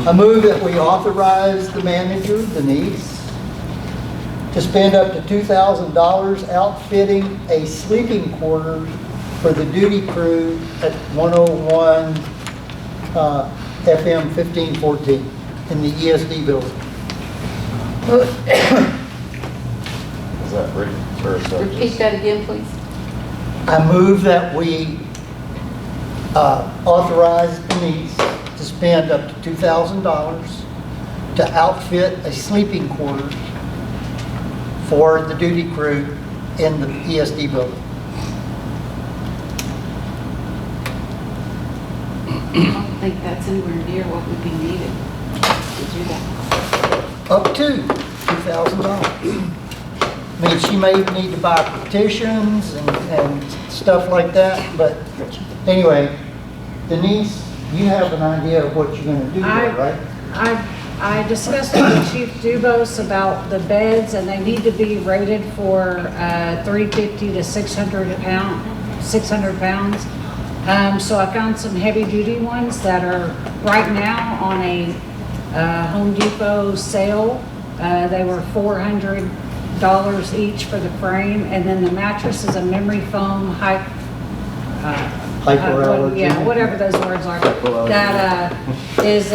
I move that we authorize the manager, Denise, to spend up to $2,000 outfitting a sleeping quarters for the duty crew at 101 FM 1514 in the ESD building. Is that written or is that Repeat just? that again, please. I move that we authorize Denise to spend up to $2,000 to outfit a sleeping quarters for the duty crew in the ESD building. I don't think that's anywhere near what would be needed to do that. Up to $2,000. I mean, she may need to buy petitions and stuff like that, but anyway, Denise, you have an idea of what you're gonna do there, right? I discussed with Chief Dubose about the beds, and they need to be rated for 350 to 600 pounds. So I found some heavy-duty ones that are right now on a Home Depot sale. They were $400 each for the frame, and then the mattress is a memory foam Hypoallergenic. yeah, whatever those words are. That is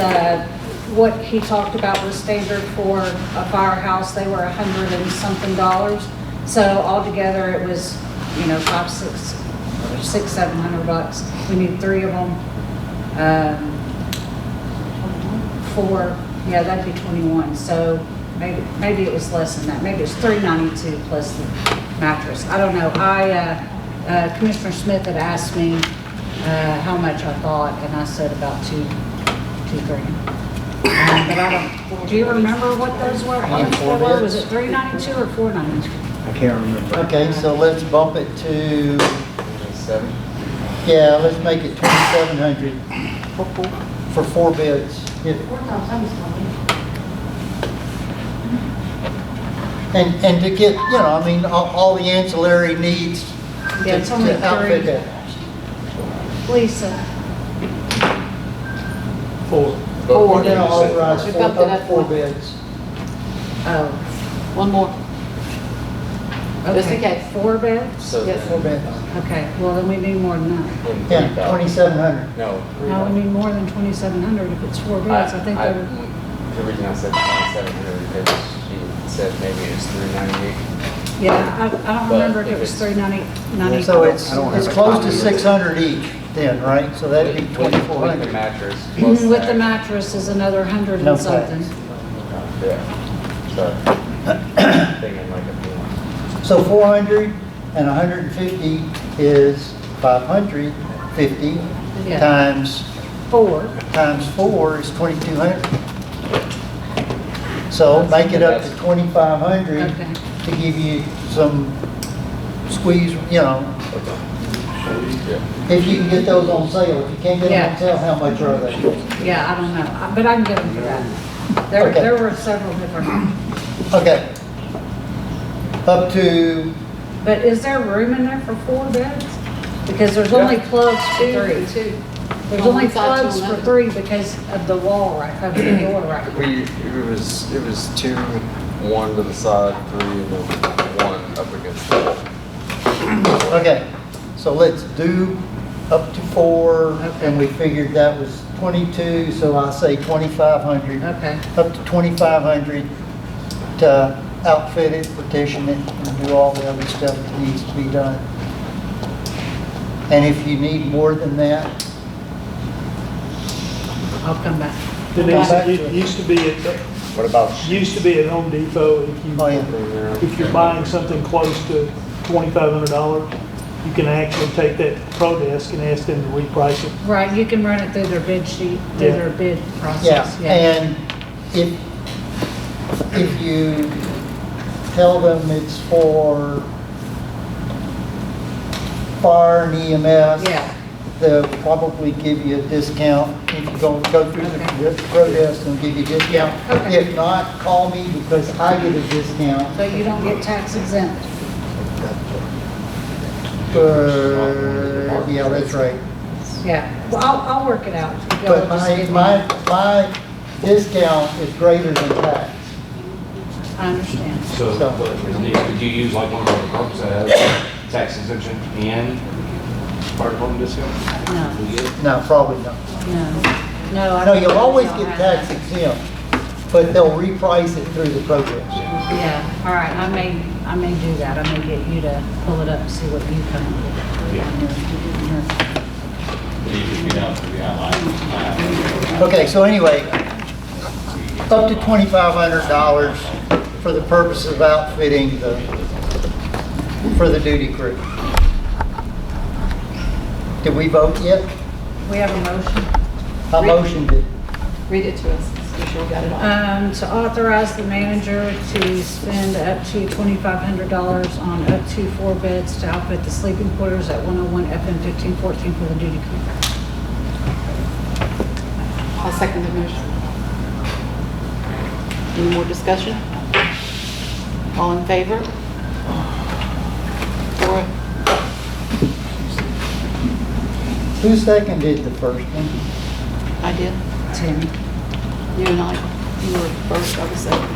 what he talked about was standard for a firehouse. They were $100 and something. So altogether it was, you know, $700. We need 3 of them. 4, yeah, that'd be 21. So maybe it was less than that. Maybe it's $392 plus the mattress. I don't know. Commissioner Smith had asked me how much I thought, and I said about $2 grand. But I don't. Do you remember what those were? How much they were? Was it $392 or $492? I can't remember. Okay, so let's bump it to, 7? yeah, let's make it 2,700 for 4 beds. Yeah. 4 times 20. And to get, you know, I mean, all the ancillary needs Yeah, it's only to outfit 3. that. Lisa. 4. We're gonna authorize We bumped it up four one. bids. Oh, one more. Just in case. 4 beds? Yes. 4 bids. Okay, well, then we need more than that. Yeah, 2,700. No. No, we need more than 2,700 if it's 4 beds. I think they were, The reason I said 2,700 because she said maybe it's 398. yeah, I don't remember if it was 390. So it's close to 600 each then, right? So that'd be With 2,400. the mattress. Mhm, with the mattress is another 100 No and something. Yeah. So, thinking like a few. So 400 and 150 is 550 Yeah. times 4. 4 is 2,200. So make it up to 2,500 Okay. to give you some squeeze, you know. If you can get those on sale. If you can't get them on sale, how much are they? Yeah, I don't know, but I can get them for that. There were several different, Okay. Up to, but is there room in there for 4 beds? Because there's only plugs for 3. There's On only one side to plugs for another. 3 because of the wall rack, of the door rack. It was 2, 1 to the side, 3, and then 1 up against the wall. okay, so let's do up to 4, and we figured that was 22, so I say 2,500. Okay. Up to 2,500 to outfit it, partition it, and do all the other stuff that needs to be done. And if you need more than that, I'll come back. Denise, it used to be What about? at Home Depot, if you're buying something close to $2,500, you can actually take that to Pro Desk and ask them to reprice it. Right, you can run it through their bid sheet, through Yeah. their bid yeah, process. and if you tell them it's for fire and EMS, Yeah. they'll probably give you a discount. If you go through the Pro Desk, they'll give you a discount. Okay. If not, call me because I get a discount. But you don't get tax exempt. Yeah, that's right. Yeah, well, I'll work it out. If y'all But just give me- my discount is greater than tax. I understand. So, So- Denise, could you use like one of our departments that has tax exemption and fire department discount? No, No, probably not. no. I No, don't you'll always know get how tax that- exempt, but they'll reprice it through the program. Yeah, all right, I may do that. I may get you to pull it up and see what you come up with. Okay, so anyway, up to $2,500 for the purpose of outfitting for the duty crew. Did we vote yet? We have a motion. I motioned it. Read it to us, so sure we got it all. To authorize the manager to spend up to $2,500 on up to 4 beds to outfit the sleeping quarters at 101 FM 1514 for the duty crew. I'll second the motion. Any more discussion? All in favor? 4. Who seconded the first one? I did. Tammy. You and I. You were first, I was second.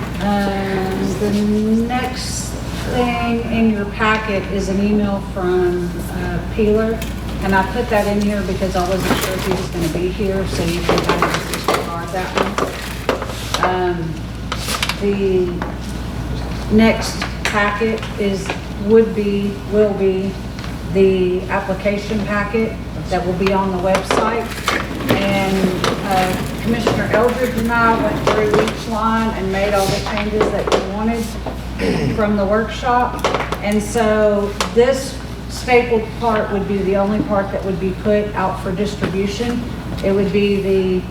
The next thing in your packet is an email from Peeler, and I put that in here because I wasn't sure if he was going to be here, so you can kind of just disregard that one. The next packet will be the application packet that will be on the website. And Commissioner Eldridge and I went through each line and made all the changes that we wanted from the workshop. And so this stapled part would be the only part that would be put out for distribution. It would be the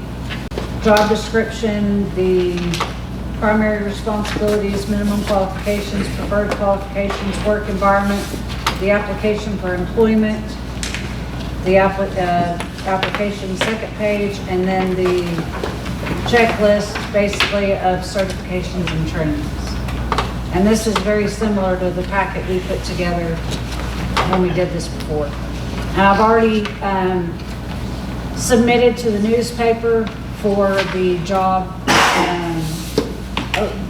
job description, the primary responsibilities, minimum qualifications, preferred qualifications, work environment, the application for employment, the application second page, and then the checklist basically of certifications and trainings. And this is very similar to the packet we put together when we did this before. And I've already submitted to the newspaper for the job,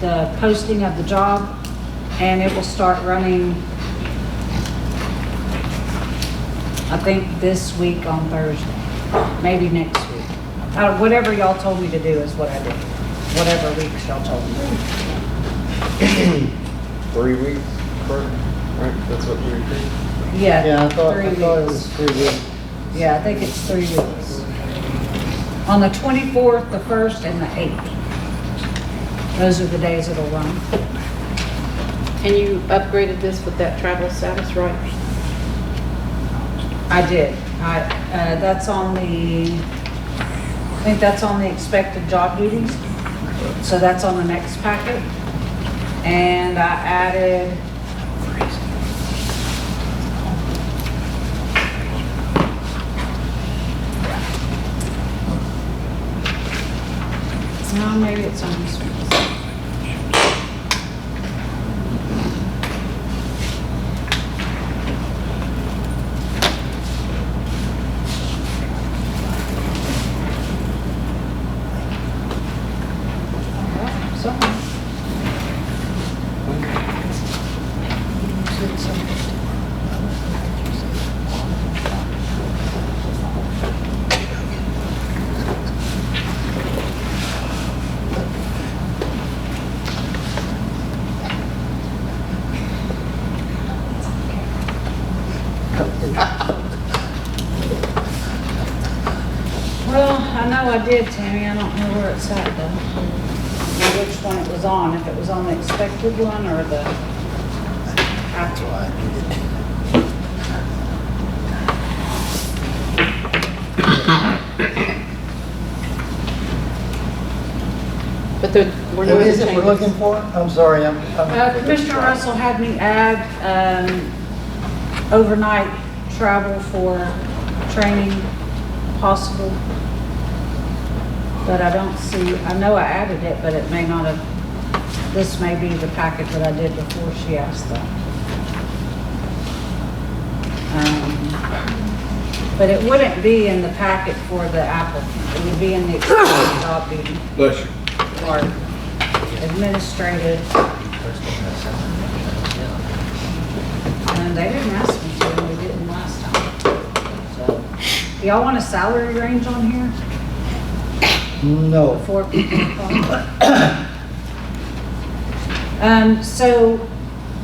the posting of the job, and it will start running, I think this week on Thursday, maybe next week. Whatever y'all told me to do is what I did, whatever weeks y'all told me. 3 weeks, correct? Right, that's what we agreed? Yeah, Yeah, I thought 3 it weeks. was 3 weeks. Yeah, I think it's 3 weeks. On the 24th, the 1st, and the 8th. Those are the days it'll run. And you upgraded this with that travel status, right? I did. That's on the, I think that's on the expected job duties. So that's on the next packet. And I added, no, maybe it's on this one. Well, I know I did, Tammy. I don't know where it's at though. Or which one it was on, if it was on the expected one or the actual. But we're What doing is it we're looking for? I'm sorry, I'm. Commissioner Russell had me add overnight travel for training possible. But I don't see, I know I added it, but it may not have, this may be the packet that I did before she asked that. But it wouldn't be in the packet for the applicant. It would be in the expected job duty. Bless you. Or administrative. And they didn't ask me to, and we didn't last time. So, y'all want a salary range on here? No. Before people call? So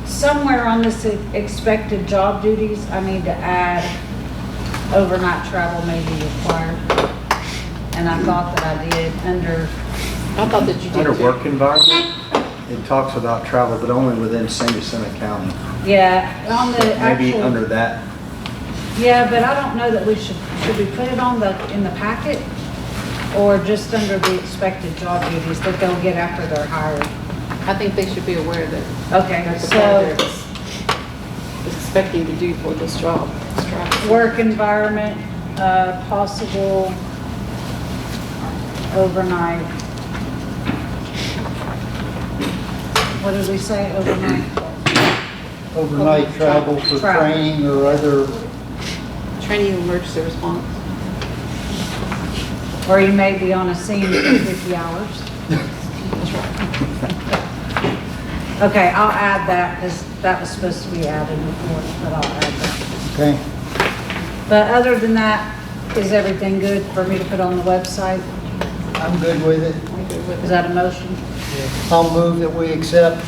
somewhere on this expected job duties, I need to add overnight travel may be required. And I thought that I did under. I thought that you did Under too. work environment, it talks about travel, but only within San Jacinto County. Yeah, on the Maybe actual. under that. Yeah, but I don't know that we should we put it on in the packet? Or just under the expected job duties that they'll get after they're hired? I think they should be aware that Okay, that's so what they're expecting to do for this job. work environment, possible overnight. What did we say, overnight? Overnight travel for training or other. Training and emergency response. Or you may be on a scene for 50 hours. Okay, I'll add that because that was supposed to be added before, but I'll add that. Okay. But other than that, is everything good for me to put on the website? I'm good with it. Is that a motion? I'll move that we accept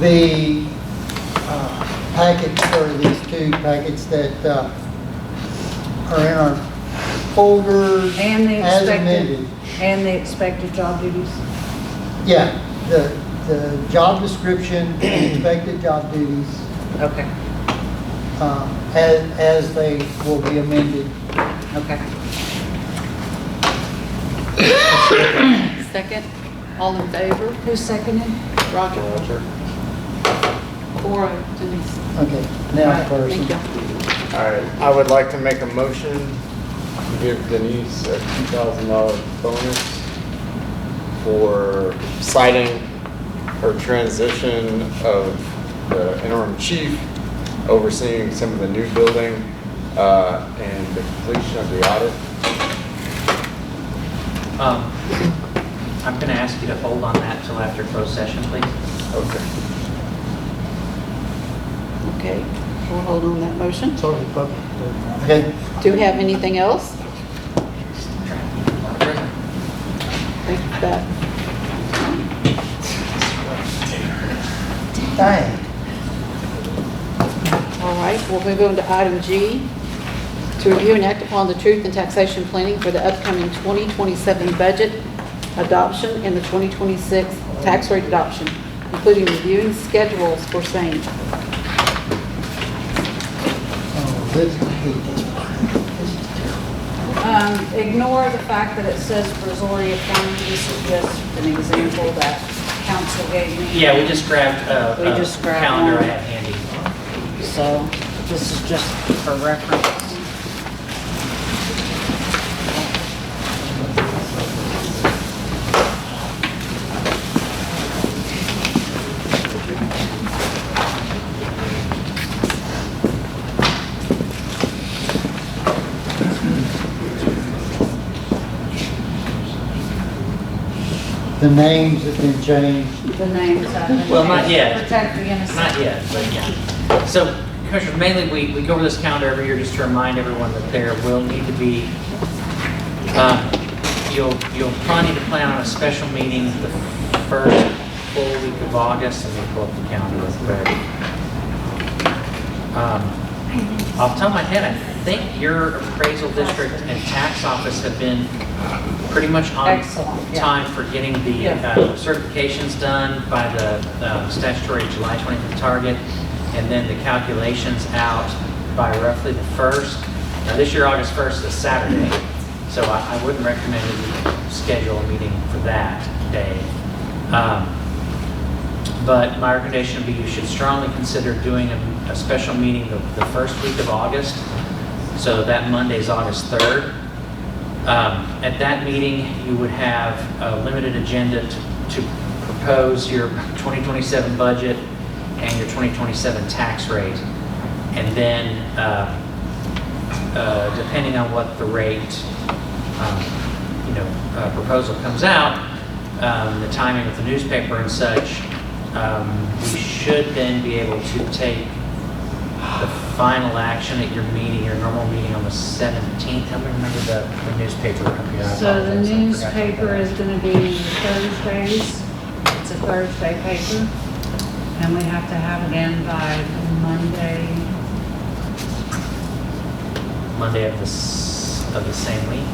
the packets, or these 2 packets that are in our folder And the as expected, amended. and the expected job duties? Yeah, the job description and expected job duties. Okay. As they will be amended. Okay. Second, all in favor? Who seconded? Roger. Cora, Denise. Okay, now Carson. Thank you. All right, I would like to make a motion to give Denise a $2,000 bonus for citing her transition of the interim chief, overseeing some of the new building, and the completion of the audit. I'm gonna ask you to hold on that till after closed session, please. Okay. Okay, we'll hold on that motion. Sorry, public. Okay. Do we have anything else? Thank you for that. Dang. All right, we'll move on to item G, to review and act upon the truth and taxation planning for the upcoming 2027 budget adoption and the 2026 tax rate adoption, including reviewing schedules for same. Oh, this is Ignore the fact that it says Brazoria County. This is just an example that council gave me. Yeah, we just grabbed We just a grabbed calendar I one. had handy. So this is just for reference. the names have been changed. The names have been. Well, not yet. Protect the innocent. Not yet, but yeah. So, Commissioners, mainly we go over this calendar every year just to remind everyone that there will need to be, you'll probably need to plan on a special meeting the first full week of August, and we'll pull up the calendar real quick. Off the top of my head, I think your appraisal district and tax office have been pretty much on Excellent, yeah. time for getting the Yeah. certifications done by the statutory July 25th target, and then the calculations out by roughly the 1st. Now this year, August 1st is Saturday, so I wouldn't recommend that you schedule a meeting for that day. But my recommendation would be you should strongly consider doing a special meeting the first week of August. So that Monday is August 3rd. At that meeting, you would have a limited agenda to propose your 2027 budget and your 2027 tax rate. And then, depending on what the rate, proposal comes out, the timing of the newspaper and such, we should then be able to take the final action at your meeting, your normal meeting on the 17th. Help me remember the newspaper. So the newspaper is going to be Thursdays. It's a Thursday paper. And we have to have it in by Monday. Monday of the same week.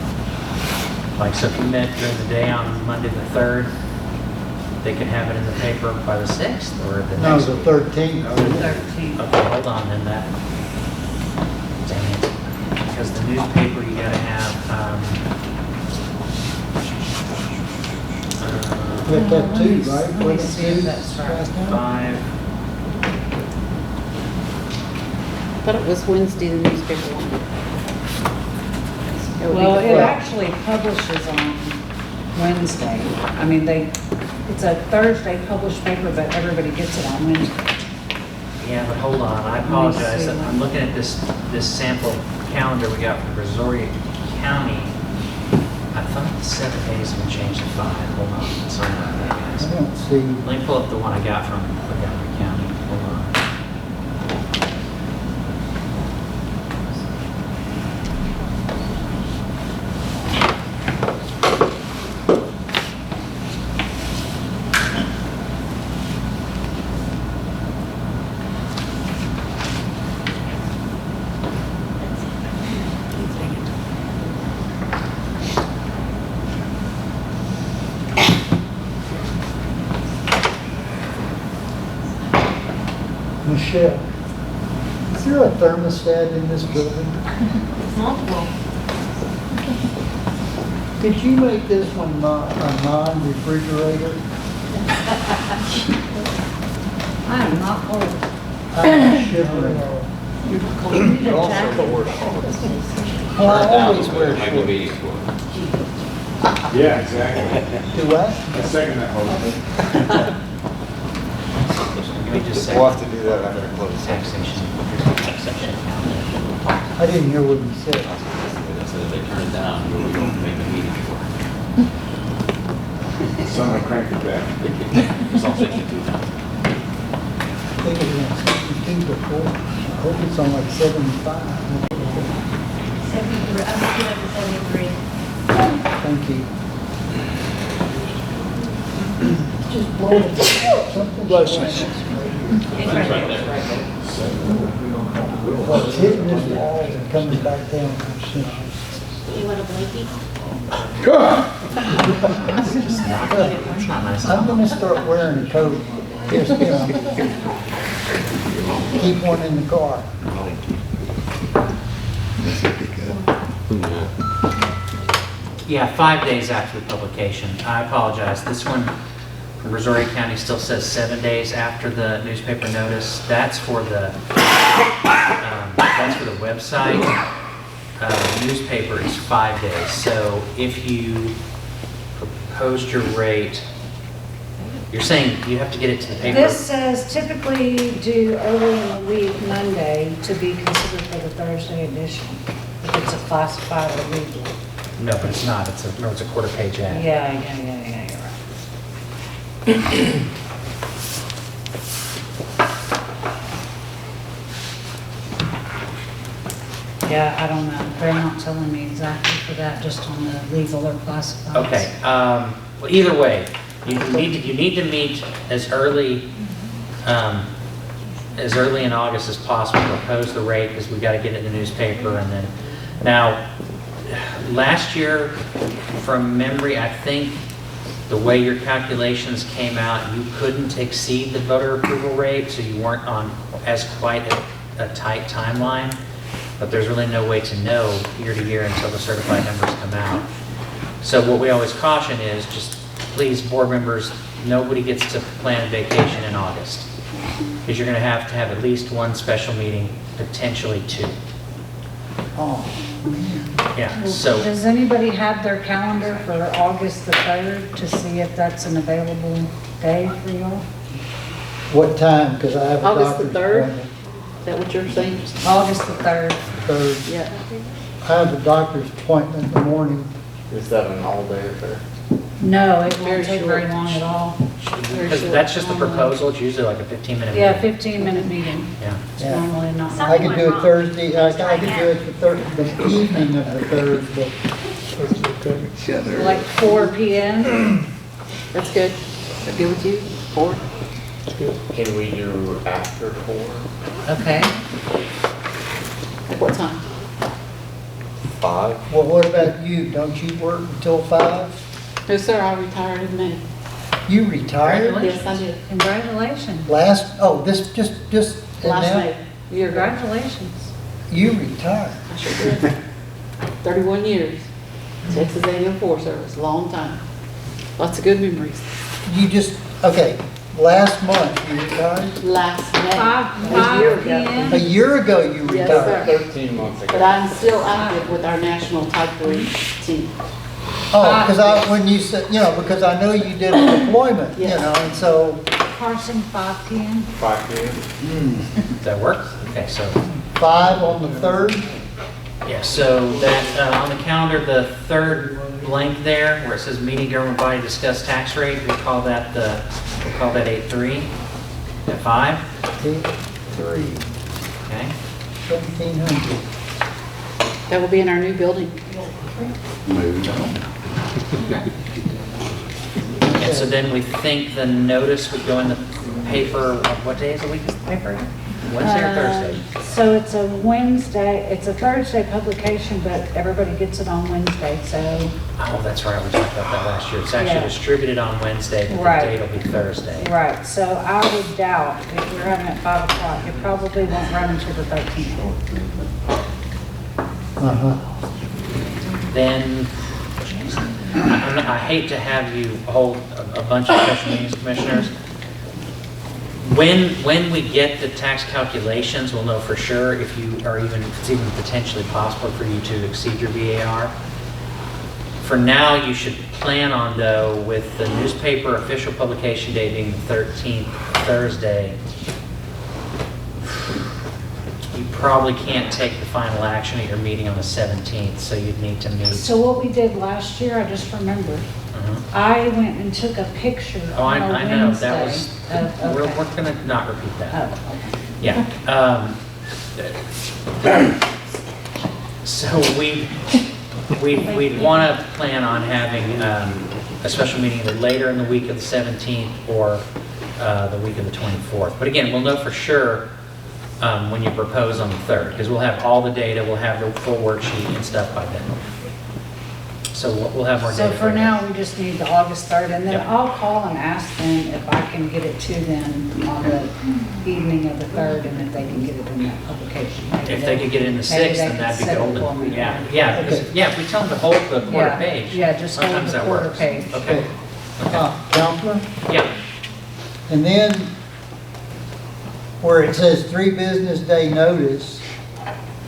Like, so if you met during the day on Monday the 3rd, they could have it in the paper by the 6th or the No, next the week? 13th. 13th. Okay, hold on then, that, dang it. Because the newspaper, you gotta have, We have that too, right? Let me see if that's right. 5, I thought it was Wednesday, the newspaper one. Well, it actually publishes on Wednesday. I mean, it's a Thursday published paper, but everybody gets it on Wednesday. yeah, but hold on, I apologize. I'm looking at this sample calendar we got from Brazoria County. I thought the 7 days had been changed to 5. Hold on, sorry about that, guys. I don't see. Let me pull up the one I got from Montgomery County. Hold on. Michelle, is there a thermostat in this building? Multiple. Could you make this one a non-refrigerator? I am not old. I'm shivering. Well, I always wear shorts. Yeah, exactly. Do what? I second that motion. Give me just a We'll second. have to do that after closed session. Taxation. I didn't hear what you said. So if they turn it down, we don't make a meeting for it. Someone cranked it back. It's on 62. I think it was 62 before. I hope it's on like 75. 73, I'm looking at the 73. Thank you. Just blow it. Something like that. It's right there. Well, it's hitting this wall and coming back down. You want a blankie? I'm gonna start wearing a coat. Just, you know, keep one in the car. Yeah, 5 days after the publication. I apologize. This one from Brazoria County still says 7 days after the newspaper notice. That's for the website. Newspaper is 5 days. So if you proposed your rate, you're saying you have to get it to the paper? This says typically due early in the week, Monday, to be considered for the Thursday edition. If it's a classified or legal. No, but it's not. It's a quarter page ad. Yeah, you're right. Yeah, I don't know. They're not telling me exactly for that, just on the legal or classified. Okay, well, either way, you need to meet as early in August as possible, propose the rate, because we've got to get it in the newspaper, and then, now, last year, from memory, I think the way your calculations came out, you couldn't exceed the voter approval rate, so you weren't on as quite a tight timeline. But there's really no way to know year to year until the certified numbers come out. So what we always caution is just, please, board members, nobody gets to plan a vacation in August. Because you're going to have at least one special meeting, potentially two. Oh. Yeah, so. Does anybody have their calendar for August the 3rd to see if that's an available day for y'all? What time? Because I have a August the doctor's 3rd? appointment. Is that what you're saying? August the 3rd. 3rd. Yeah. I have a doctor's appointment in the morning. Is that an all-day affair? No, it Very won't take very short. long at all. Because that's just the proposal, it's usually like a 15-minute Yeah, meeting. 15-minute meeting. Yeah. It's Yeah. normally not. I could do it Thursday, I could do it the evening of the 3rd, but Like 4 p.m. That's good. That good with you? 4? Can we do after 4? Okay. At what time? 5? well, what about you? Don't you work until 5? No, sir, I retired in May. You retired? Yes, I did. Congratulations. This just Last now? May. Year ago. Congratulations. You retired? I sure did. 31 years. Texas A&M Forest Service, long time. Lots of good memories. You just, okay, last month you retired? Last May. 5 A year ago. p.m. A year ago you Yes, retired? sir. 13 months ago. But I'm still active with our national type 3 team. Oh, because when you said, because I know you did a deployment, Yes. and so, Carson, 5 p.m. 5 p.m. Does that work? Okay, so. 5 on the 3rd? Yeah, so that, on the calendar, the third blank there, where it says meeting government body to discuss tax rate, we'll call that 8-3 at 5. 8-3, Okay. 1700. That will be in our new building. And so then we think the notice would go in the paper, what day is the week is the paper? Wednesday or Thursday? So it's a Wednesday, it's a Thursday publication, but everybody gets it on Wednesday, so. Oh, that's right, we talked about that last year. It's actually Yeah. distributed on Wednesday, but the Right. date will be Thursday. Right, so I would doubt if we're having it at 5 o'clock, it probably won't run until the 13th. Uh-huh. Then, I hate to have you hold a bunch of special meetings, commissioners. When we get the tax calculations, we'll know for sure if it's even potentially possible for you to exceed your VAR. For now, you should plan on, though, with the newspaper official publication day being the 13th, Thursday, you probably can't take the final action at your meeting on the 17th, so you'd need to meet. So what we did last year, I just remembered, I went and took a picture Oh, on a I know, that was, Wednesday. we're gonna not repeat that. Oh, okay. Yeah. So we'd want to plan on having a special meeting either later in the week of the 17th or the week of the 24th. But again, we'll know for sure when you propose on the 3rd, because we'll have all the data, we'll have the full worksheet and stuff by then. So we'll have more data. So for now, we just need the August 3rd, and then Yep. I'll call and ask them if I can get it to them on the evening of the 3rd, and if they can get it in that publication. Maybe If they could get it in the 6th, then that'd be golden. Yeah, because, yeah, if we tell them to hold the quarter Yeah, page. yeah, just hold sometimes the that quarter works. page. Okay. Counselor? Yeah. And then where it says 3 business day notice,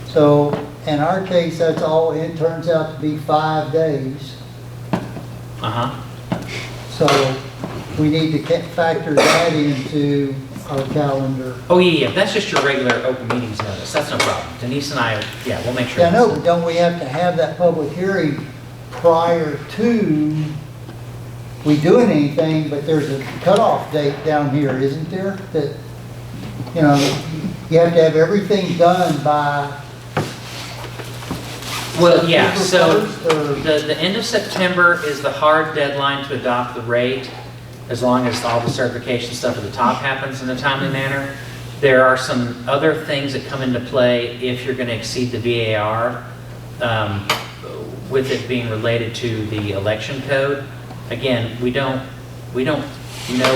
so in our case, that's all, it turns out to be 5 days. Uh-huh. So we need to factor that into our calendar. Oh, yeah, that's just your regular open meetings notice. That's no problem. Denise and I, yeah, we'll make sure. Yeah, no, but don't we have to have that public hearing prior to we doing anything, but there's a cutoff date down here, isn't there? That, you know, you have to have everything done by. Well, yeah, so September 1st, or- the end of September is the hard deadline to adopt the rate, as long as all the certification stuff at the top happens in a timely manner. There are some other things that come into play if you're going to exceed the VAR, with it being related to the election code. Again, we don't know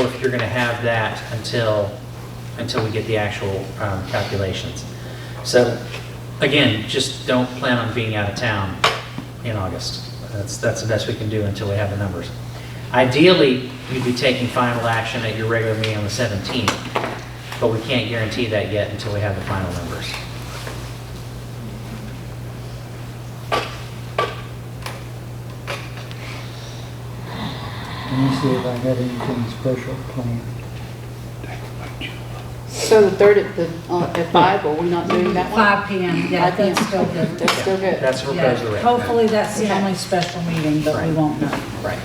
if you're going to have that until we get the actual calculations. So again, just don't plan on being out of town in August. That's the best we can do until we have the numbers. Ideally, you'd be taking final action at your regular meeting on the 17th, but we can't guarantee that yet until we have the final numbers. Let me see if I got anything special planned. So the 3rd at 5, are we not doing that one? 5 p.m., yeah, 5 p.m. that's still good. That's still good. That's proposed Yeah, rate. hopefully that's the only special meeting, but we Right. won't know Right.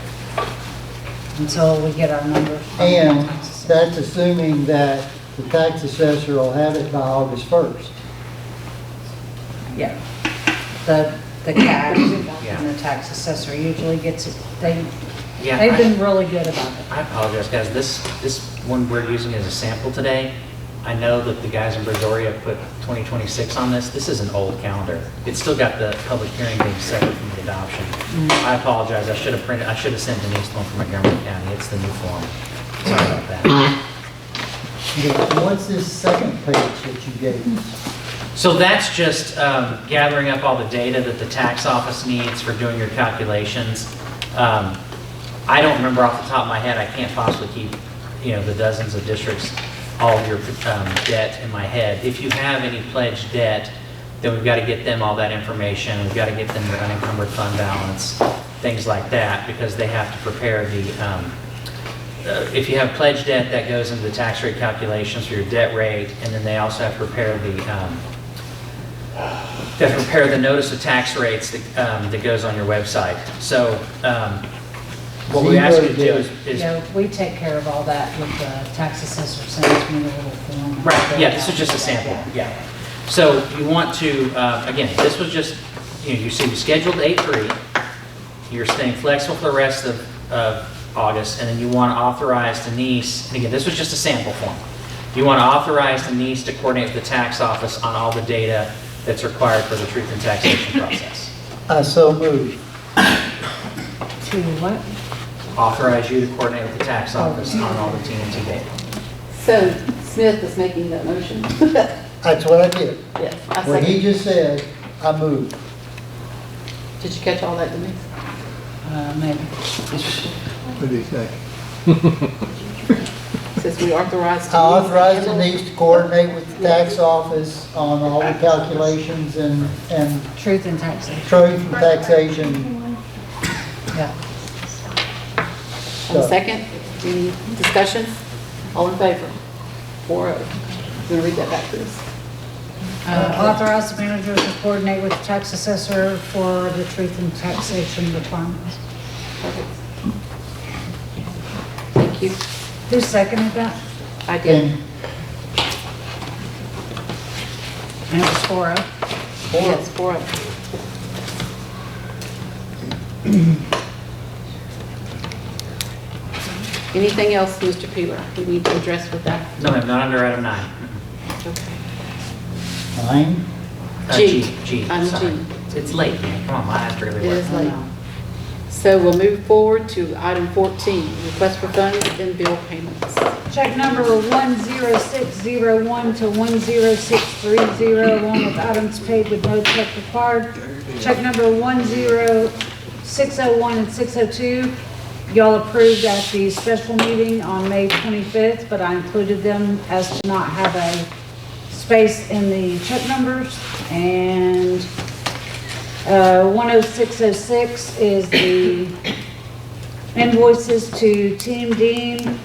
until we get our numbers. from And the tax assessor. that's assuming that the tax assessor will have it by August 1st. Yeah. The CAD Yeah. and the tax assessor usually gets it, Yeah, they've been really good about it. I apologize, guys. This one we're using as a sample today. I know that the guys in Brazoria put 2026 on this. This is an old calendar. It's still got the public hearing being separate from the adoption. I apologize. I should have sent Denise one from Montgomery County. It's the new form. Sorry about that. Yeah, what's this second page that you gave us? So that's just gathering up all the data that the tax office needs for doing your calculations. I don't remember off the top of my head. I can't possibly keep, the dozens of districts, all of your debt in my head. If you have any pledged debt, then we've got to get them all that information. We've got to get them their unencumbered fund balance, things like that, because they have to prepare the, if you have pledged debt, that goes into the tax rate calculations for your debt rate, and then they also have to prepare the notice of tax rates that goes on your website. So what we ask you to do is Yeah, we take care of all that with the tax assessor sends me a little form. right, yeah, this is just a sample, yeah. So you want to, again, this was just, you see, we scheduled 8/3. You're staying flexible for the rest of August, and then you want to authorize Denise, and again, this was just a sample form. You want to authorize Denise to coordinate with the tax office on all the data that's required for the truth in taxation process. I so moved. To what? Authorize you to coordinate with the tax office on all the TNT data. So Smith is making that motion. That's what I did. Yes, I What he second. just said, I moved. Did you catch all that, Denise? Maybe. What do you say? Says we authorize. I authorized Denise to coordinate with the tax office on all the calculations and Truth in taxation. truth and taxation. Yeah. And a second, any discussion? All in favor? 4-0. You want to read that back to us? Authorize the manager to coordinate with the tax assessor for the truth in taxation requirements. Thank you. Who seconded that? I did. And it was 4-0. Yes, 4. Anything else, Mr. Peeler, we need to address with that? No, ma'am, not under item 9. Okay. 9? G, I'm sorry. G. It's late, man. Come on, my eyes really It work. is late. So we'll move forward to item 14, request for funds and bill payments. Check number 10601 to 10630, along with items paid with no check required. Check number 10601 and 602, y'all approved at the special meeting on May 25th, but I included them as to not have a space in the check numbers. And 10606 is the invoices to Team Dean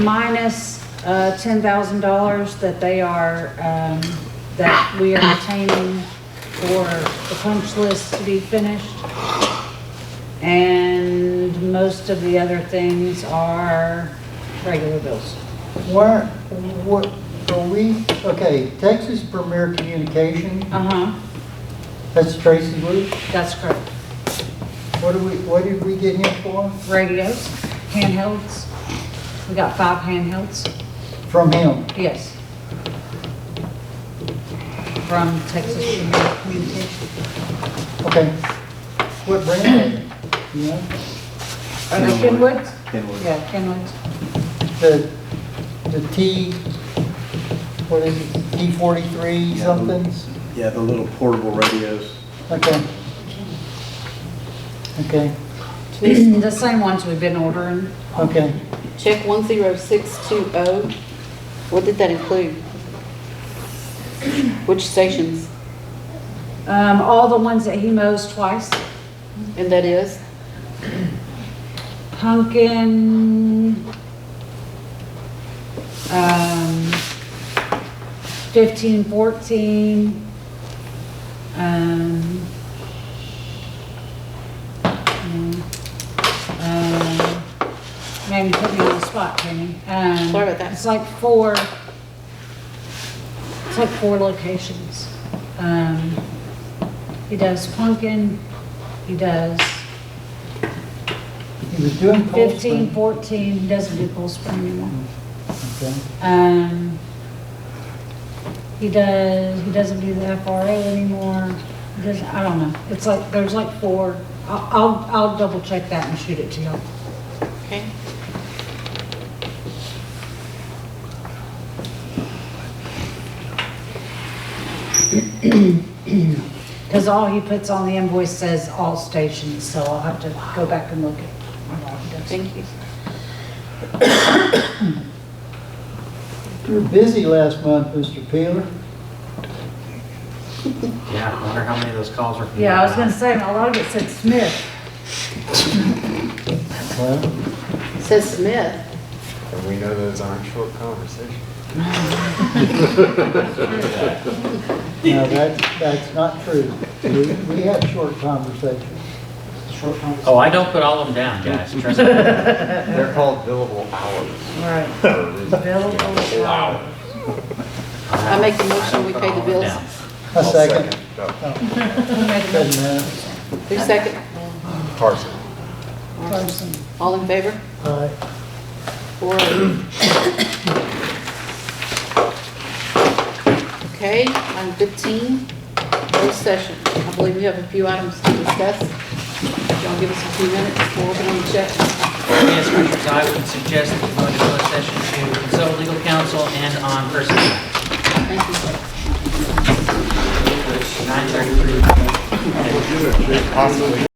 minus $10,000 that they are, that we are retaining for the punch list to be finished. And most of the other things are regular bills. What are we, okay, Texas Premier Communication, that's Tracy Luke? That's correct. What did we get him for? Radios, handhelds. We got 5 handhelds. From him? Yes. From Texas Premier Communication. Okay. What brand are they? You know? Kenwood? Kenwood. Yeah, Kenwood. The T, what is it, T43 somethings? Yeah, the little portable radios. Okay. Okay. The same ones we've been ordering. Okay. Check 10620, what did that include? Which stations? All the ones that he mows twice. And that is? Pumpkin, 15, 14, man, you put me on the spot, Kenny. Sorry about that. It's like 4 locations. He does Pumpkin, he does He was doing 15, Coldspring. 14, he doesn't do Coldspring anymore. Okay. He doesn't do the FRA anymore. He doesn't, I don't know. It's like, there's like 4. I'll double check that and shoot it to y'all. Okay. Because all he puts on the invoice says all stations, so I'll have to go back and look at all he does. Thank you. You were busy last month, Mr. Peeler. Yeah, I wonder how many of those calls were from Yeah, I was you. gonna say, a lot of it said Smith. Well, It says Smith. And we know those aren't short conversations. no, that's not true. We have short conversations. Oh, I don't put all of them down, guys, trust me. They're called billable hours. Right. Billable hours. I make the motion, we pay the bills. A second. Oh. Doesn't matter. Who's second? Parson. Person. All in favor? Aye. 4-0. Okay, item 15, closed session. I believe we have a few items to discuss. Y'all give us a few minutes before opening the check. Yes, Commissioners, I would suggest that we go into closed session to consult legal counsel and on personnel. Thank you. 9:33. Possibly.